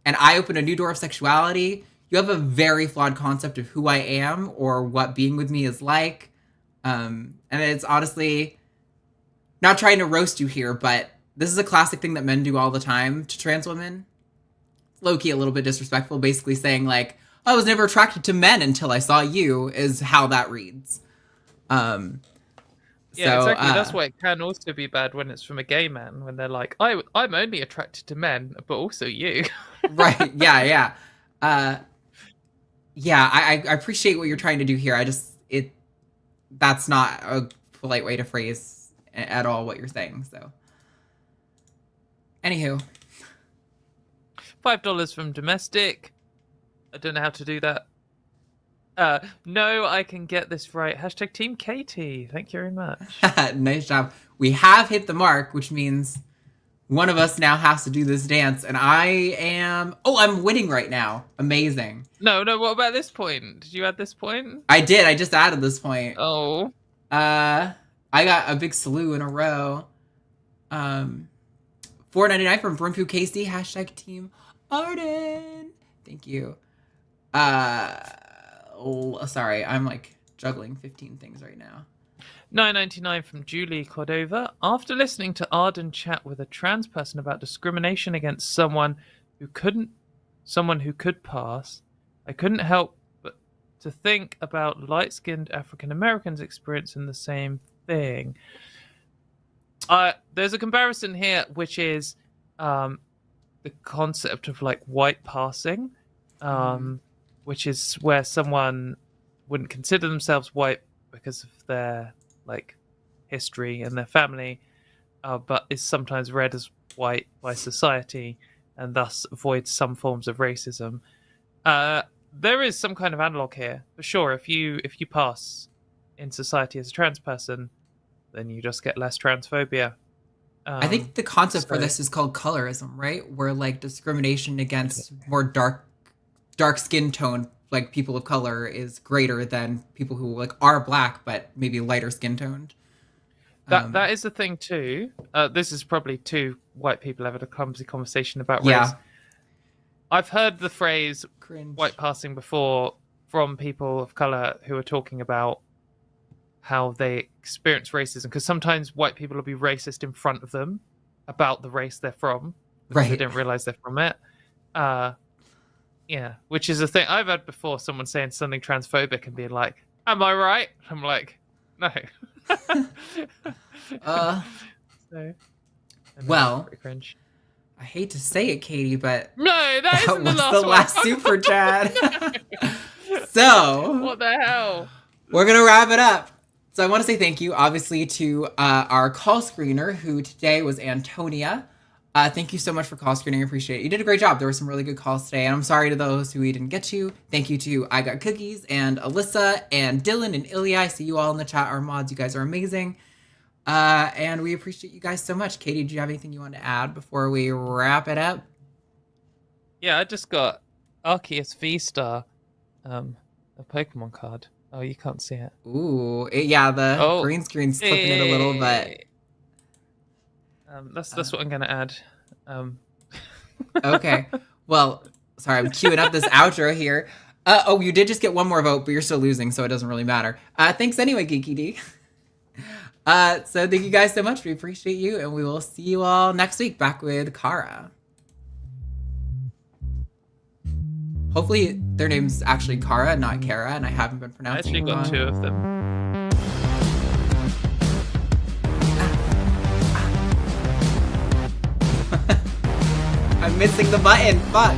and I open a new door of sexuality, you have a very flawed concept of who I am or what being with me is like. And it's honestly not trying to roast you here, but this is a classic thing that men do all the time to trans women. Low-key a little bit disrespectful, basically saying like, I was never attracted to men until I saw you, is how that reads. Yeah, exactly. That's why it can also be bad when it's from a gay man, when they're like, I'm only attracted to men, but also you. Right, yeah. I appreciate what you're trying to do here. That's not a polite way to phrase at all what you're saying, so. Anywho. $5 from Domestic. I don't know how to do that. No, I can get this right. Hashtag Team Katy. Thank you very much. Nice job. We have hit the mark, which means one of us now has to do this dance, and I'm winning right now. Amazing. No, what about this point? Did you add this point? I did. I just added this point. Oh. I got a big slew in a row. $4.99 from Brimproo KC. Hashtag Team Arden. Thank you. Sorry, I'm like juggling 15 things right now. $9.99 from Julie Cordova. After listening to Arden chat with a trans person about discrimination against someone who could pass, I couldn't help but to think about light-skinned African Americans experiencing the same thing. There's a comparison here, which is the concept of like white passing, which is where someone wouldn't consider themselves white because of their like history and their family, but is sometimes read as white by society and thus avoids some forms of racism. There is some kind of analog here for sure. If you pass in society as a trans person, then you just get less transphobia. I think the concept for this is called colorism, right? Where like discrimination against more dark skin tone, like people of color, is greater than people who like are black but maybe lighter skin toned. That is the thing too. This is probably two white people having a clumsy conversation about race. Yeah. I've heard the phrase Cringe. white passing before from people of color who are talking about how they experience racism, because sometimes white people will be racist in front of them about the race they're from, because they Right. didn't realize they're from it. Yeah, which is a thing I've had before. Someone saying something transphobic and being like, "Am I right?" I'm like, "No." So, Well, pretty cringe. I hate to say it, Katie, but No, that that isn't the was last the one. last super chat. So What the hell? we're gonna wrap it up. So I want to say thank you, obviously, to our call screener, who today was Antonia. Thank you so much for call screening. I appreciate it. You did a great job. There were some really good calls today, and I'm sorry to those who we didn't get to. Thank you to I Got Cookies and Alyssa and Dylan and Ilya. I see you all in the chat. Our mods, you guys are amazing. And we appreciate you guys so much. Katie, do you have anything you want to add before we wrap it up? Yeah, I just got Arceus V-Star, a Pokemon card. Oh, you can't see it. Ooh, the green screen's flipping it a little, but that's what I'm gonna add. okay. Well, sorry, I'm queuing up this outro here. You did just get one more vote, but you're still losing, so it doesn't really matter. Thanks anyway, Geeky D. So thank you guys so much. We appreciate you, and we will see you all next week back with Kara. Hopefully their name's actually Kara, not Kara, and I haven't been I pronouncing actually it got wrong. 2 of them. I'm missing the button. Fuck.